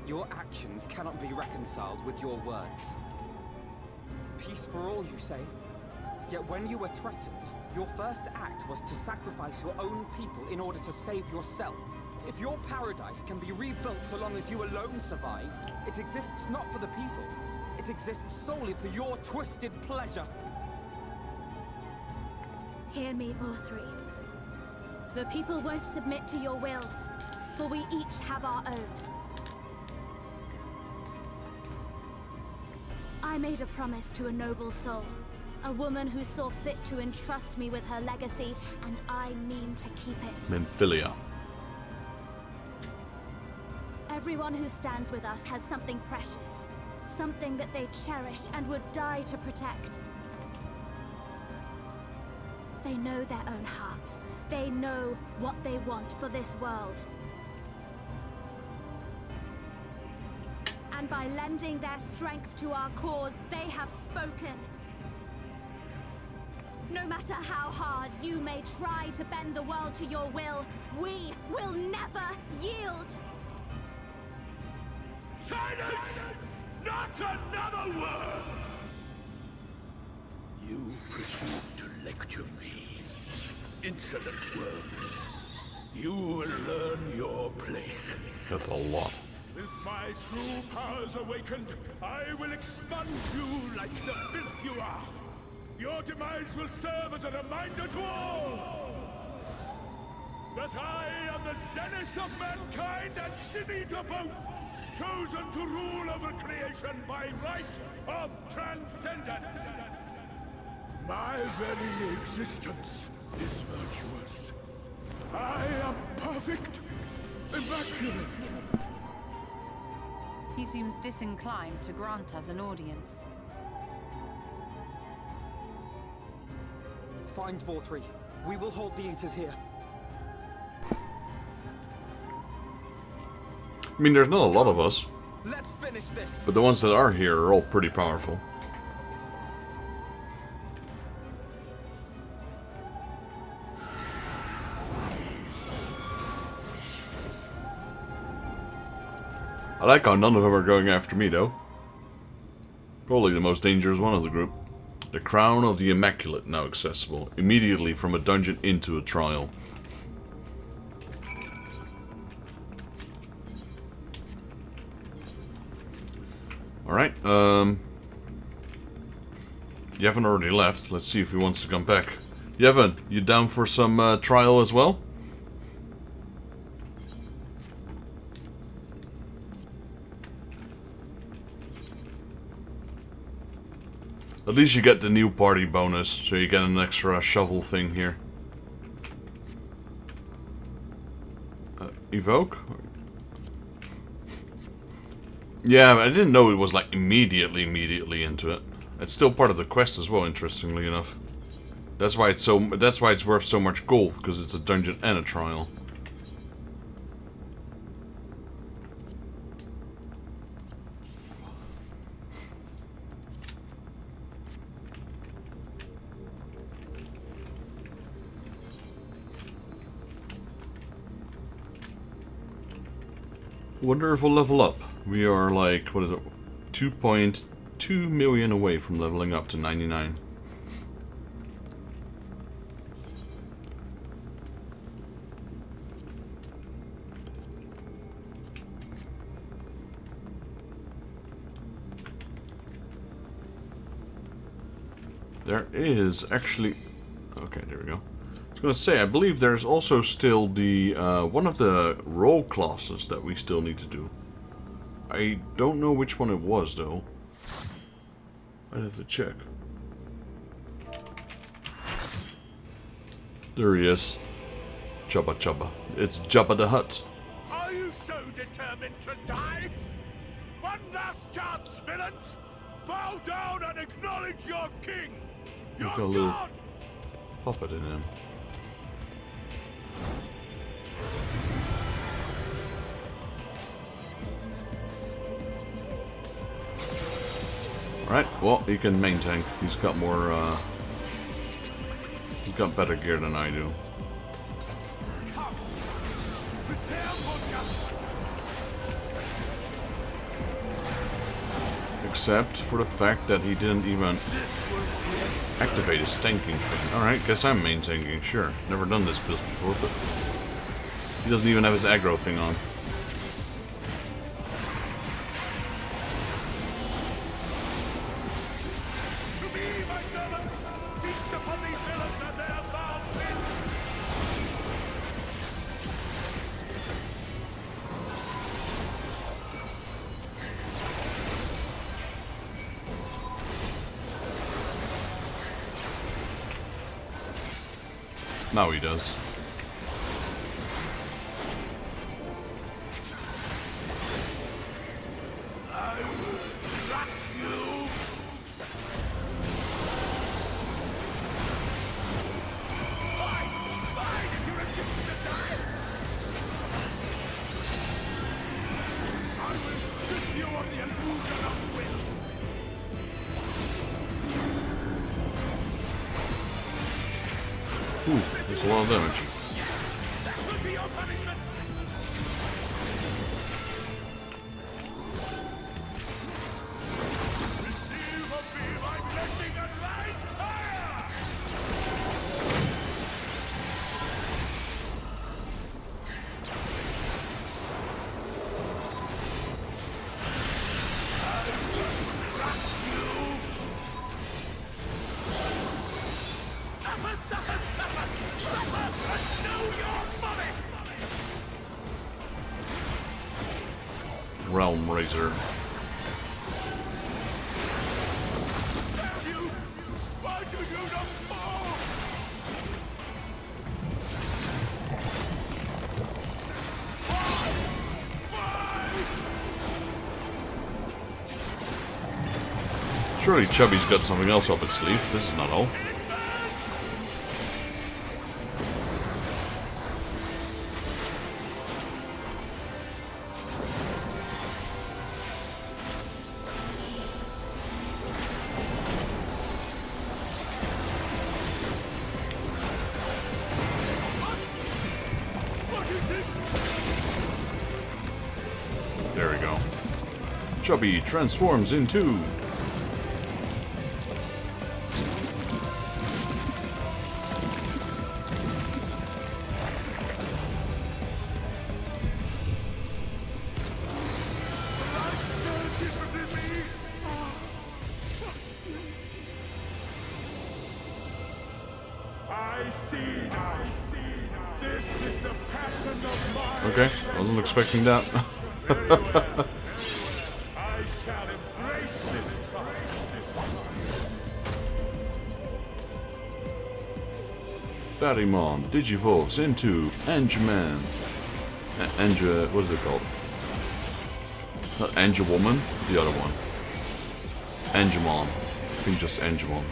Your actions cannot be reconciled with your words. Peace for all, you say? Yet when you were threatened, your first act was to sacrifice your own people in order to save yourself. If your paradise can be rebuilt so long as you alone survive, it exists not for the people. It exists solely for your twisted pleasure.
Hear me, Vorthri. The people won't submit to your will, for we each have our own. I made a promise to a noble soul, a woman who saw fit to entrust me with her legacy, and I mean to keep it.
Menphilia.
Everyone who stands with us has something precious, something that they cherish and would die to protect. They know their own hearts. They know what they want for this world. And by lending their strength to our cause, they have spoken. No matter how hard you may try to bend the world to your will, we will never yield!
Silence! Not another word! You presume to lecture me. Insolent worms. You will learn your place.
That's a lot.
With my true powers awakened, I will expunge you like the filth you are. Your demise will serve as a reminder to all that I am the zenith of mankind and Shinita both, chosen to rule over creation by right of transcendence. My very existence is virtuous. I am perfect, immaculate.
He seems disinclined to grant us an audience.
Find Vorthri. We will hold the Eaters here.
I mean, there's not a lot of us,
Let's finish this.
but the ones that are here are all pretty powerful. I like how none of them are going after me, though. Probably the most dangerous one of the group. The Crown of the Immaculate now accessible, immediately from a dungeon into a trial. Alright, Yevon already left. Let's see if he wants to come back. Yevon, you down for some trial as well? At least you get the new party bonus, so you get an extra shovel thing here. Evoke? Yeah, I didn't know it was like immediately into it. It's still part of the quest as well, interestingly enough. That's why it's worth so much gold, because it's a dungeon and a trial. Wonder if we'll level up. We are like, what is it? 2.2 million away from leveling up to 99. There is actually... Okay, there we go. I was gonna say, I believe there's also still the one of the role classes that we still need to do. I don't know which one it was, though. I'd have to check. There he is. Jabba Jabba. It's Jabba the Hutt.
Are you so determined to die? One last chance, villains! Bow down and acknowledge your king! Your
Got a little
god!
puppet in him. Alright, well, he can main tank. He's got more, he's got better gear than I do.
Prepare for justice!
Except for the fact that he didn't even activate his tanking thing. Alright, guess I'm main tanking, sure. Never done this build before, but he doesn't even have his aggro thing on.
To me, my servants! Feast upon these villains and their foul sins!
Now he does.
I will crush you! Fine! Fine! If you refuse to die! I will strip you of the illusion of will!
Ooh, that's a lot of damage.
That could be your punishment! Receive of me my blessing and rise higher! Suffer, suffer, suffer! Suffer and know your folly!
Realm Razor.
Damn you! Why do you not fall?
Surely Chubby's got something else up his sleeve. This is not all.
What is this?
There we go. Chubby transforms into...
I see now. This is the passion of my...
Okay, wasn't expecting that.
Very well. I shall embrace this trial.
Pharimon digivolves into Angeman. What is it called? Not Angewoman, the other one. Angemon. I think just Angemon.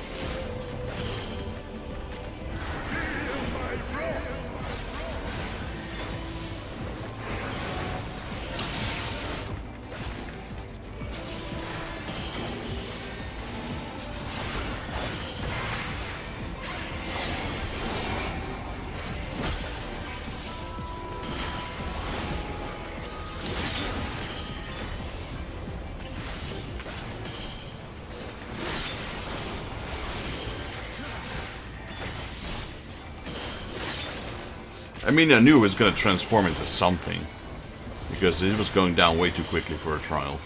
I mean, I knew it was going to transform into something, because it was going down way too quickly for a trial.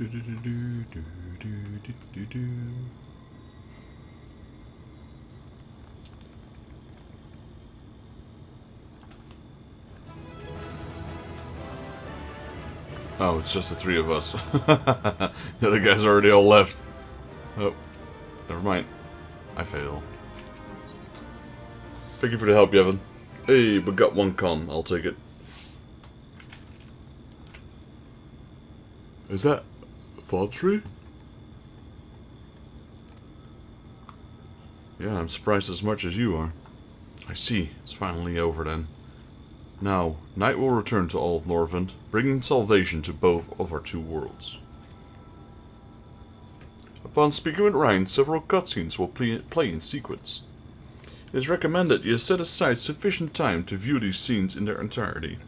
Do do do do do do do do. Oh, it's just the three of us. The other guys already all left. Oh, never mind. I fail. Thank you for the help, Yevon. Hey, we got one con. I'll take it. Is that Fodfree? Yeah, I'm surprised as much as you are. I see. It's finally over then. Now, night will return to all of Norvend, bringing salvation to both of our two worlds. Upon speaking with Ryan, several cutscenes will play in sequence. It is recommended you set aside sufficient time to view these scenes in their entirety.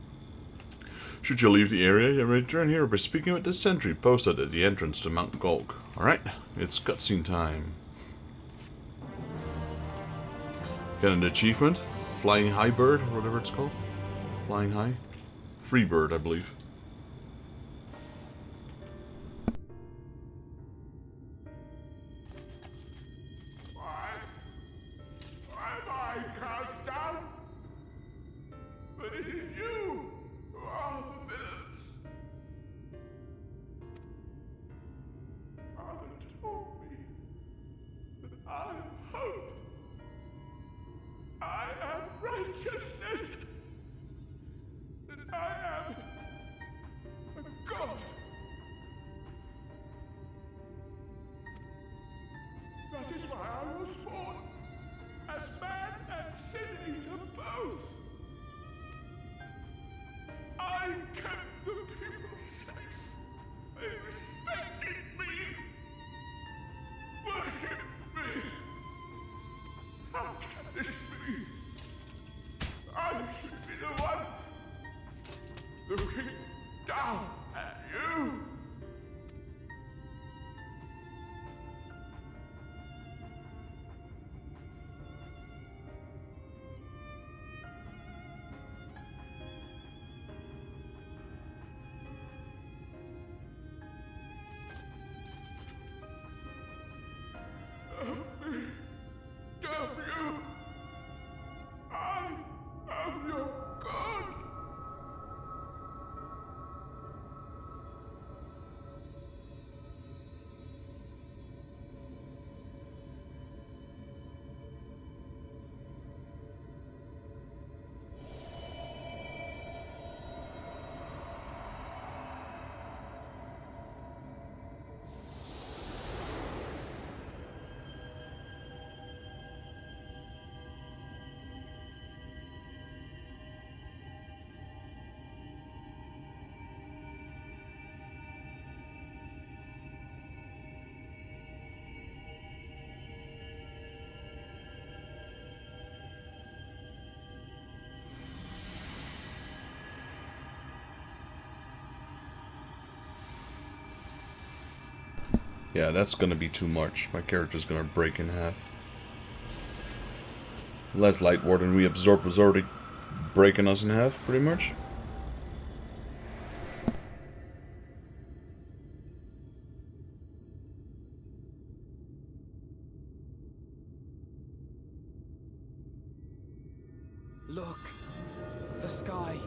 Should you leave the area, you return here by speaking with the sentry posted at the entrance to Mount Gulk. Alright, it's cutscene time. Get an achievement? Flying High Bird, or whatever it's called. Flying High? Free Bird, I believe.
Why am I cast down? But it is you who are the villains. Father told me that I am hope. I am righteousness. That I am a god. That is why I was born, as man and sin eater both. I kept the people safe. They respected me, worshipped me. How can this be? I should be the one looking down at you. Help me. Damn you. I am your god.
Yeah, that's gonna be too much. My character's gonna break in half. Less light warden we absorb was already breaking us in half, pretty much.
Look, the sky.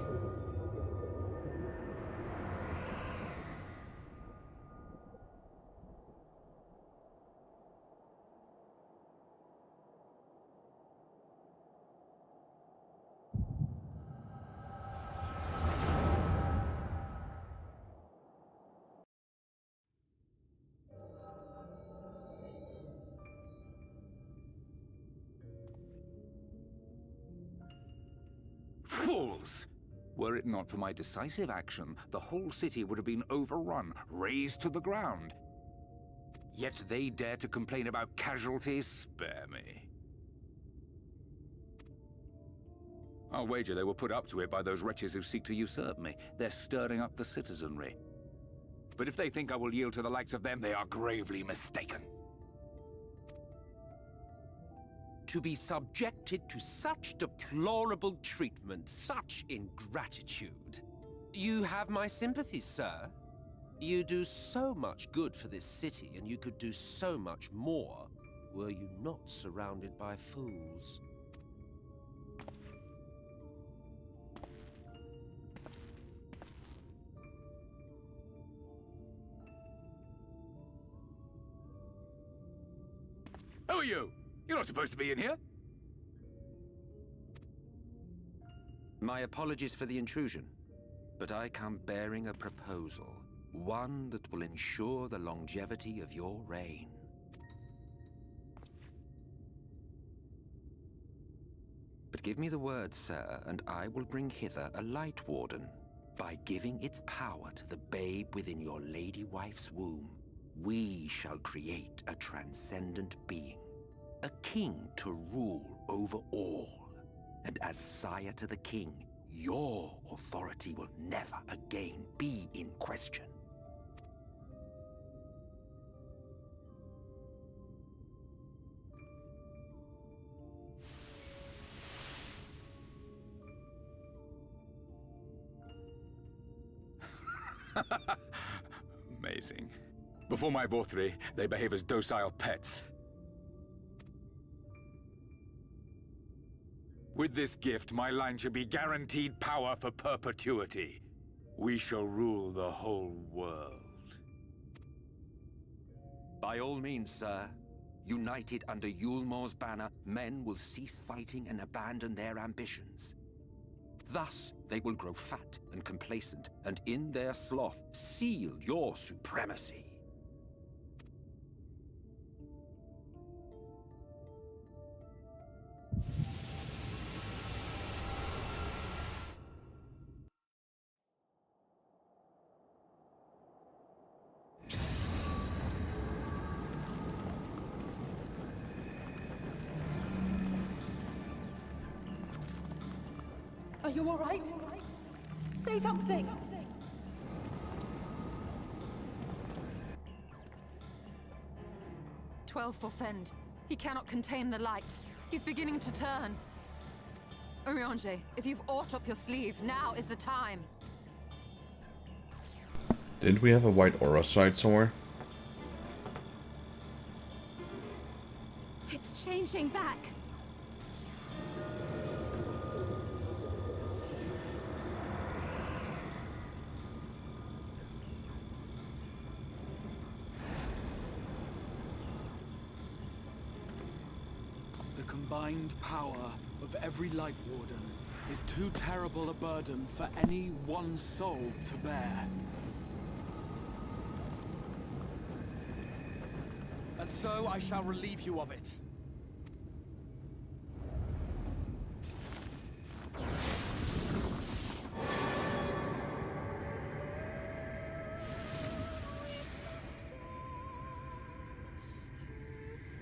Fools! Were it not for my decisive action, the whole city would have been overrun, razed to the ground. Yet they dare to complain about casualties? Spare me. I'll wager they were put up to it by those wretches who seek to usurp me. They're stirring up the citizenry. But if they think I will yield to the likes of them, they are gravely mistaken.
To be subjected to such deplorable treatment, such ingratitude. You have my sympathies, sir. You do so much good for this city, and you could do so much more were you not surrounded by fools.
Who are you? You're not supposed to be in here.
My apologies for the intrusion, but I come bearing a proposal. One that will ensure the longevity of your reign. But give me the word, sir, and I will bring hither a light warden. By giving its power to the babe within your lady wife's womb, we shall create a transcendent being. A king to rule over all. And as sire to the king, your authority will never again be in question.
Amazing. Before my Vorthri, they behave as docile pets. With this gift, my line should be guaranteed power for perpetuity. We shall rule the whole world.
By all means, sir. United under Yulmor's banner, men will cease fighting and abandon their ambitions. Thus, they will grow fat and complacent, and in their sloth, seal your supremacy.
Are you all right? Say something!
"12 for Fend. He cannot contain the light. He's beginning to turn. Eorzea, if you've aught up your sleeve, now is the time."
Didn't we have a white aura site somewhere?
It's changing back.
The combined power of every Light Warden is too terrible a burden for any one soul to bear. And so I shall relieve you of it.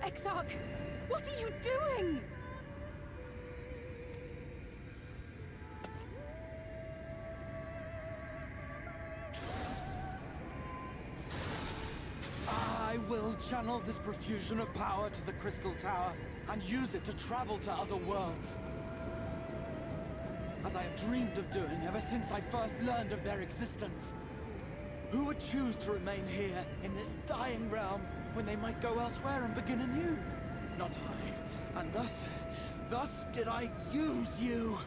Exarch! What are you doing?
I will
will channel this profusion of power to the Crystal Tower and use it to travel to other worlds. As I have dreamed of doing ever since I first learned of their existence. Who would choose to remain here in this dying realm when they might go elsewhere and begin anew? Not I. And thus did I use you.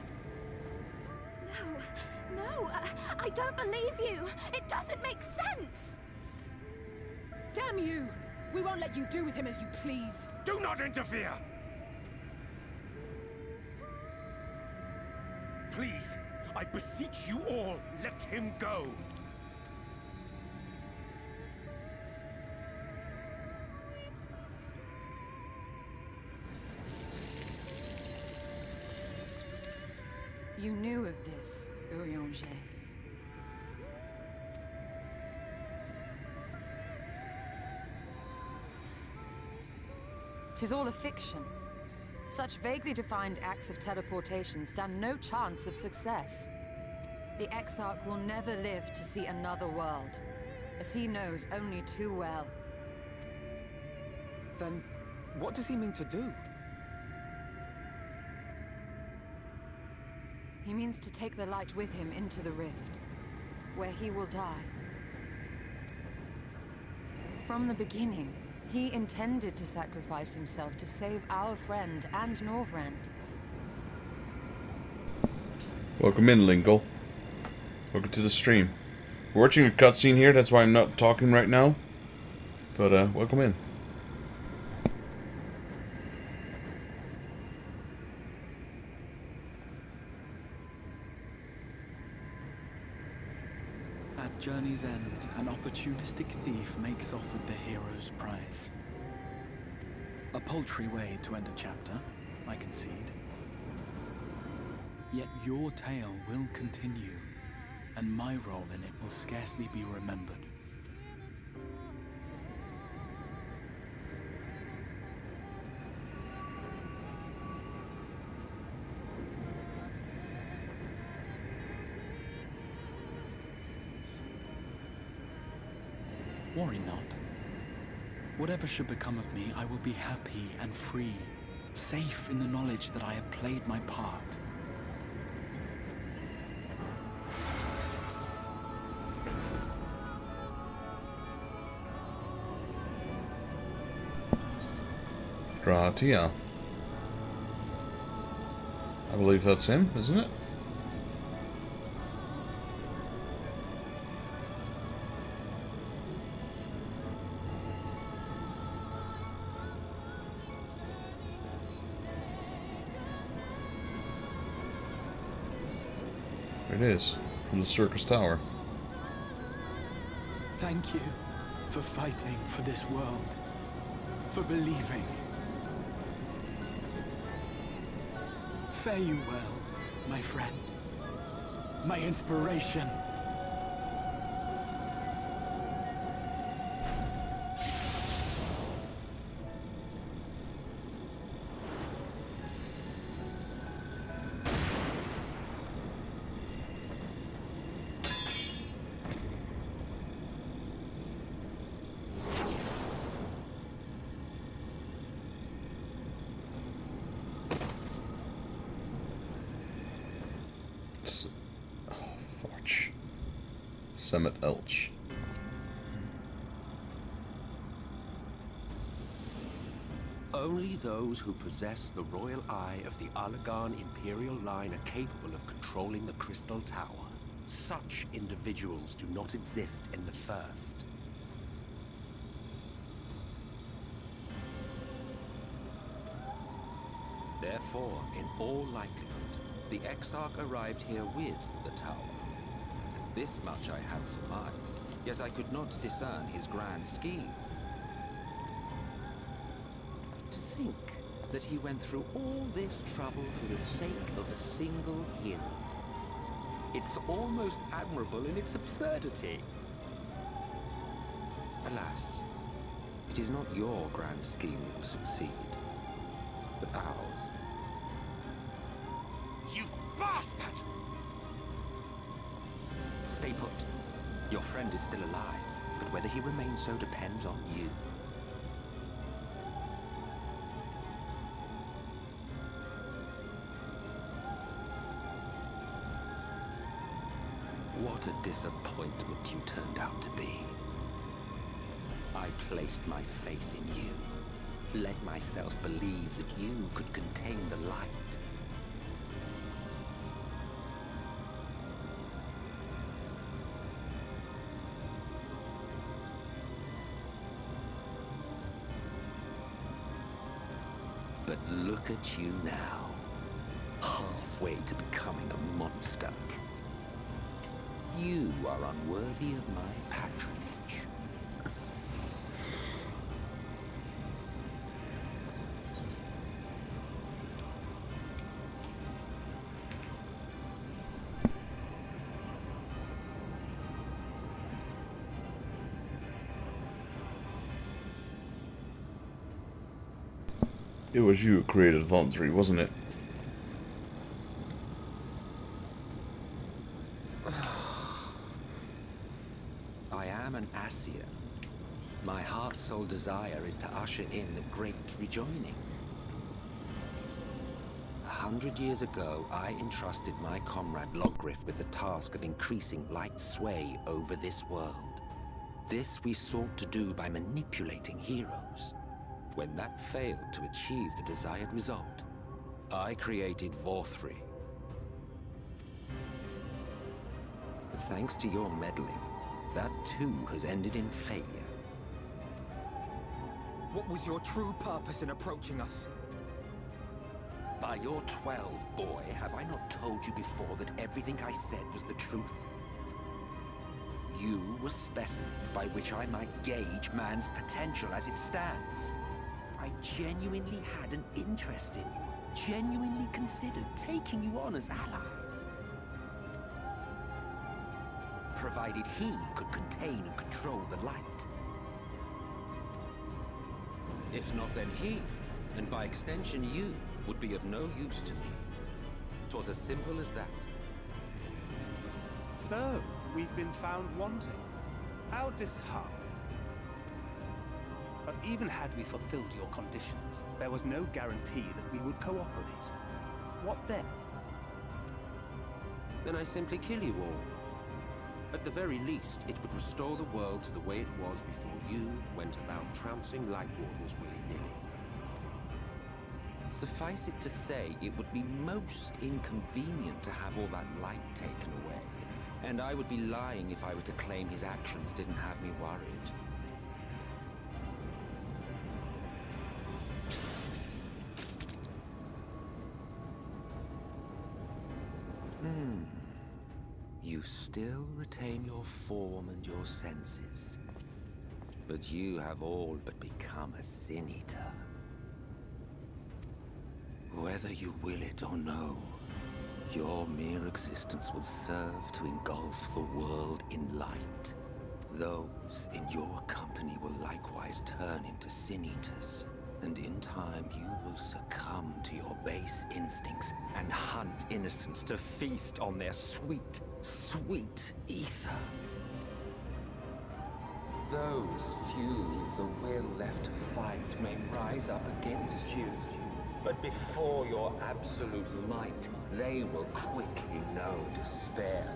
No, I don't believe you. It doesn't make sense.
Damn you! We won't let you do with him as you please.
Do not interfere! Please, I beseech you all, let him go!
You knew of this, Eorzea. 'Tis all a fiction. Such vaguely defined acts of teleportation stand no chance of success. The Exarch will never live to see another world, as he knows only too well.
Then, what does he mean to do?
He means to take the light with him into the rift, where he will die. From the beginning, he intended to sacrifice himself to save our friend and Norvrend.
Welcome in, Linkle. Welcome to the stream. We're watching a cutscene here, that's why I'm not talking right now. But, welcome in.
At journey's end, an opportunistic thief makes off with the hero's prize. A paltry way to end a chapter, I concede. Yet your tale will continue, and my role in it will scarcely be remembered. Worry not. Whatever should become of me, I will be happy and free, safe in the knowledge that I have played my part.
Gratia. I believe that's him, isn't it? It is, from the Circus Tower.
Thank you for fighting for this world, for believing. Fare you well, my friend, my inspiration.
Seventh Elch.
Only those who possess the royal eye of the Allagan Imperial line are capable of controlling the Crystal Tower. Such individuals do not exist in the First. Therefore, in all likelihood, the Exarch arrived here with the tower. This much I had surmised, yet I could not discern his grand scheme. To think that he went through all this trouble for the sake of a single hero. It's almost admirable in its absurdity. Alas, it is not your grand scheme that will succeed, but ours.
You bastard!
Stay put. Your friend is still alive, but whether he remains so depends on you. What a disappointment you turned out to be. I placed my faith in you. Let myself believe that you could contain the light. But look at you now, halfway to becoming a monster. You are unworthy of my patronage.
It was you who created Voluntary, wasn't it?
I am an Asir. My heart's sole desire is to usher in the great rejoining. 100 years ago, I entrusted my comrade Logriff with the task of increasing light's sway over this world. This we sought to do by manipulating heroes. When that failed to achieve the desired result, I created Vorthri. But thanks to your meddling, that too has ended in failure.
What was your true purpose in approaching us?
By your 12, boy, have I not told you before that everything I said was the truth? You were specimens by which I might gauge man's potential as it stands. I genuinely had an interest in you, genuinely considered taking you on as allies. Provided he could contain and control the light. If not, then he, and by extension you, would be of no use to me. 'Twas as simple as that.
So, we've been found wanting. How disheartening. But even had we fulfilled your conditions, there was no guarantee that we would cooperate. What then?
Then I simply kill you all. At the very least, it would restore the world to the way it was before you went about trouncing Light Wardens willy-nilly. Suffice it to say, it would be most inconvenient to have all that light taken away. And I would be lying if I were to claim his actions didn't have me worried. You still retain your form and your senses. But you have all but become a Sin Eater. Whether you will it or no, your mere existence will serve to engulf the world in light. Those in your company will likewise turn into Sin Eaters. And in time, you will succumb to your base instincts and hunt innocents to feast on their sweet, sweet ether. Those few with the will left to fight may rise up against you. But before your absolute might, they will quickly know despair.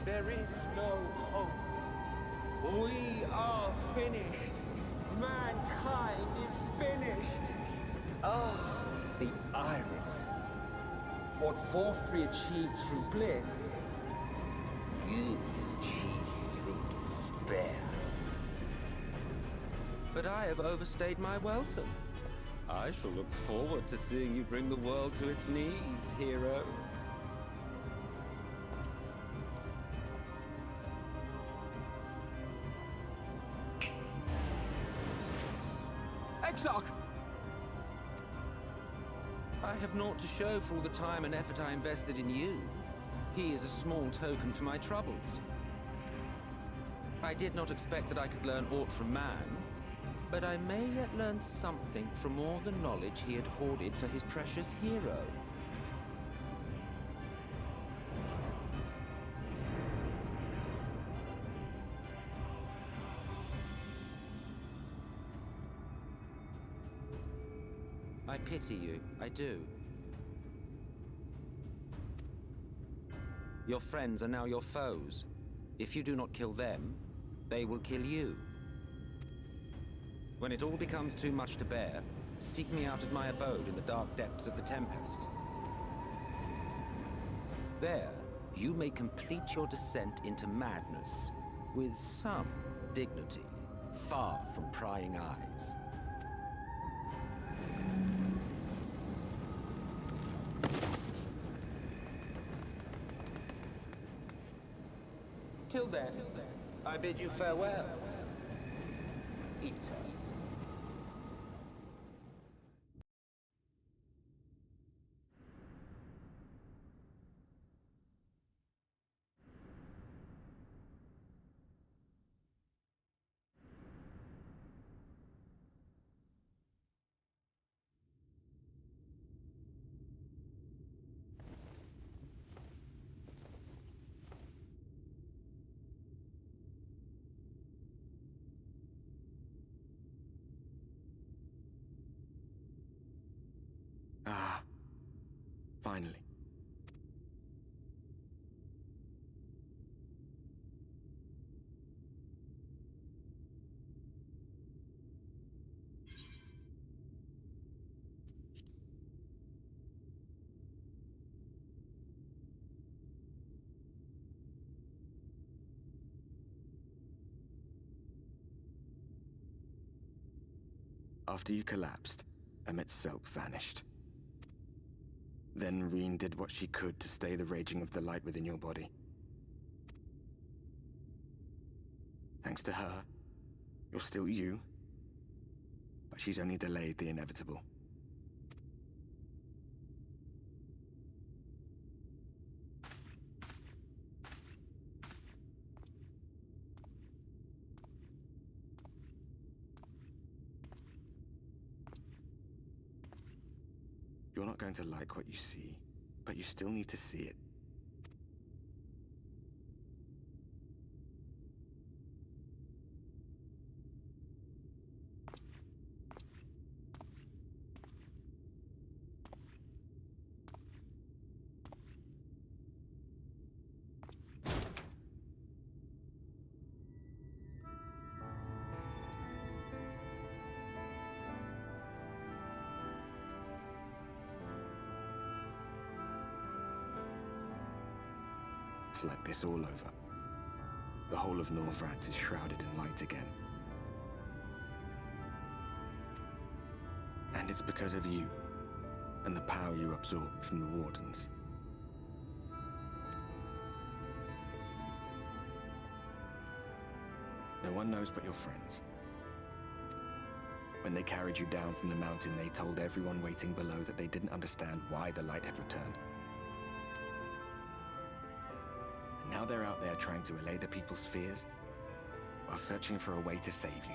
There is no hope. We are finished. Mankind is finished. Ah, the irony. What Vorthri achieved through bliss, you achieved through despair.
But I have overstayed my welcome. I shall look forward to seeing you bring the world to its knees, hero.
Exarch!
I have naught to show for all the time and effort I invested in you. He is a small token for my troubles. I did not expect that I could learn aught from man, but I may yet learn something from all the knowledge he had hoarded for his precious hero. I pity pity you, I do. Your friends are now your foes. If you do not kill them, they will kill you. When it all becomes too much to bear, seek me out at my abode in the dark depths of the Tempest. There, you may complete your descent into madness with some dignity, far from prying eyes.
Till then, I bid you farewell, Eater.
Ah, finally. After you collapsed, Emmet's self vanished. Then Reen did what she could to stay the raging of the light within your body. Thanks to her, you're still you, but she's only delayed the inevitable. You're not going to like what you see, but you still need to see it. It's like this all over. The whole of Norvrant is shrouded in light again. And it's because of you, and the power you absorb from the Wardens. No one knows but your friends. When they carried you down from the mountain, they told everyone waiting below that they didn't understand why the light had returned. Now they're out there trying to allay the people's fears, while searching for a way to save you.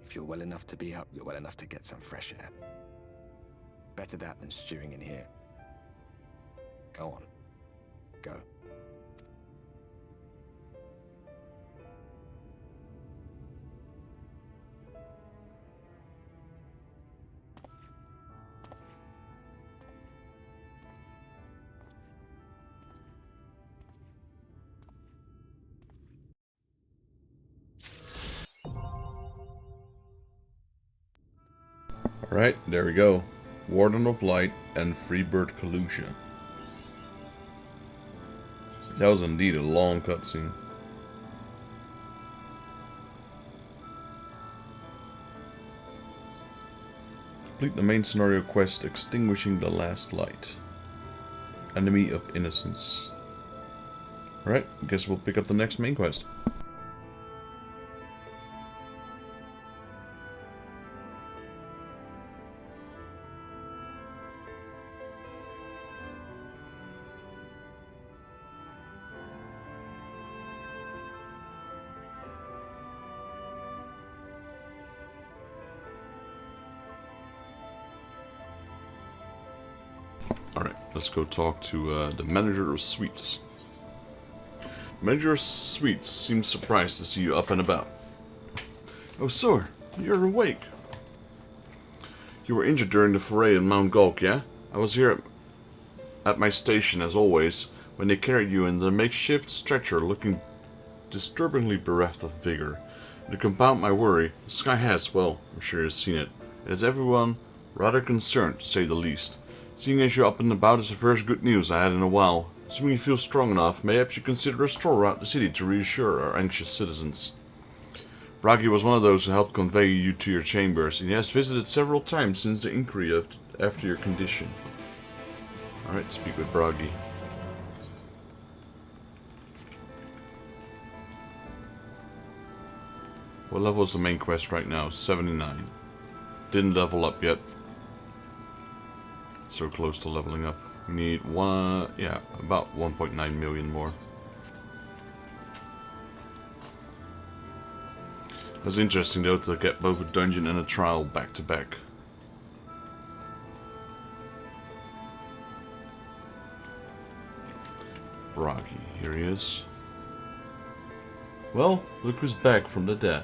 If you're well enough to be up, you're well enough to get some fresh air. Better that than stewing in here. Go on. Go.
Alright, there we go. Warden of Light and Freebird Collusion. That was indeed a long cutscene. Complete the main scenario quest, Extinguishing the Last Light. Enemy of Innocence. Alright, guess we'll pick up the next main quest. let's go talk to the manager of suites. Manager of suites seems surprised to see you up and about. Oh, sir, you're awake. You were injured during the foray in Mount Gulk, yeah? I was here at my station, as always, when they carried you in the makeshift stretcher, looking disturbingly bereft of vigor. To compound my worry, the sky has, well, I'm sure you've seen it. It has everyone rather concerned, to say the least. Seeing as you're up and about is the first good news I had in a while. Assuming you feel strong enough, mayhaps you consider a stroll around the city to reassure our anxious citizens. Bragi was one of those who helped convey you to your chambers, and he has visited several times since the inquiry after your condition. Alright, speak with Bragi. What level is the main quest right now? 79. Didn't level up yet. So close to leveling up. We need about 1.9 million more. That's interesting though, to get both a dungeon and a trial back to back. Bragi, here he is. Well, look who's back from the dead.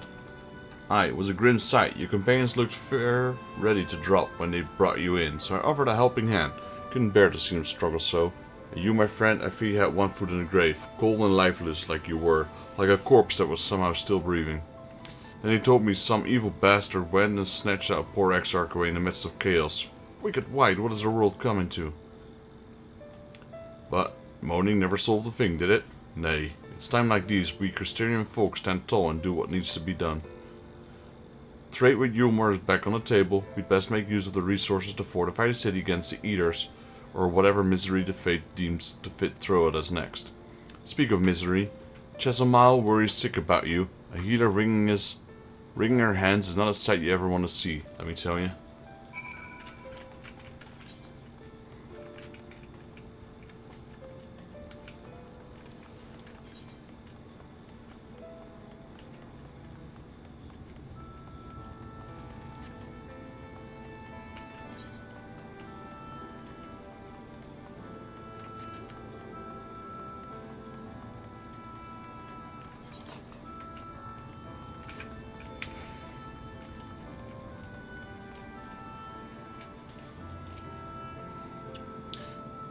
Aye, it was a grim sight. Your companions looked fair ready to drop when they brought you in, so I offered a helping hand. Couldn't bear to see them struggle so. And you, my friend, I fear you had one foot in the grave, cold and lifeless like you were, like a corpse that was somehow still breathing. Then he told me some evil bastard went and snatched that poor exarch away in the midst of chaos. Wicked white, what is the world coming to? But moaning never solved a thing, did it? Nay, it's time like these we Christian folk stand tall and do what needs to be done. Trade with Yulmar is back on the table. We'd best make use of the resources to fortify the city against the Eaters, or whatever misery the fate deems to fit throw at us next. Speak of misery, Chesamile worries sick about you. A healer wringing her hands is not a sight you ever want to see, let me tell you.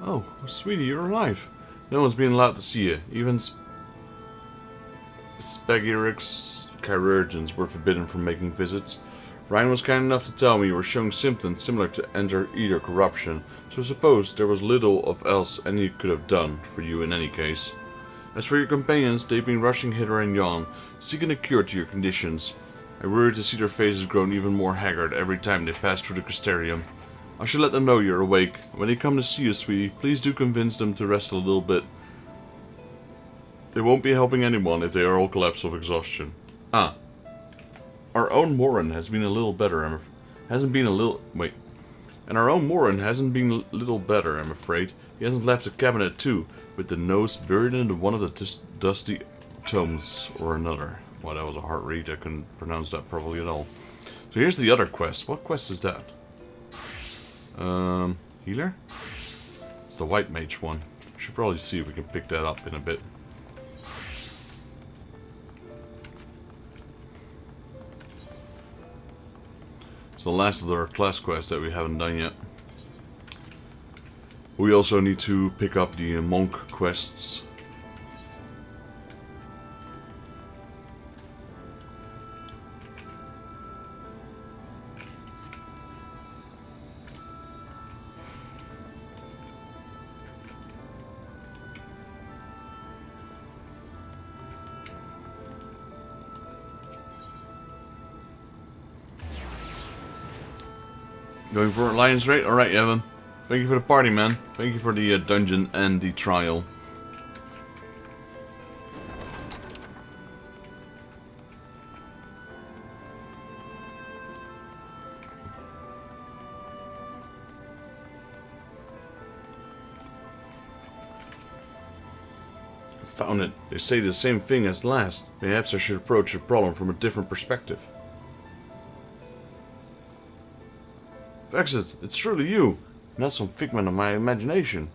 Oh, sweetie, you're alive. No one's been allowed to see you. Even Spagirix chirurgeons were forbidden from making visits. Ryan was kind enough to tell me you were showing symptoms similar to Ender-Eater corruption, so I suppose there was little of else any could have done for you in any case. As for your companions, they've been rushing hither and yon, seeking a cure to your conditions. I worry to see their faces grown even more haggard every time they pass through the Crystarium. I should let them know you're awake. When they come to see you, sweetie, please do convince them to rest a little bit. They won't be helping anyone if they are all collapsed of exhaustion. Ah. Our own Morin has been a little better, And our own Morin hasn't been a little better, I'm afraid. He hasn't left the cabinet too, with the nose buried into one of the dusty tomes or another. Well, that was a hard read. I couldn't pronounce that properly at all. So here's the other quest. What quest is that? Healer? It's the white mage one. Should probably see if we can pick that up in a bit. It's the last of our class quests that we haven't done yet. We also need to pick up the monk quests. Going for Alliance rate? Alright, Evan. Thank you for the party, man. Thank you for the dungeon and the trial. Found it. They say the same thing as last. Perhaps I should approach the problem from a different perspective. Vexit, it's surely you. not some figment of my imagination.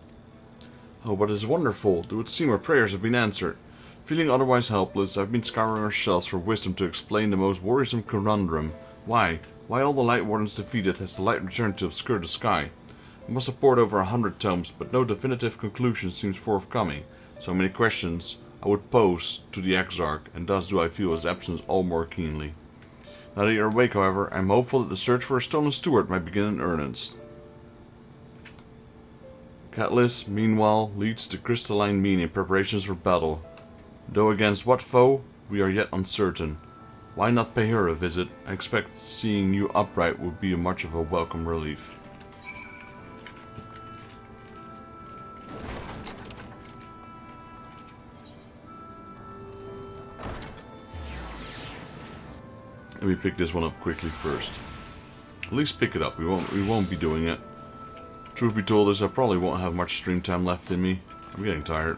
Oh, but it's wonderful. It would seem our prayers have been answered. Feeling otherwise helpless, I've been scouring our shells for wisdom to explain the most worrisome conundrum. Why all the Light Wardens defeated has the light returned to obscure the sky? I must have pored over 100 tomes, but no definitive conclusion seems forthcoming. So many questions I would pose to the Exarch, and thus do I feel his absence all more keenly. Now that you're awake, however, I am hopeful that the search for a stolen steward might begin in earnest. Catelys, meanwhile, leads the crystalline mean in preparations for battle. Though against what foe, we are yet uncertain. Why not pay her a visit? I expect seeing you upright would be much of a welcome relief. Let me pick this one up quickly first. At least pick it up. We won't be doing it. Truth be told, I probably won't have much stream time left in me. I'm getting tired.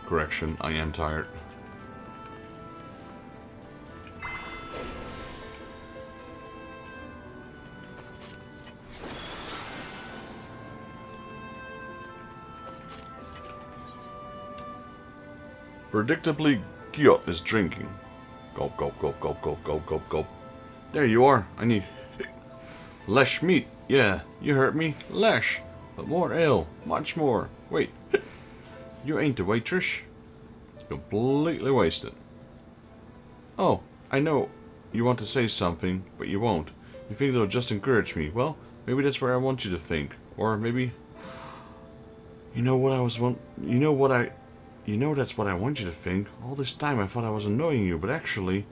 Correction, I am tired. Predictably, Gyot is drinking. Gulp, gulp, gulp, gulp, gulp, gulp, gulp, gulp. There you are. I need less meat. Yeah, you heard me. Less. But more ale. Much more. Wait. You ain't the waitress. Completely wasted. Oh, I know you want to say something, but you won't. You think it'll just encourage me. Well, maybe that's where I want you to think. Or maybe... You know that's what I want you to think. All this time I thought I was annoying you, but actually...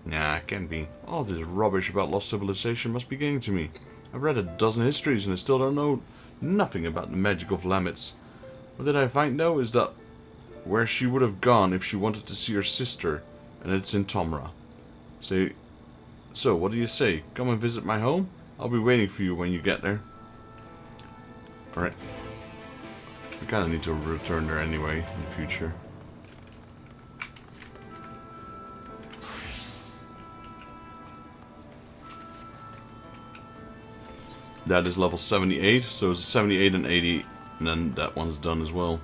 Nah, it can't be. All this rubbish about lost civilization must be getting to me. I've read a dozen histories and I still don't know nothing about the magic of Lamets. What did I find though is that where she would have gone if she wanted to see her sister, and it's in Tomra. So what do you say? Come and visit my home? I'll be waiting for you when you get there. Alright. I kinda need to return there anyway in the future. That is level 78, so it's 78 and 80, and then that one's done as well.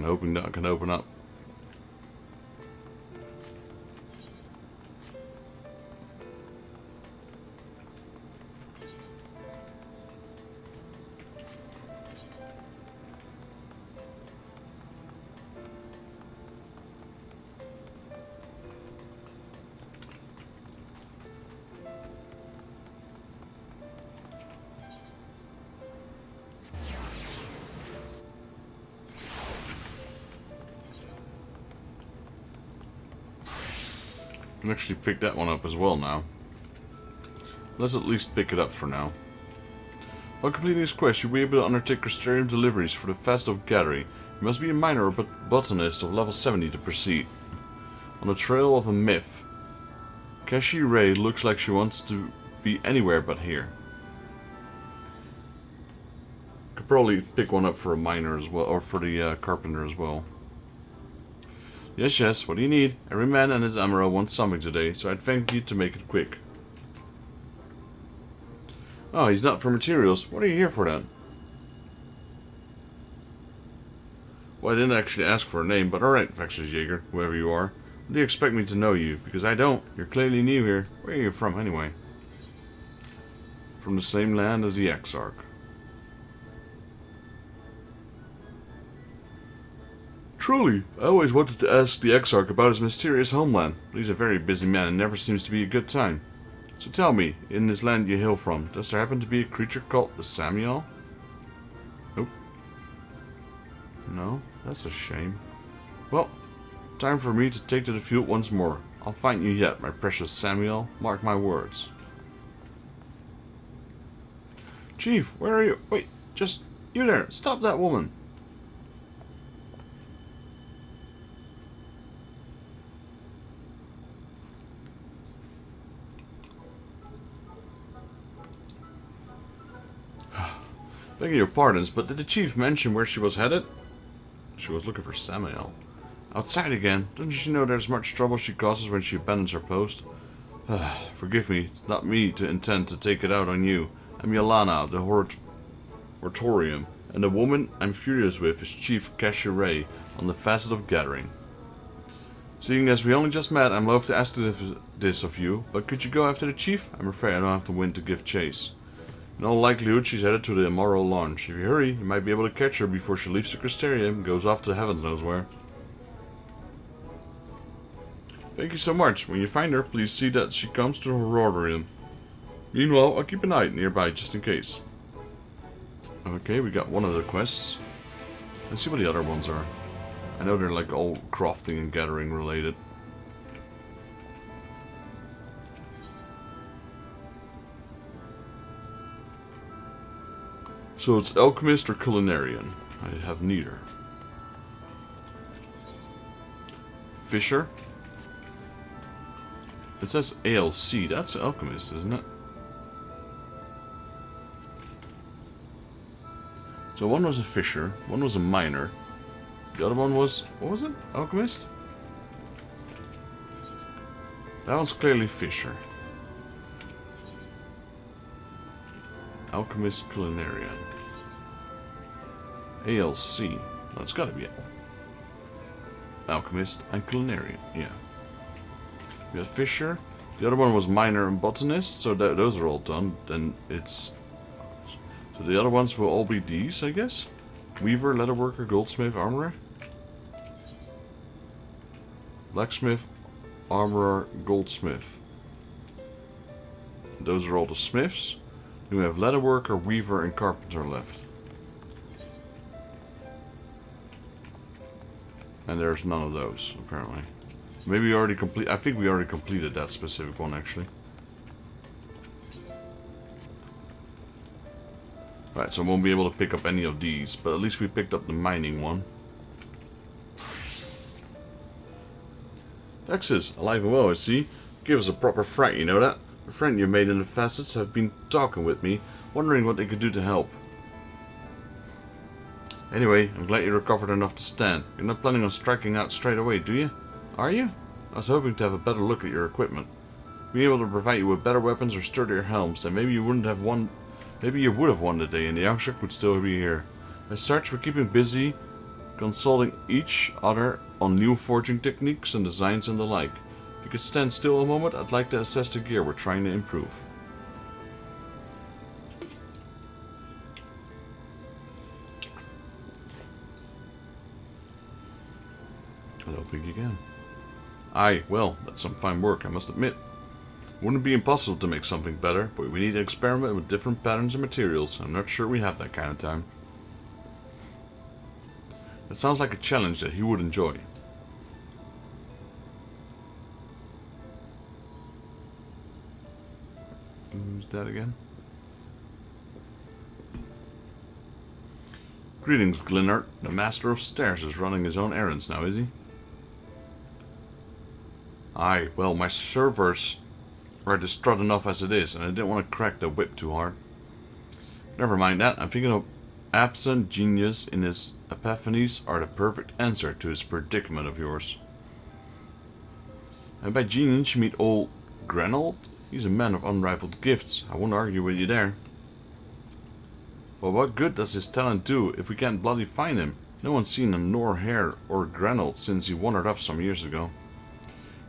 Hoping that can open up. I can actually pick that one up as well now. Let's at least pick it up for now. While completing this quest, you'll be able to undertake Crystarium deliveries for the Fast of Gathering. You must be a miner or botanist of level 70 to proceed. On the trail of a myth. Kashi Ray looks like she wants to be anywhere but here. Could probably pick one up for a miner as well, or for the carpenter as well. Yes, what do you need? Every man and his emerald wants something today, so I'd thank you to make it quick. Oh, he's not for materials. What are you here for then? Well, I didn't actually ask for a name, but alright, Vexus Jaeger, whoever you are. Do you expect me to know you? Because I don't. You're clearly new here. Where are you from, anyway? From the same land as the Exarch. Truly, I always wanted to ask the Exarch about his mysterious homeland, but he's a very busy man and never seems to be a good time. So tell me, in this land you hail from, does there happen to be a creature called the Samuel? Nope. No, that's a shame. Well, time for me to take to the field once more. I'll find you yet, my precious Samuel. Mark my words. Chief, where are you? Wait, just... You there! Stop that woman! Begging your pardons, but did the chief mention where she was headed? She was looking for Samuel. Outside again? Doesn't she know there's much trouble she causes when she abandons her post? Forgive me, it's not me to intend to take it out on you. I'm Yelana of the Hortorium, and the woman I'm furious with is Chief Cashier on the Facet of Gathering. Seeing as we only just met, I'm loath to ask this of you, but could you go after the chief? I'm afraid I don't have the wind to give chase. In all likelihood, she's headed to the Immoral Launch. If you hurry, you might be able to catch her before she leaves the Crystarium and goes off to heavens knows where. Thank you so much. When you find her, please see that she comes to the Hortorium. Meanwhile, I'll keep an eye nearby just in case. Okay, we got one of the quests. Let's see what the other ones are. I know they're like all crafting and gathering related. So it's alchemist or culinarian. I have neither. Fisher. It says ALC. That's alchemist, isn't it? So one was a fisher, one was a miner. The other one was, what was it? Alchemist? That one's clearly fisher. Alchemist, culinarian. ALC. That's gotta be it. Alchemist and culinarian, yeah. We had fisher. The other one was miner and botanist, so those are all done. Then it's... So the other ones will all be these, I guess? Weaver, leatherworker, goldsmith, armorer. Blacksmith, armorer, goldsmith. Those are all the smiths. Then we have leatherworker, weaver, and carpenter left. And there's none of those, apparently. Maybe we already complete. I think we already completed that specific one, actually. Right, so I won't be able to pick up any of these, but at least we picked up the mining one. Texas, alive and well, I see. Give us a proper fright, you know that? A friend you made in the Facets have been talking with me, wondering what they could do to help. Anyway, I'm glad you recovered enough to stand. You're not planning on striking out straight away, do you? Are you? I was hoping to have a better look at your equipment. Being able to provide you with better weapons or sturdier helms, then maybe you wouldn't have won. Maybe you would have won today, and the Youngship would still be here. As such, we're keeping busy consulting each other on new forging techniques and designs and the like. If you could stand still a moment, I'd like to assess the gear we're trying to improve. I don't think you can. Aye, well, that's some fine work, I must admit. Wouldn't be impossible to make something better, but we need to experiment with different patterns and materials. I'm not sure we have that kind of time. That sounds like a challenge that he would enjoy. Who's that again? Greetings, Glinart. The Master of Stairs is running his own errands now, is he? Aye, well, my servers are distraught enough as it is, and I didn't want to crack the whip too hard. Never mind that, I'm thinking of absent genius in his epiphanies are the perfect answer to his predicament of yours. And by genius you mean old Grenold? He's a man of unrivaled gifts, I won't argue with you there. Well, what good does his talent do if we can't bloody find him? No one's seen a Norhair or Grenold since he wandered off some years ago.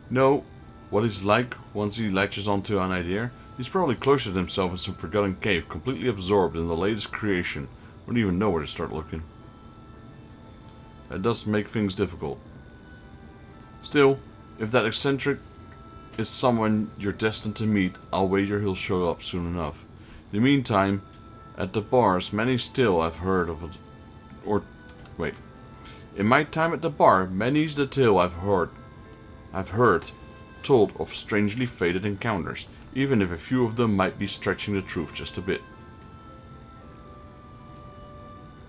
No, what he's like once he latches onto an idea, he's probably cloistered himself in some forgotten cave, completely absorbed in the latest creation. Wouldn't even know where to start looking. That does make things difficult. Still, if that eccentric is someone you're destined to meet, I'll wager he'll show up soon enough. In the meantime, at the bars, many still I've heard of it. Or, wait. In my time at the bar, many's the tale I've heard told of strangely fated encounters, even if a few of them might be stretching the truth just a bit.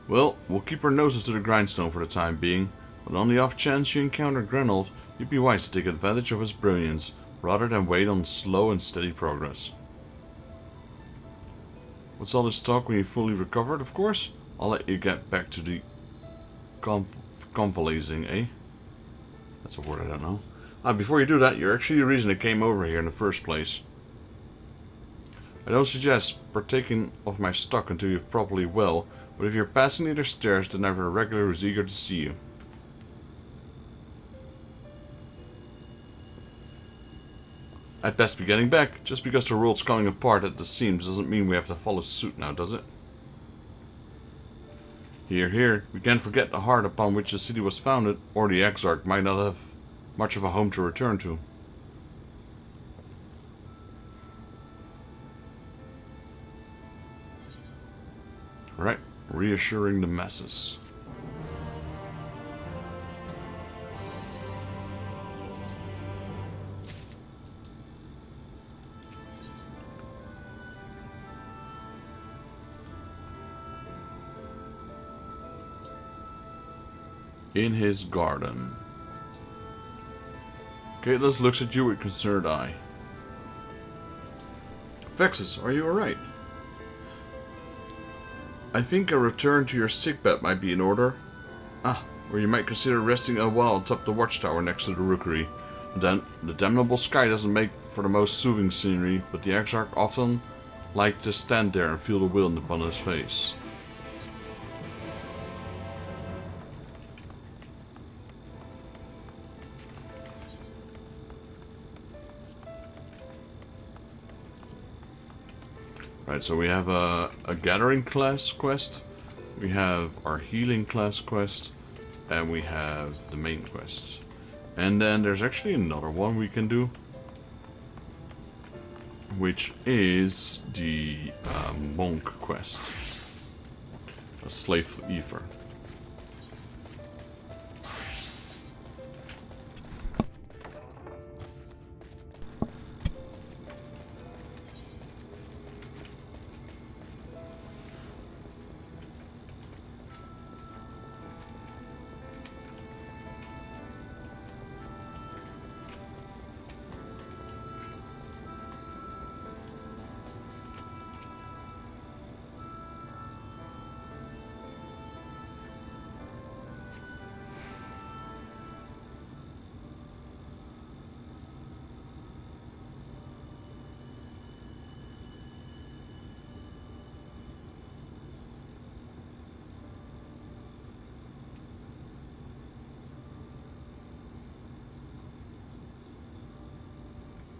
Well, we'll keep our noses to the grindstone for the time being, but on the off chance you encounter Grenold, you'd be wise to take advantage of his brilliance, rather than wait on slow and steady progress. What's all this talk when you fully recovered, of course? I'll let you get back to the convalescing, eh? That's a word I don't know. Before you do that, you're actually the reason I came over here in the first place. I don't suggest partaking of my stock until you're properly well, but if you're passing near the stairs, then I have a regular who's eager to see you. I'd best be getting back. Just because the world's coming apart at the seams doesn't mean we have to follow suit now, does it? Here, here. We can't forget the heart upon which the city was founded, or the Exarch might not have much of a home to return to. Right, reassuring the masses. In his garden. Caitlus looks at you with concerned eye. Vexus, are you alright? I think a return to your sickbed might be in order. Or you might consider resting a while atop the watchtower next to the rookery. Then, the damnable sky doesn't make for the most soothing scenery, but the Exarch often liked to stand there and feel the wind upon his face. Right, so we have a gathering class quest, we have our healing class quest, and we have the main quest. And then there's actually another one we can do, which is the monk quest, a slave ether.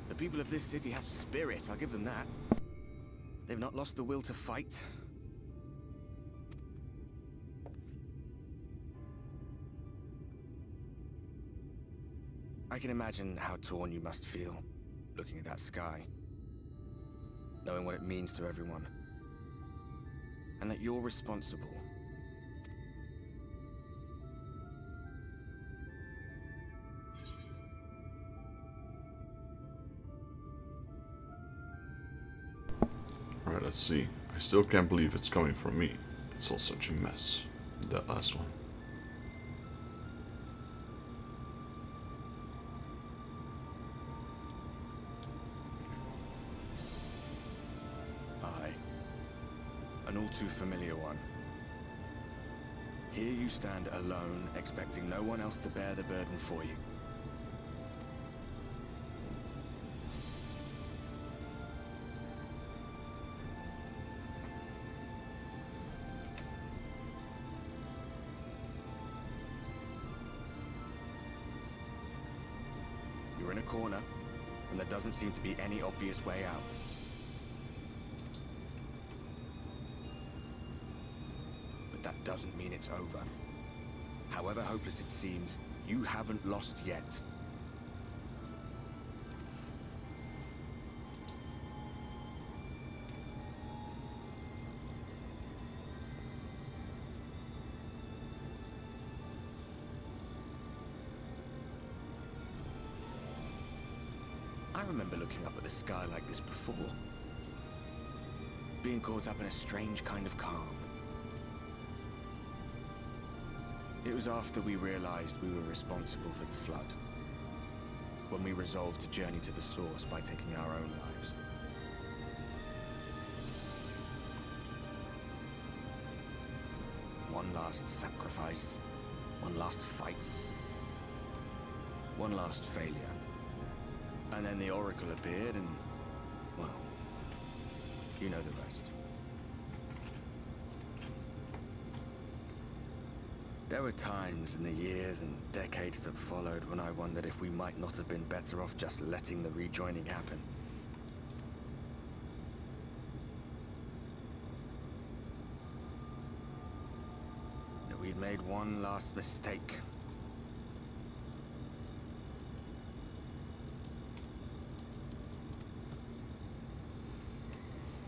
The people of this city have spirit, I'll give them that. They've not lost the will to fight. I can imagine how torn you must feel, looking at that sky. Knowing what it means to everyone. And that you're responsible.
Alright, let's see. I still can't believe it's coming from me. It's all such a mess. That last one.
Aye. An all too familiar one. Here you stand alone, expecting no one else to bear the burden for you. You're in a corner, and there doesn't seem to be any obvious way out. But that doesn't mean it's over. However hopeless it seems, you haven't lost yet. can't remember looking up at the sky like this before. Being caught up in a strange kind of calm. It was after we realized we were responsible for the flood. When we resolved to journey to the source by taking our own lives. One last sacrifice. One last fight. One last failure. And then the Oracle appeared and, well, you know the rest. There were times in the years and decades that followed when I wondered if we might not have been better off just letting the rejoining happen. That we'd made one last mistake.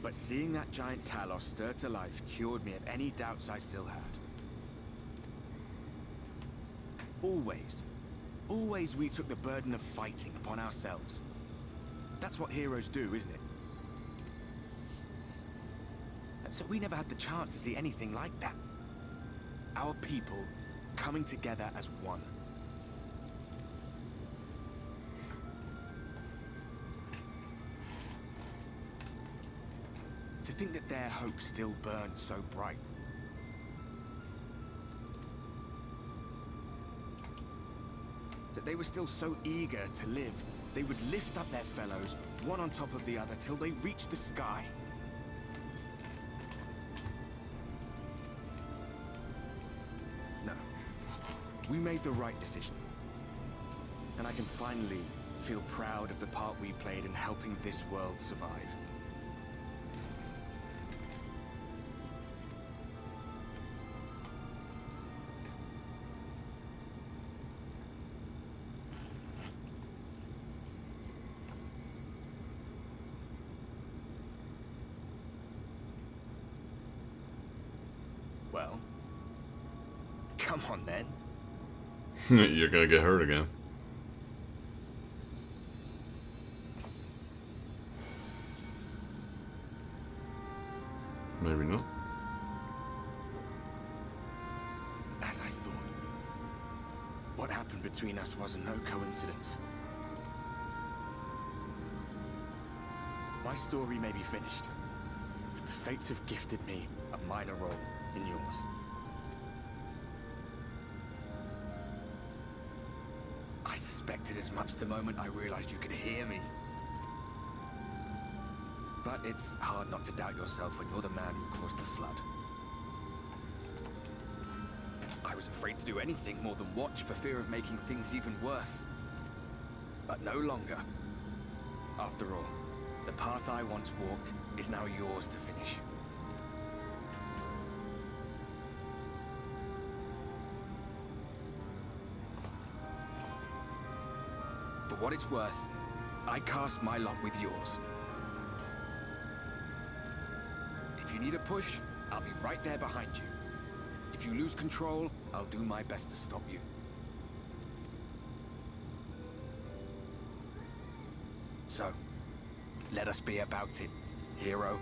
But seeing that giant Talos stir to life cured me of any doubts I still had. Always we took the burden of fighting upon ourselves. That's what heroes do, isn't it? And so we never had the chance to see anything like that. Our people coming together as one. To think that their hope still burned so bright. That they were still so eager to live, they would lift up their fellows, one on top of the other, till they reached the sky. No. We made the right decision. And I can finally feel proud of the part we played in helping this world survive. Well, come on then.
You're gonna get hurt again. Maybe not.
As I thought. What happened between us was no coincidence. My story may be finished, but the fates have gifted me a minor role in yours. I suspected as much the moment I realized you could hear me. But it's hard not to doubt yourself when you're the man who caused the flood. I was afraid to do anything more than watch for fear of making things even worse. But no longer. After all, the path I once walked is now yours to finish. For what it's worth, I cast my lot with yours. If you need a push, I'll be right there behind you. If you lose control, I'll do my best to stop you. So, let us be about it, hero.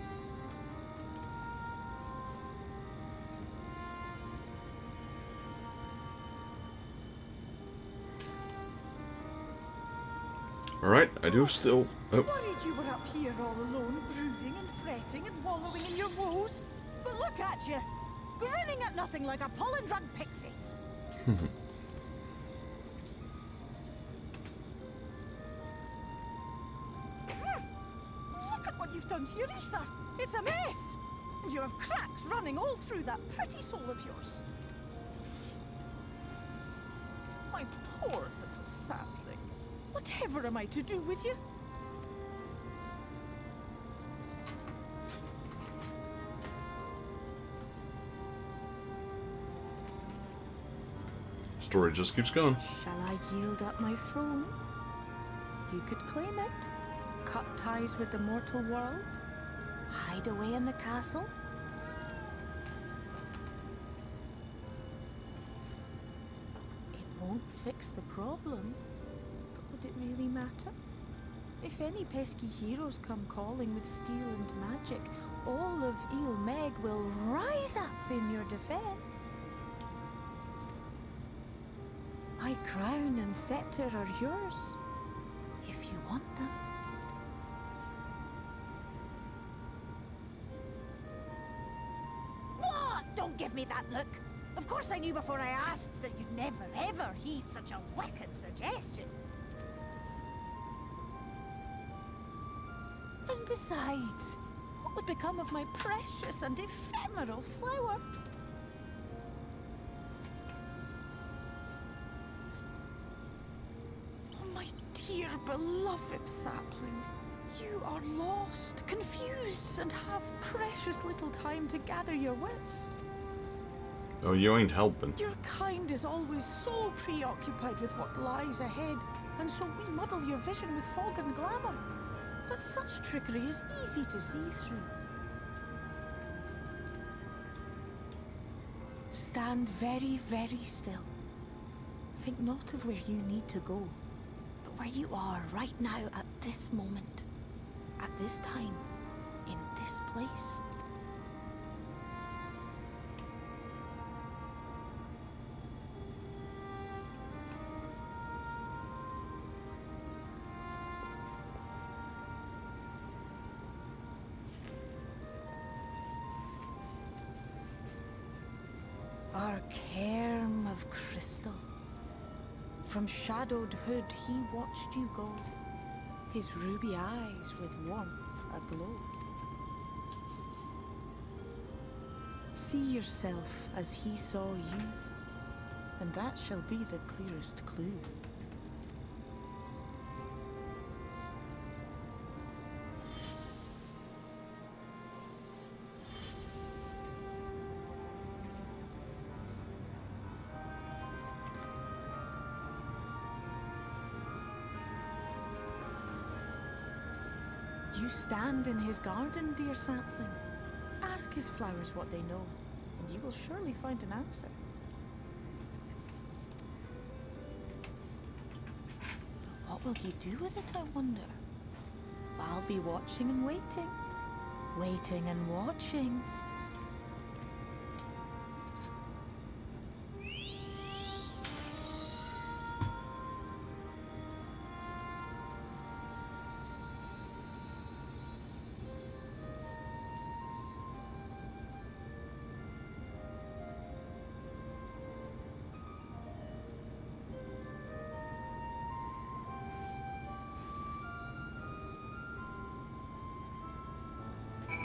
Alright, I do still... Oh.
Worried you were up here all alone, brooding and fretting and wallowing in your woes. But look at you, grinning at nothing like a pollen-drunk pixie. Look at what you've done to your ether. It's a mess. And you have cracks running all through that pretty soul of yours. My poor little sapling. Whatever am I to do with you?
Story just keeps going.
Shall I yield up my throne? You could claim it, cut ties with the mortal world, hide away in the castle. It won't fix the problem, but would it really matter? If any pesky heroes come calling with steel and magic, all of Meg will rise up in your defense. My crown and scepter are yours, if you want them.
What? Don't give me that look. Of course I knew before I asked that you'd never ever heed such a wicked suggestion.
And besides, what would become of my precious and ephemeral flower? Oh, my dear beloved sapling, you are lost, confused, and have precious little time to gather your wits.
Oh, you ain't helping.
Your kind is always so preoccupied with what lies ahead, and so we muddle your vision with fog and glamour. But such trickery is easy to see through. Stand very, very still. Think not of where you need to go, but where you are right now at this moment, at this time, in this place. Our cairn of crystal. From shadowed hood he watched you go, his ruby eyes with warmth aglow. See yourself as he saw you, and that shall be the clearest clue. You stand in his garden, dear sapling. Ask his flowers what they know, and you will surely find an answer. But what will you do with it, I wonder? I'll be watching and waiting. Waiting and watching.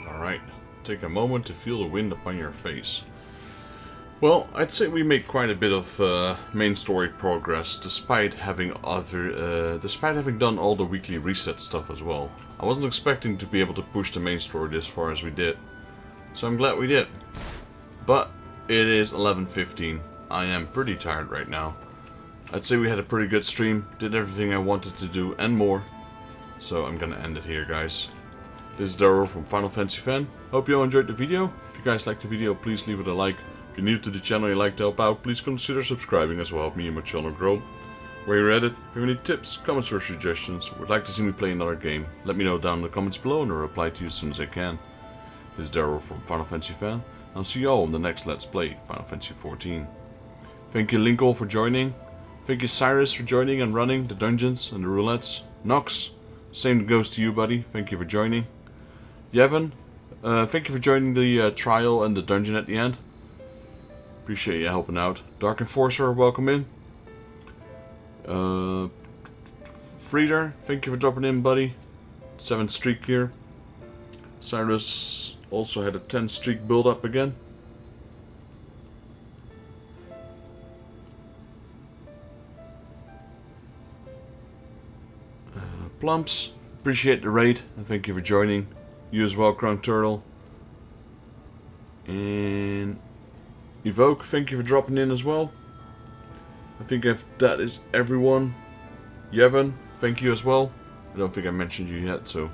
Alright, take a moment to feel the wind upon your face. Well, I'd say we made quite a bit of main story progress, despite having done all the weekly reset stuff as well. I wasn't expecting to be able to push the main story this far as we did, so I'm glad we did. But it is 11:15. I am pretty tired right now. I'd say we had a pretty good stream, did everything I wanted to do and more. So I'm gonna end it here, guys. This is Daryl from Final Fantasy Fan. Hope you all enjoyed the video. If you guys liked the video, please leave it a like. If you're new to the channel and you like to help out, please consider subscribing as well, help me and my channel grow. Where you're at it, if you have any tips, comments or suggestions, or would like to see me play another game, let me know down in the comments below and I'll reply to you as soon as I can. This is Daryl from Final Fantasy Fan. I'll see you all in the next Let's Play, Final Fantasy XIV. Thank you Linkle for joining. Thank you Cyrus for joining and running the dungeons and the roulettes. Nox, same goes to you buddy, thank you for joining. Yevon, thank you for joining the trial and the dungeon at the end. Appreciate you helping out. Dark Enforcer, welcome in. Frieder, thank you for dropping in, buddy. 7th streak here. Cyrus also had a 10 streak build up again. Plumps, appreciate the raid and thank you for joining. You as well, Crown Turtle. And Evoke, thank you for dropping in as well. I think that is everyone. Yevon, thank you as well. I don't think I mentioned you yet, so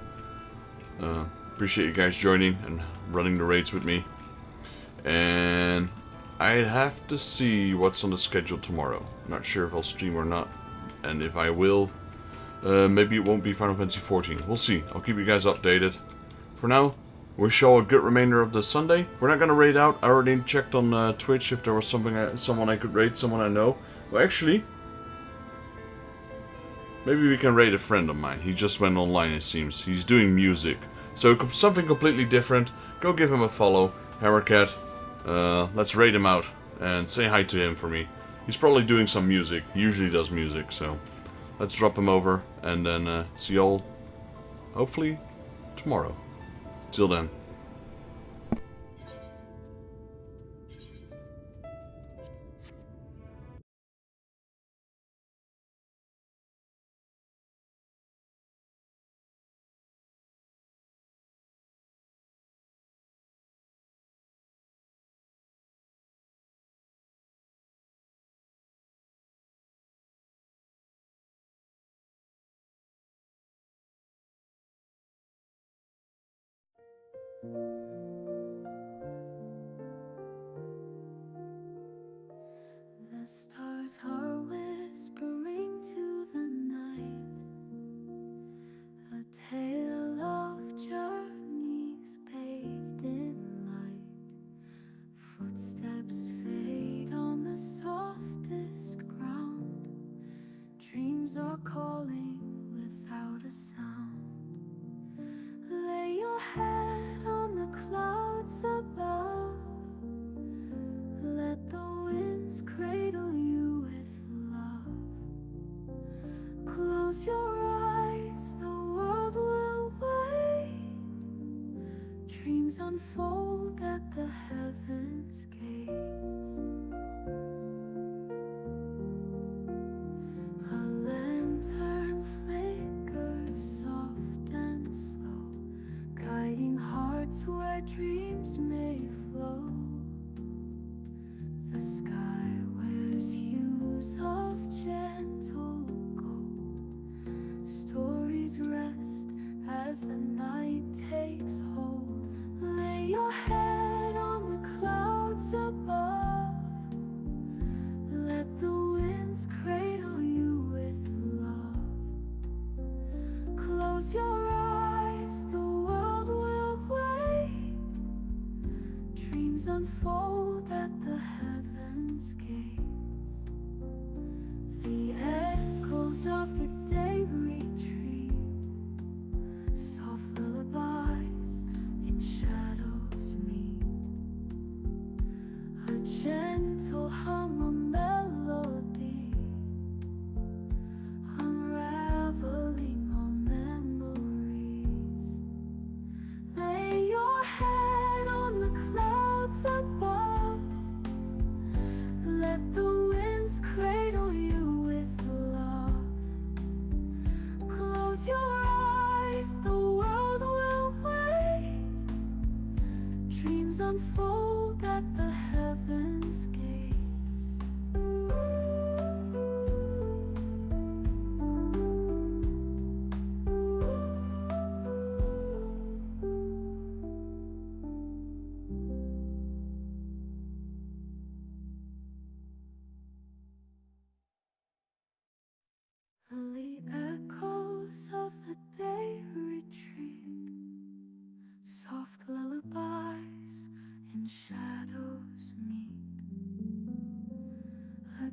appreciate you guys joining and running the raids with me. And I have to see what's on the schedule tomorrow. Not sure if I'll stream or not, and if I will, Maybe it won't be Final Fantasy XIV. We'll see. I'll keep you guys updated. For now, wish you all a good remainder of the Sunday. We're not gonna raid out. I already checked on Twitch if there was someone I could raid, someone I know. Well, actually, maybe we can raid a friend of mine. He just went online, it seems. He's doing music. So something completely different. Go give him a follow. Hammercat. Let's raid him out. And say hi to him for me. He's probably doing some music. He usually does music, so... Let's drop him over. And then see y'all, hopefully, tomorrow. Till then.
The stars are whispering to the night, a tale of journeys bathed in light. Footsteps fade on the softest ground. Dreams are calling without a sound. Lay your head on the clouds above. Let the winds cradle you with love. Close your eyes, the world will wait. Dreams unfold at the heavens' gates. A lantern flickers soft and slow, guiding hearts where dreams may flow. The sky wears hues of gentle gold. Stories rest as the night takes hold. Lay your head on the clouds above. Let the winds cradle you with love. Close your eyes, the world will wait. Dreams unfold at the heavens' gates. The echoes of the day retreat. Soft lullabies in shadows meet. A gentle hum, a melody, unraveling all memories. Lay your head on the clouds above. Let the winds cradle you with love. Close your eyes, the world will wait. Dreams unfold at the heavens' gates. The echoes of the day retreat. Soft lullabies in shadows meet. A